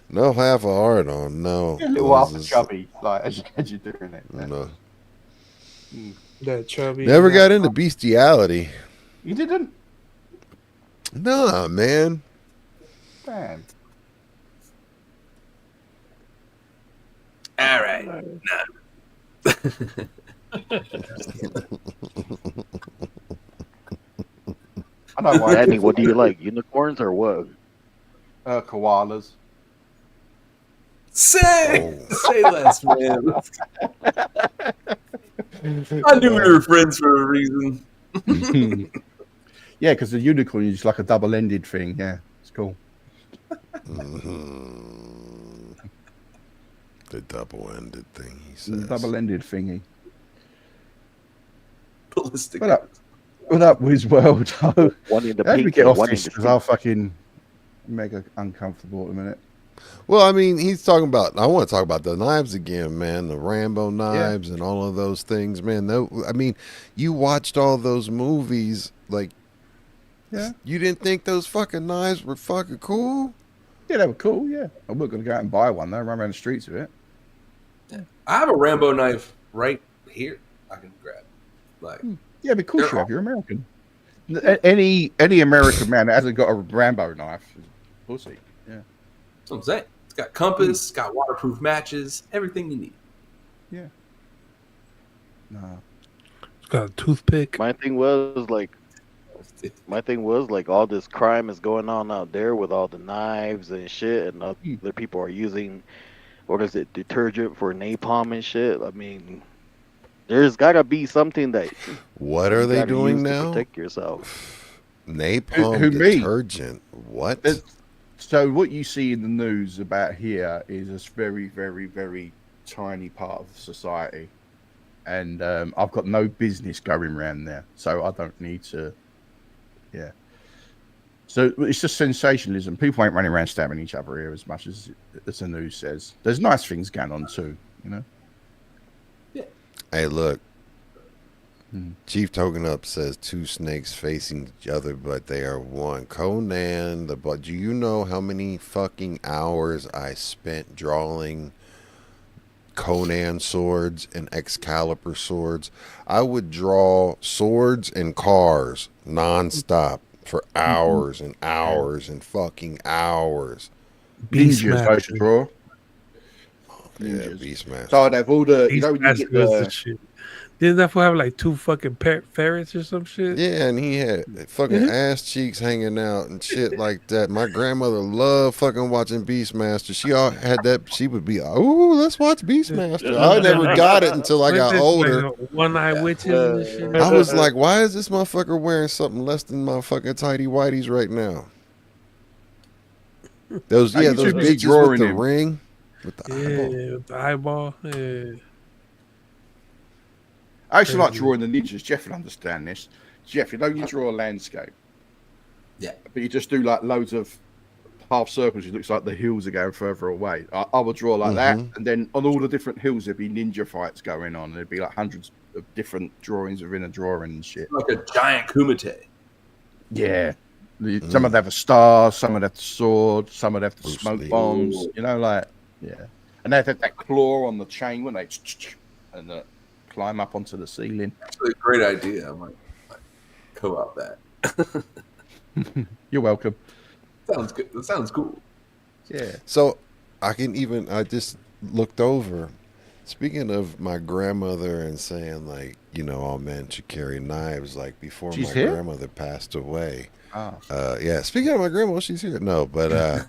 No half a hard on, no. A little half a chubby, like as you're doing it. No. That chubby. Never got into bestiality. You didn't? Nah, man. Man. all right. Nah. I know why. Danny, what do you like? Unicorns or what? Koalas. Say less, man. I knew we were friends for a reason. Yeah, because the unicorn is like a double-ended thing. Yeah, it's cool. The double-ended thing, he says. The double-ended thingy. Ballistic. What up, Wiz World? One in the How do we pink, get off one in this? the Because I'm fucking mega uncomfortable at the minute. Well, I mean, he's talking about. I want to talk about the knives again, man. The Rambo knives and all of those things, man. I mean, you watched all those movies, like. Yeah. You didn't think those fucking knives were fucking cool? Yeah, they were cool. Yeah, I'm not going to go out and buy one though. Run around the streets with it. I have a Rambo knife right here. I can grab. Like, yeah, of course you have. You're American. Any American man that hasn't got a Rambo knife is a pussy. Yeah, that's what I'm saying. It's got compass, it's got waterproof matches, everything you need. Yeah. No. It's got a toothpick. My thing was like all this crime is going on out there with all the knives and shit, and other people are using, what is it, detergent for napalm and shit. I mean, there's gotta be something that. What are they doing now? To protect yourself. Napalm detergent. What? So what you see in the news about here is a very, very, very tiny part of society, and I've got no business going around there, so I don't need to. Yeah. So it's just sensationalism. People ain't running around stabbing each other here as much as the news says. There's nice things going on too, you know. Yeah. Hey, look. Chief Token Up says two snakes facing each other, but they are one. Conan, do you know how many fucking hours I spent drawing Conan swords and Excalibur swords? I would draw swords and cars nonstop for hours and hours and fucking hours. Ninjas, I should draw. Yeah, Beastmaster. So they've all the, you know, when you get Didn't that fool have like two fucking ferrets or some shit? Yeah, and he had fucking ass cheeks hanging out and shit like that. My grandmother loved fucking watching Beastmaster. She all had that. She would be, oh, let's watch Beastmaster. I never got it until I got older. Like one-eye witches and shit. I was like, why is this motherfucker wearing something less than my fucking tidy whities right now? Those bitches with the ring, with the eyeball. Yeah, with the eyeball. Yeah. I actually like drawing the ninjas. Jeff will understand this. Jeff, you know you draw a landscape. Yeah. But you just do like loads of half circles. It looks like the hills are going further away. I would draw like that. And then on all the different hills, there'd be ninja fights going on. There'd be like hundreds of different drawings within a drawing and shit. Like a giant kumite. Yeah. Some would have a star, some would have the sword, some would have the smoke bombs. You know, like, yeah. And they'd have that claw on the chain when they and climb up onto the ceiling. Actually, a great idea. I might co-op that. You're welcome. Sounds good. That sounds cool. Yeah. So I just looked over. Speaking of my grandmother and saying like, all men should carry knives, like before my grandmother passed away. Yeah. Speaking of my grandma, she's here. No, but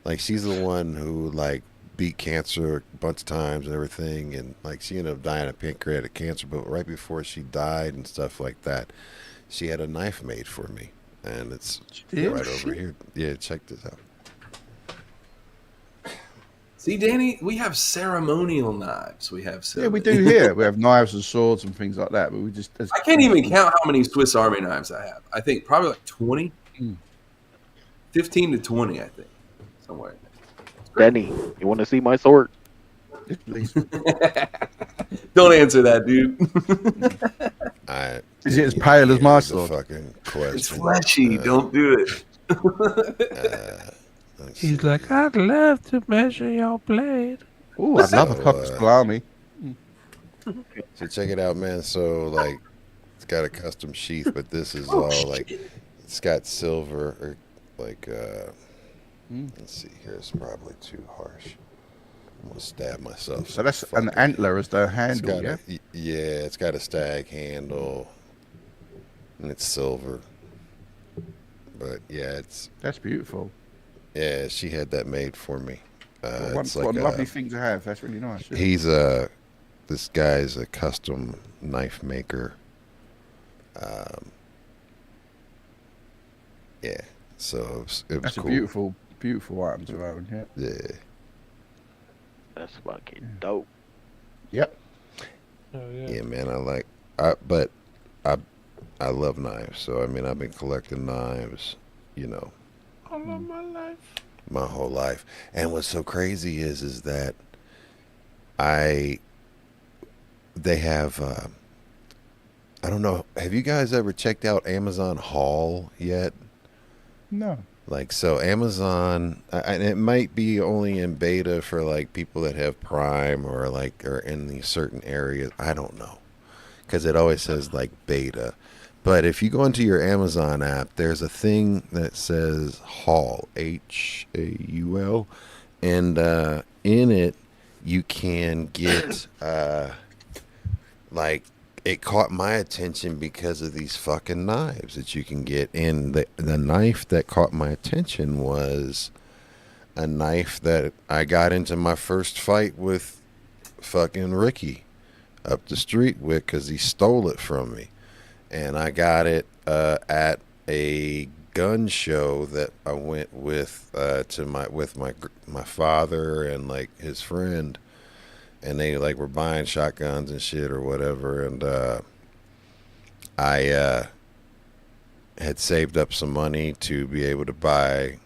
like she's the one who like beat cancer a bunch of times and everything, and like she ended up dying of pancreatic cancer, but right before she died and stuff like that, she had a knife made for me, and it's right over here. Yeah, check this out. See, Danny, we have ceremonial knives. We have we do here. We have knives and swords and things like that, but we just I can't even count how many Swiss Army knives I have. I think probably like 20. 15 to 20, I think. Somewhere. Danny, you want to see my sword? Please. Don't answer that, dude. Is it as pale as my sword? Fucking question. It's fleshy. Don't do it. He's like, I'd love to measure your blade. Oh, I'd love a cocker salami. So check it out, man. So like, it's got a custom sheath, but this is all like, it's got silver or like. Let's see here. It's probably too harsh. I'm gonna stab myself. So that's an antler as the handle, yeah? Yeah, it's got a stag handle, and it's silver. But yeah, that's beautiful. Yeah, she had that made for me. What a lovely thing to have. That's really nice. He's this guy's a custom knife maker. Yeah, so it was cool. A beautiful item to own. Yeah. Yeah. That's fucking dope. Yep. Oh, yeah, man. I love knives. So I mean, I've been collecting knives, all of my life. My whole life. And what's so crazy is that they have I don't know, have you guys ever checked out Amazon Haul yet? No. Like, so Amazon, and it might be only in beta for like people that have Prime or like are in these certain areas. I don't know, because it always says like beta. But if you go into your Amazon app, there's a thing that says Haul, Haul, and in it you can get like, it caught my attention because of these fucking knives that you can get. And the knife that caught my attention was a knife that I got into my first fight with fucking Ricky up the street with, because he stole it from me. And I got it at a gun show that I went with my father and like his friend. And they like were buying shotguns and shit or whatever, and I had saved up some money to be able to buy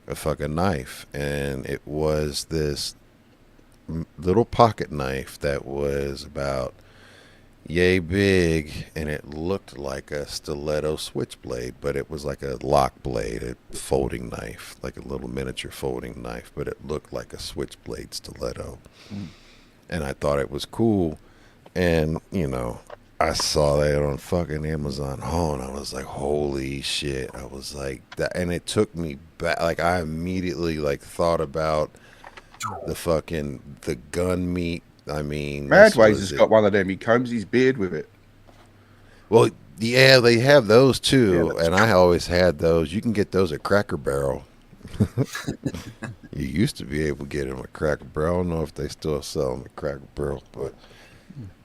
a fucking knife, and it was this little pocket knife that was about yay big, and it looked like a stiletto switchblade, but it was like a lock blade, a folding knife, like a little miniature folding knife, but it looked like a switchblade stiletto. And I thought it was cool. And, I saw that on fucking Amazon Haul, and I was like, holy shit. I was like, that, and it took me back. Like, I immediately, like, thought about the gun meat I mean, Madways has got one of them. He combs his beard with it. Well, yeah, they have those too, Yeah, and I always had those. You can get those at Cracker Barrel. You used to be able to get them at Cracker Barrel. I don't know if they still sell them at Cracker Barrel, but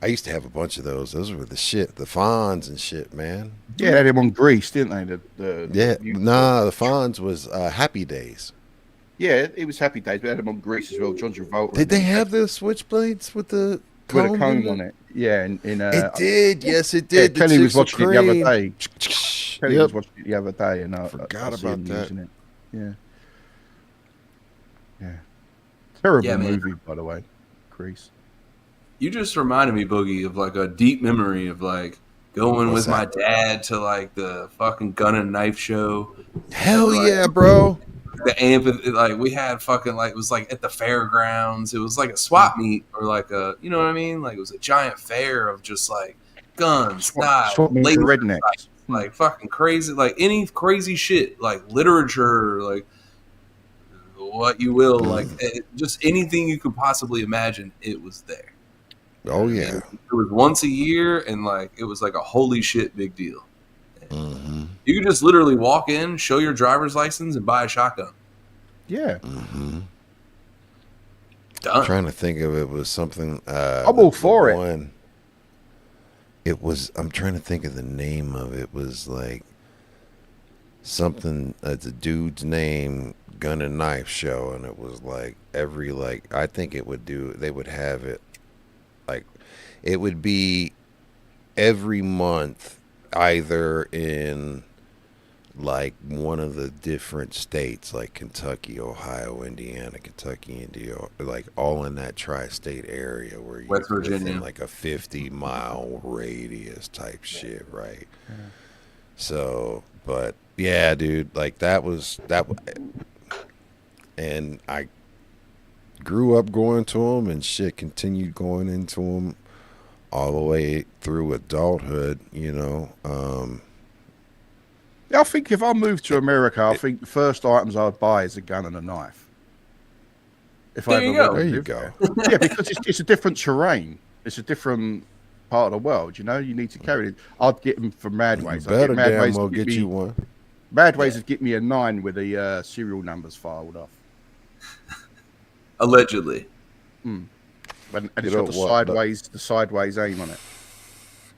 I used to have a bunch of those. Those were the shit, the Fonz and shit, man. Yeah, they had them on Grease, didn't they? The Fonz was Happy Days. Yeah, it was Happy Days, but they had them on Grease as well. John Travolta. Did they have the switchblades with the with a comb on it? Yeah, it did. Yes, it did. Yeah, Kelly was watching it the other day. Kelly Yep. was watching it the other day, and I forgot see him about that. using it. Yeah. Yeah. Terrible Yeah, man. movie, by the way. Grease. You just reminded me, Boogie, of like a deep memory of like going What's with my that? dad to like the fucking gun and knife show. Hell Like, yeah, bro. The like we had fucking like it was like at the fairgrounds. It was like a swap meet or like a you know what I mean? Like it was a giant fair of just like guns, knives, Swap meet for laser rednecks. sights, like fucking crazy, like any crazy shit, like literature, like what you will, like just anything you could possibly imagine. It was there. Oh yeah. It was once a year, and like it was like a holy shit big deal. Mm-hmm. You could just literally walk in, show your driver's license, and buy a shotgun. Yeah. Mm-hmm. Done. I'm trying to think of it was something. I'm all for it. One, it was. I'm trying to think of the name of it. It was like something. It's a dude's name, gun and knife show, and it was like every like I think it would do. They would have it like it would be every month, either in like one of the different states, like Kentucky, Ohio, Indiana, Kentucky, India, like all in that tri-state area where you West Virginia, within like a 50-mile radius type shit, right? Yeah. So, but yeah, dude, like that was that, and I grew up going to them, and shit continued going into them all the way through adulthood, you know. I think if I moved to America, I think the first items I'd buy is a gun and a knife. If I ever there you go. Yeah, because it's a different terrain. It's a different part of the world. You know, you need to carry it. I'd get them from Madways. Better damn well get you one. Madways would get me a 9 with the serial numbers filed off. Allegedly. And it's got the sideways aim on it.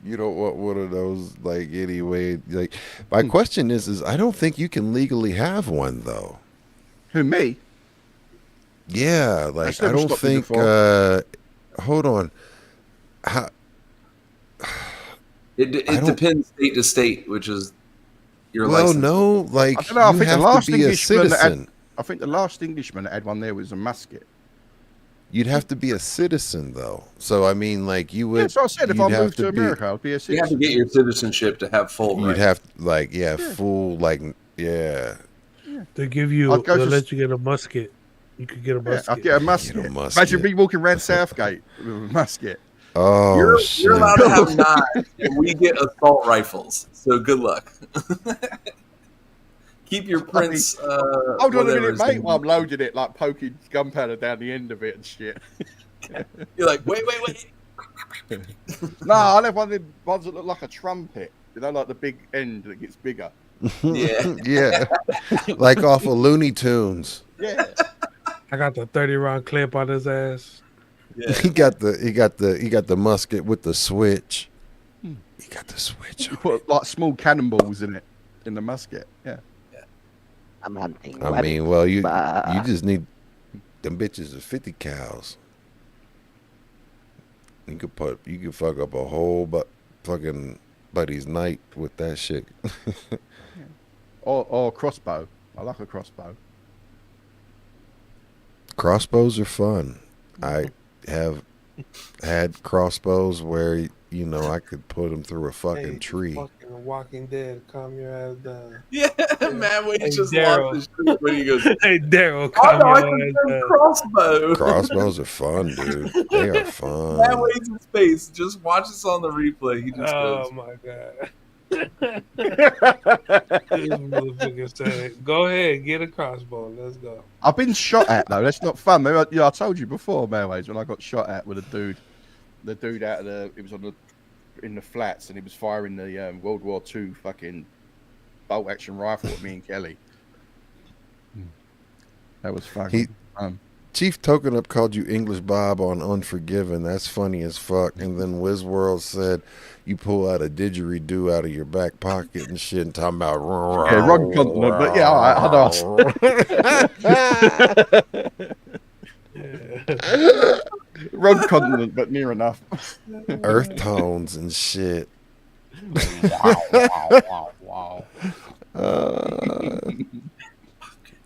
You don't want one of those, like, anyway. Like, my question is I don't think you can legally have one, though. Who, me? Yeah, like, I don't think, hold on. How? It depends state to state, which is your license. No, like, I don't know, I think you have to be a citizen. I think the last Englishman that had one there was a musket. You'd have to be a citizen, though. So, I mean, like, you would... Yeah, so I said if I moved to America, I'd be a citizen. You have to get your citizenship to have full You'd rights. have, like, full, like, yeah. They give you, they'll let you get a musket. You could get a musket. I'd get a musket. Imagine me walking around Southgate with a musket. Oh, you're allowed to have knives, and we get assault rifles. So good luck. Keep your prints. Hold on a minute, mate. While I'm loading it, like poking gunpowder down the end of it and shit. You're like, wait. No, I have one of the ones that look like a trumpet. You know, like the big end that gets bigger. Yeah. Yeah. Like off of Looney Tunes. Yeah. I got the 30-round clip on his ass. Yeah. He got the musket with the switch. He got the switch. You put like small cannonballs in it, in the musket. Yeah. I'm hunting. I mean, well, you just need them bitches are 50 cows. You could fuck up a whole fucking buddy's night with that shit. Or crossbow. I like a crossbow. Crossbows are fun. I have had crossbows where I could put them through a fucking tree. Fucking Walking Dead, calm your ass down. Yeah, man, we just Daryl. lost the shit when he goes, Hey, Daryl, calm your ass down. crossbow. Crossbows are fun, dude. They are fun. Man waits in space. Just watch this on the replay. He just Oh goes, my god. This motherfucker said, "Go ahead, get a crossbow. Let's go." I've been shot at though. That's not fun. Maybe I told you before, Mailways, when I got shot at with a dude. The dude out of it was in the flats, and he was firing the World War II fucking bolt action rifle at me and Kelly. That was fucking. Chief Token Up called you English Bob on Unforgiven. That's funny as fuck. And then Wizworld said you pull out a didgeridoo out of your back pocket and shit and talking about wrong continent, but yeah, I know. Wrong continent, but near enough. Earth tones and shit. Wow.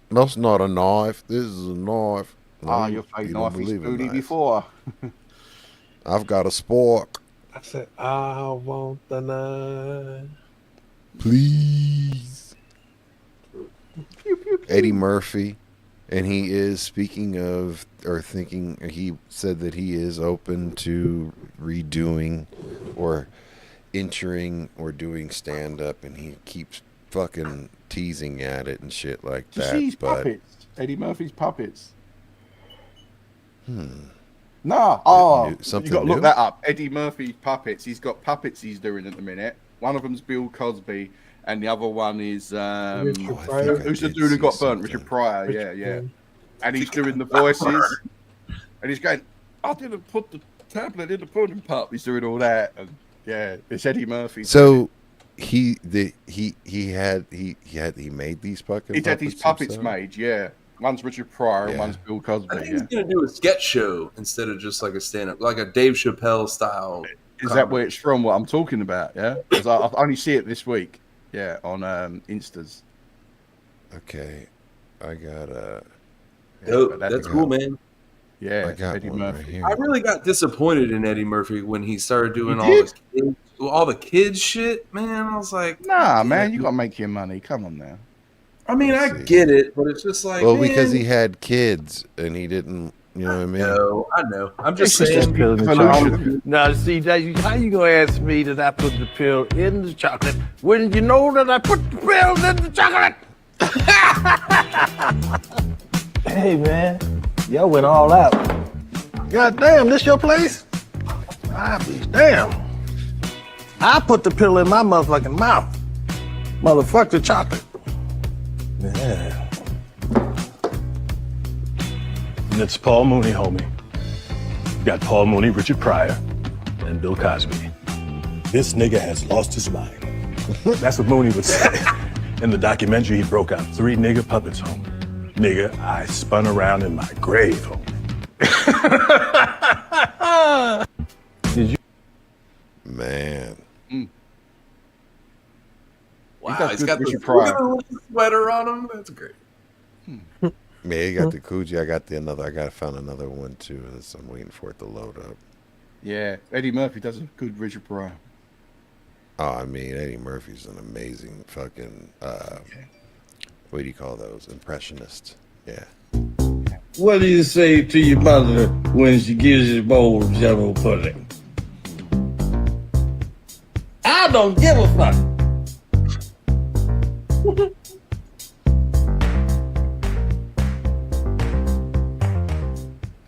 That's not a knife. This is a knife. Your fake knife is booty before. I've got a spork. I said, "I want the knife." Please. Eddie Murphy, and he is speaking of or thinking. He said that he is open to redoing or entering or doing stand up, and he keeps fucking teasing at it and shit like that. See his puppets, Eddie Murphy's puppets. Something you got to new? look that up. Eddie Murphy's puppets. He's got puppets he's doing at the minute. One of them's Bill Cosby, and the other one is who's the dude who got burnt? Richard Pryor. Yeah. And he's doing the voices, and he's going, "I didn't put the tablet in the pudding pop." He's doing all that, and yeah, it's Eddie Murphy. So he made these puppets. He had these puppets made. Yeah. One's Richard Pryor, and one's Bill Cosby. I think he's gonna do a sketch show instead of just like a stand-up, like a Dave Chappelle style. Is that where it's from? What I'm talking about? Yeah, because I only see it this week. Yeah, on Instas. Okay, I got that's cool, man. Yeah, I got Eddie one Murphy. right here. I really got disappointed in Eddie Murphy when he started doing all the kids shit. Man, I was like, nah, man, you gotta make your money. Come on now. I mean, I get it, but it's just like, because he had kids and he didn't, you know what I mean? No, I know. I'm just saying. Now, see, how you gonna ask me that I put the pill in the chocolate when you know that I put the pill in the chocolate? Hey, man, y'all went all out. God damn, this your place? I be damn. I put the pill in my motherfucking mouth. Motherfuck the chocolate. Yeah. And it's Paul Mooney, homie. Got Paul Mooney, Richard Pryor, and Bill Cosby. This nigga has lost his mind. That's what Mooney would say. In the documentary, he broke out 3 nigga puppets, homie. Nigga, I spun around in my grave, homie. Did you? Man. Wow, he's got the sweater on him. That's great. Yeah, he got the Coogee. I gotta find another one too. I'm waiting for it to load up. Yeah, Eddie Murphy does a good Richard Pryor. Oh, I mean, Eddie Murphy's an amazing fucking what do you call those? Impressionist. Yeah. What do you say to your mother when she gives you a bowl of Jello pudding? I don't give a fuck.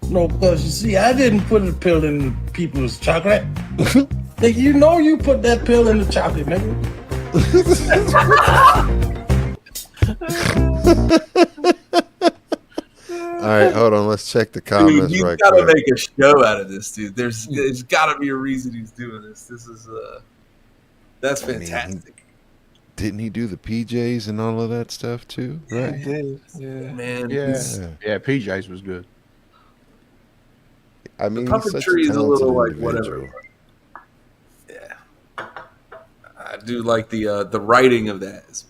No, because you see, I didn't put the pill in the people's chocolate. Nigga, you know you put that pill in the chocolate, nigga. All right, hold on. Let's check the comments dude, right quick. He's got to make a show out of this, dude. There's got to be a reason he's doing this. This is that's fantastic. I mean, didn't he do the PJs and all of that stuff too? Right? He did. Yeah, man. Yeah, PJs was good. I mean, the puppetry is a little like whatever. Yeah, I do like the writing of that.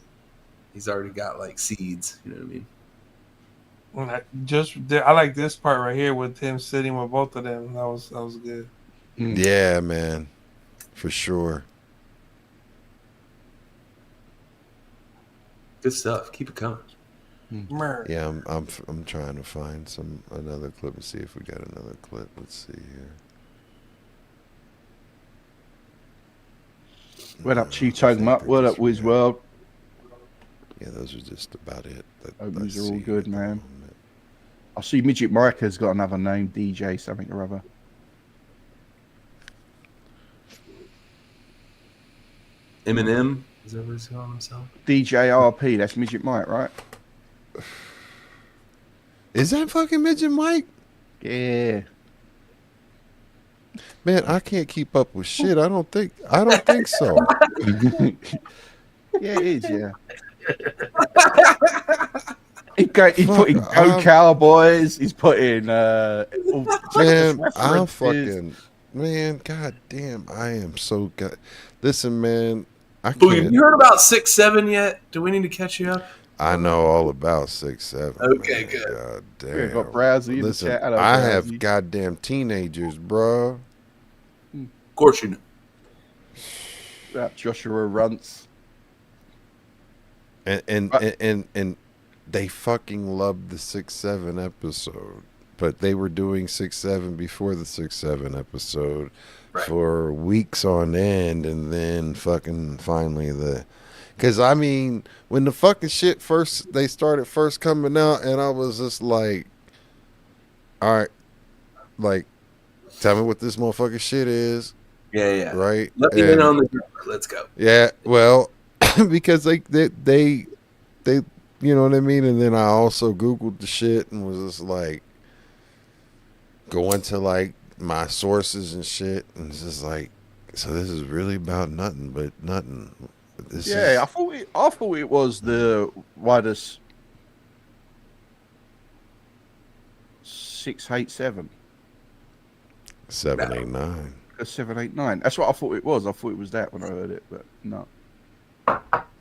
He's already got like seeds. You know what I mean? I like this part right here with him sitting with both of them. That was good. Yeah, man, for sure. Good stuff. Keep it coming. Yeah, I'm trying to find another clip and see if we got another clip. Let's see here. What up, Cheetone Mutt? What up, Wiz World? Yeah, those are just about it. Those are all good, man. I see Midget Mike has got another name, DJ something or other. Eminem, is that what he's calling himself? DJ RP, that's Midget Mike, right? Is that fucking Midget Mike? Yeah. Man, I can't keep up with shit. I don't think so. Yeah, it is, yeah. He put in Go Cowboys. He's put in man, god damn, I am so good. Listen, man, I Boogie, can't. you heard about 6'7" yet? Do we need to catch you up? I know all about 6'7". Okay, man. good. God damn. Yeah, got Browsy in the Listen, chat. I have goddamn teenagers, bro. Of course you know. That Joshua Runts. And they fucking loved the 6'7" episode, but they were doing 6'7" before the 6'7" episode for weeks on end, and then fucking finally because I mean, when the fucking shit they started coming out, and I was just like, all right, like, tell me what this motherfucking shit is. Yeah. Right. Let me in on the group. Let's go. Yeah. Well, because they you know what I mean? And then I also Googled the shit and was just like going to like my sources and shit, and it's just like, so this is really about nothing but nothing. I thought it was the widest 687. 789. 789. That's what I thought it was. I thought it was that when I heard it, but no.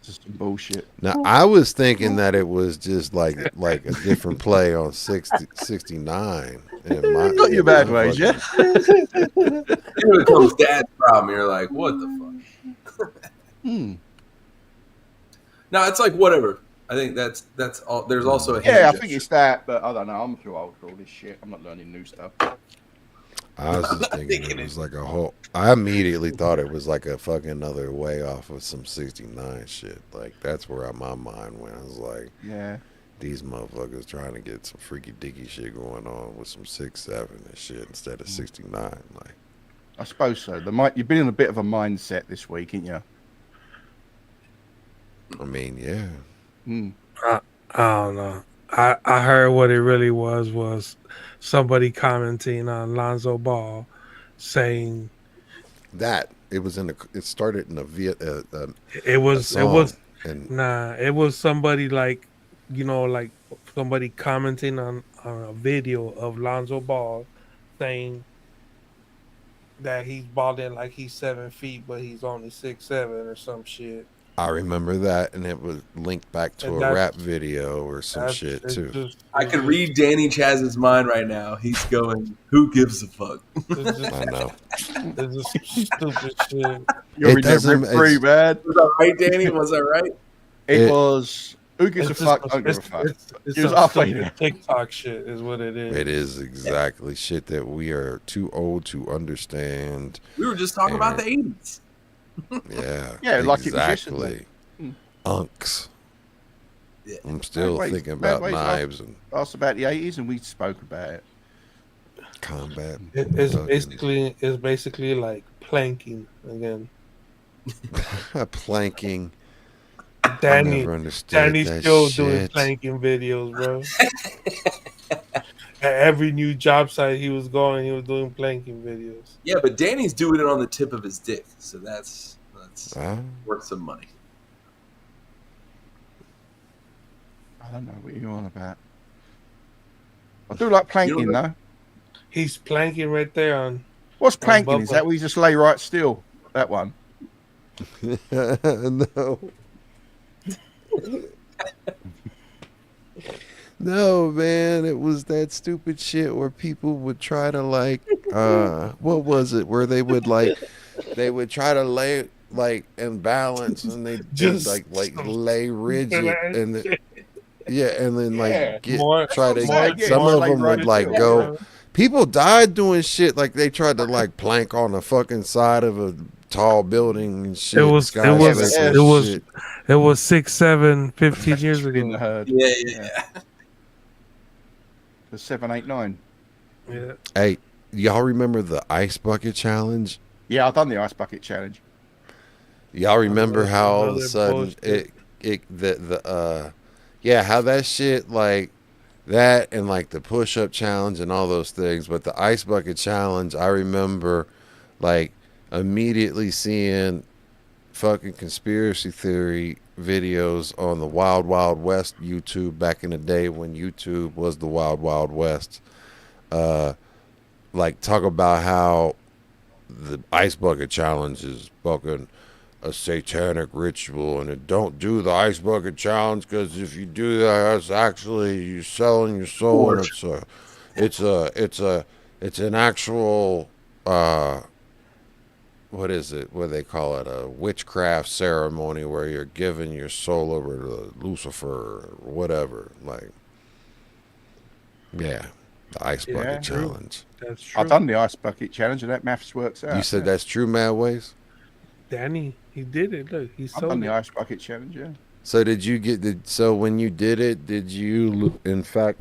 Just some bullshit. Now I was thinking that it was just like a different play on 69. Got your bad ways, yeah. Here comes Dad's problem. You're like, what the fuck? No, it's like whatever. I think that's all. There's also a I think it's that, but I don't know. I'm too old for all this shit. I'm not learning new stuff. I was just thinking it was like a whole. I immediately thought it was like a fucking another way off of some 69 shit. Like that's where my mind went. I was like, yeah, these motherfuckers trying to get some freaky dicky shit going on with some 6'7" and shit instead of 69. Like, I suppose so. You've been in a bit of a mindset this week, ain't you? I mean, yeah. I don't know. I heard what it really was somebody commenting on Lonzo Ball saying that it started in it was somebody like, you know, like somebody commenting on a video of Lonzo Ball saying that he's balding like he's 7 feet, but he's only 6'7" or some shit. I remember that, and it was linked back to a rap video or some shit too. I could read Danny Chaz's mind right now. He's going, "Who gives a fuck?" I know. It's just stupid shit. You're free, man. Was that right, Danny? Was that right? It was. Who gives a fuck? I don't give a fuck. It's some TikTok shit is what it is. It is exactly shit that we are too old to understand. We were just talking about the 80s. Yeah, like exactly. Unks. Yeah. I'm still thinking about knives and. Asked about the 80s, and we spoke about it. Combat. It's basically like planking again. Planking. Danny's still doing planking videos, bro. At every new job site he was going, he was doing planking videos. Yeah, but Danny's doing it on the tip of his dick, so that's worth some money. I don't know what you're on about. I do like planking, though. He's planking right there on. What's planking? Is that where you just lay right still? That one? No. No, man, it was that stupid shit where people would try to like, what was it? Where they would try to lay like in balance, and they just like lay rigid, and and then like some of them would like go. People died doing shit like they tried to like plank on the fucking side of a tall building and shit. It was skyscraper it was 6, 7, 15 years In the ago. herd. Yeah. The 7, 8, 9. Yeah. Hey, y'all remember the ice bucket challenge? Yeah, I've done the ice bucket challenge. Y'all remember how all of a Another sudden bullshit. how that shit like that and like the push up challenge and all those things, but the ice bucket challenge, I remember like immediately seeing fucking conspiracy theory videos on the Wild Wild West YouTube back in the day when YouTube was the Wild Wild West. Like talk about how the ice bucket challenge is fucking a satanic ritual, and don't do the ice bucket challenge because if you do that, that's actually you selling your soul. And it's an actual what is it? What do they call it? A witchcraft ceremony where you're giving your soul over to Lucifer or whatever. Like, yeah, the ice bucket challenge. That's true. I've done the ice bucket challenge, and that maths works out. You said that's true, Mad Ways? Danny, he did it. Look, he I've sold done the it. ice bucket challenge, yeah. So did you so when you did it, did you in fact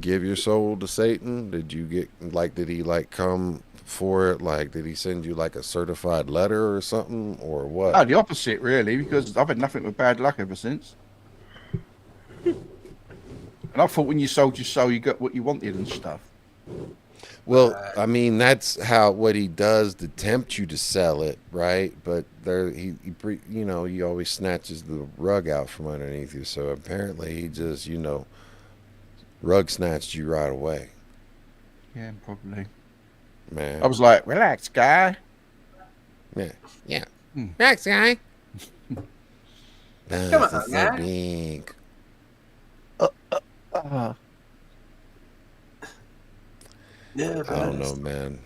give your soul to Satan? Did you get did he come for it? Like, did he send you like a certified letter or something, or what? No, the opposite really, because I've had nothing but bad luck ever since. And I thought when you sold your soul, you got what you wanted and stuff. Well, I mean, that's what he does to tempt you to sell it, right? But he always snatches the rug out from underneath you. So apparently he just, rug snatched you right away. Yeah, probably. Man. I was like, relax, guy. Yeah. Relax, guy. Come on, guy. Big. Yeah, I don't know, man.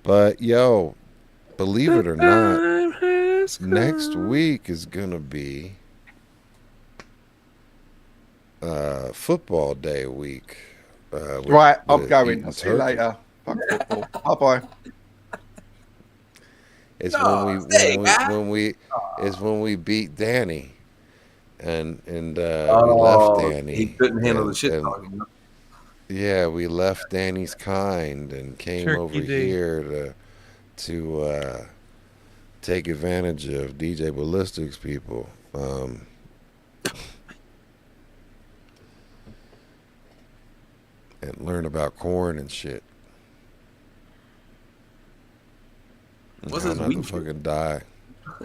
But yo, believe it or not, next week is gonna be football day week. Right, I'm going. I'll see you later. Fuck football. Bye bye. It's when we beat Danny, and we left Danny. He couldn't handle the shit talking. Yeah, we left Danny's kind and came over here to take advantage of DJ Ballistics people. And learn about corn and shit. What's how this not weed to fucking die.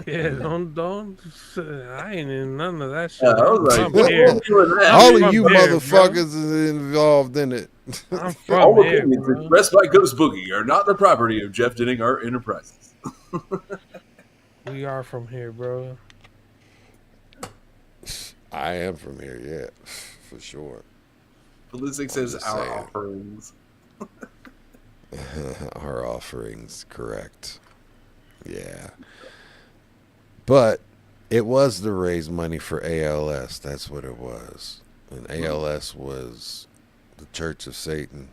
Yeah, don't. I ain't in none of that shit. I was like, I'm here. All of you motherfuckers is involved in it. I'm from All here, opinions bro. expressed by Ghost Boogie are not the property of Jeff Denning Art Enterprises. We are from here, bro. I am from here, yeah, for sure. Ballistic says our offerings. Our offerings, correct. Yeah. But it was to raise money for ALS. That's what it was. And ALS was the Church of Satan.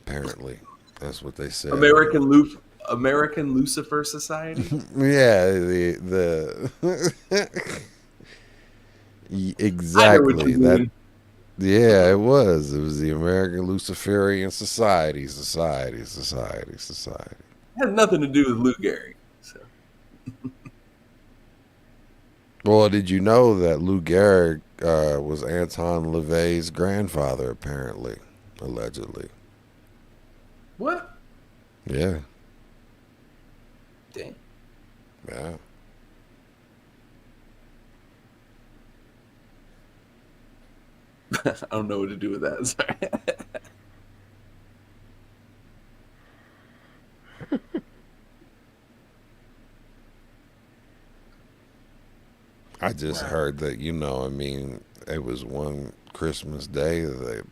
Apparently. That's what they said. American Lucifer Society? Yeah, exactly. Yeah, it was. It was the American Luciferian Society. It had nothing to do with Lou Gehrig. So. Well, did you know that Lou Gehrig was Anton LaVey's grandfather, apparently, allegedly? What? Yeah. Damn. Yeah. I don't know what to do with that. Sorry. I just heard that, it was one Christmas day that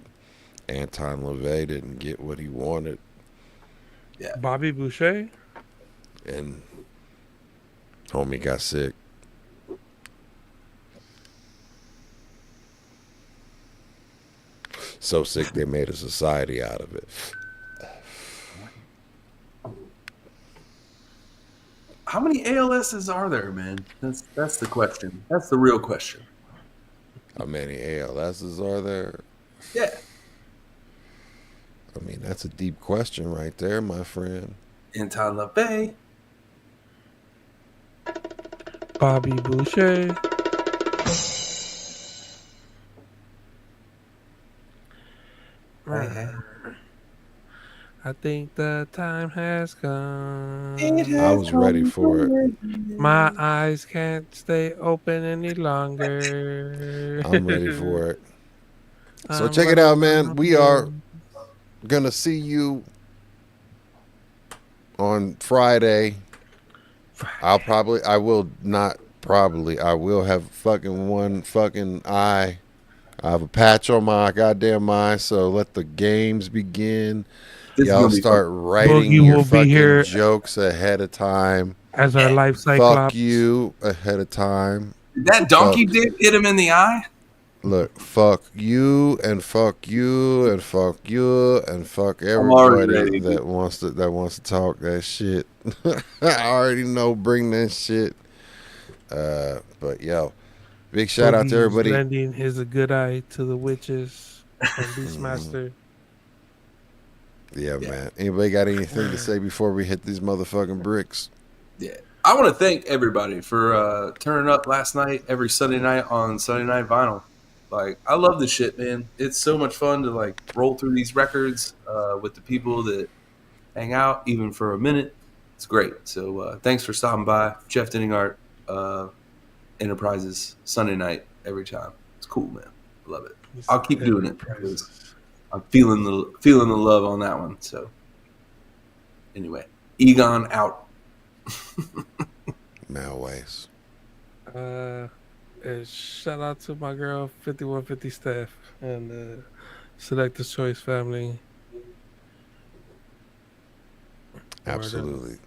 Anton LaVey didn't get what he wanted. Yeah. Bobby Boucher? And homie got sick. So sick they made a society out of it. How many ALSs are there, man? That's the question. That's the real question. How many ALSs are there? Yeah. I mean, that's a deep question right there, my friend. Anti-LaVey. Bobby Boucher. I think the time has come. I was ready for it. My eyes can't stay open any longer. I'm ready for it. So I'm check it out, running man. out We are of- gonna see you on Friday. I will have fucking one fucking eye. I have a patch on my goddamn eye, so let the games begin. This is Y'all gonna be start fun. writing Boogie your will be fucking here jokes ahead of time. as our life Fuck cyclops. you ahead of time. Did that donkey dick hit him in the eye? Look, fuck you and fuck you and fuck you and fuck already everybody ready. that wants to talk that shit. I already know, bring that shit. But yo, big shout out to Boogie's everybody. lending his good eye to the witches from Beastmaster. Yeah, man. Anybody got anything to say before we hit these motherfucking bricks? Yeah. I want to thank everybody for turning up last night, every Sunday night on Sunday Night Vinyl. Like, I love this shit, man. It's so much fun to like roll through these records with the people that hang out, even for a minute. It's great. So thanks for stopping by, Jeff Denningart Enterprises Sunday night every time. It's cool, man. I love it. I'll keep doing it because I'm feeling the love on that one. So anyway, Egon out. Malways. Shout out to my girl 5150 staff and Selector's Choice family. Absolutely.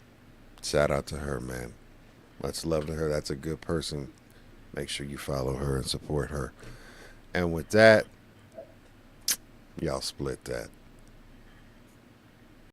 Shout out to her, man. Much love to her. That's a good person. Make sure you follow her and support her. And with that, y'all split that.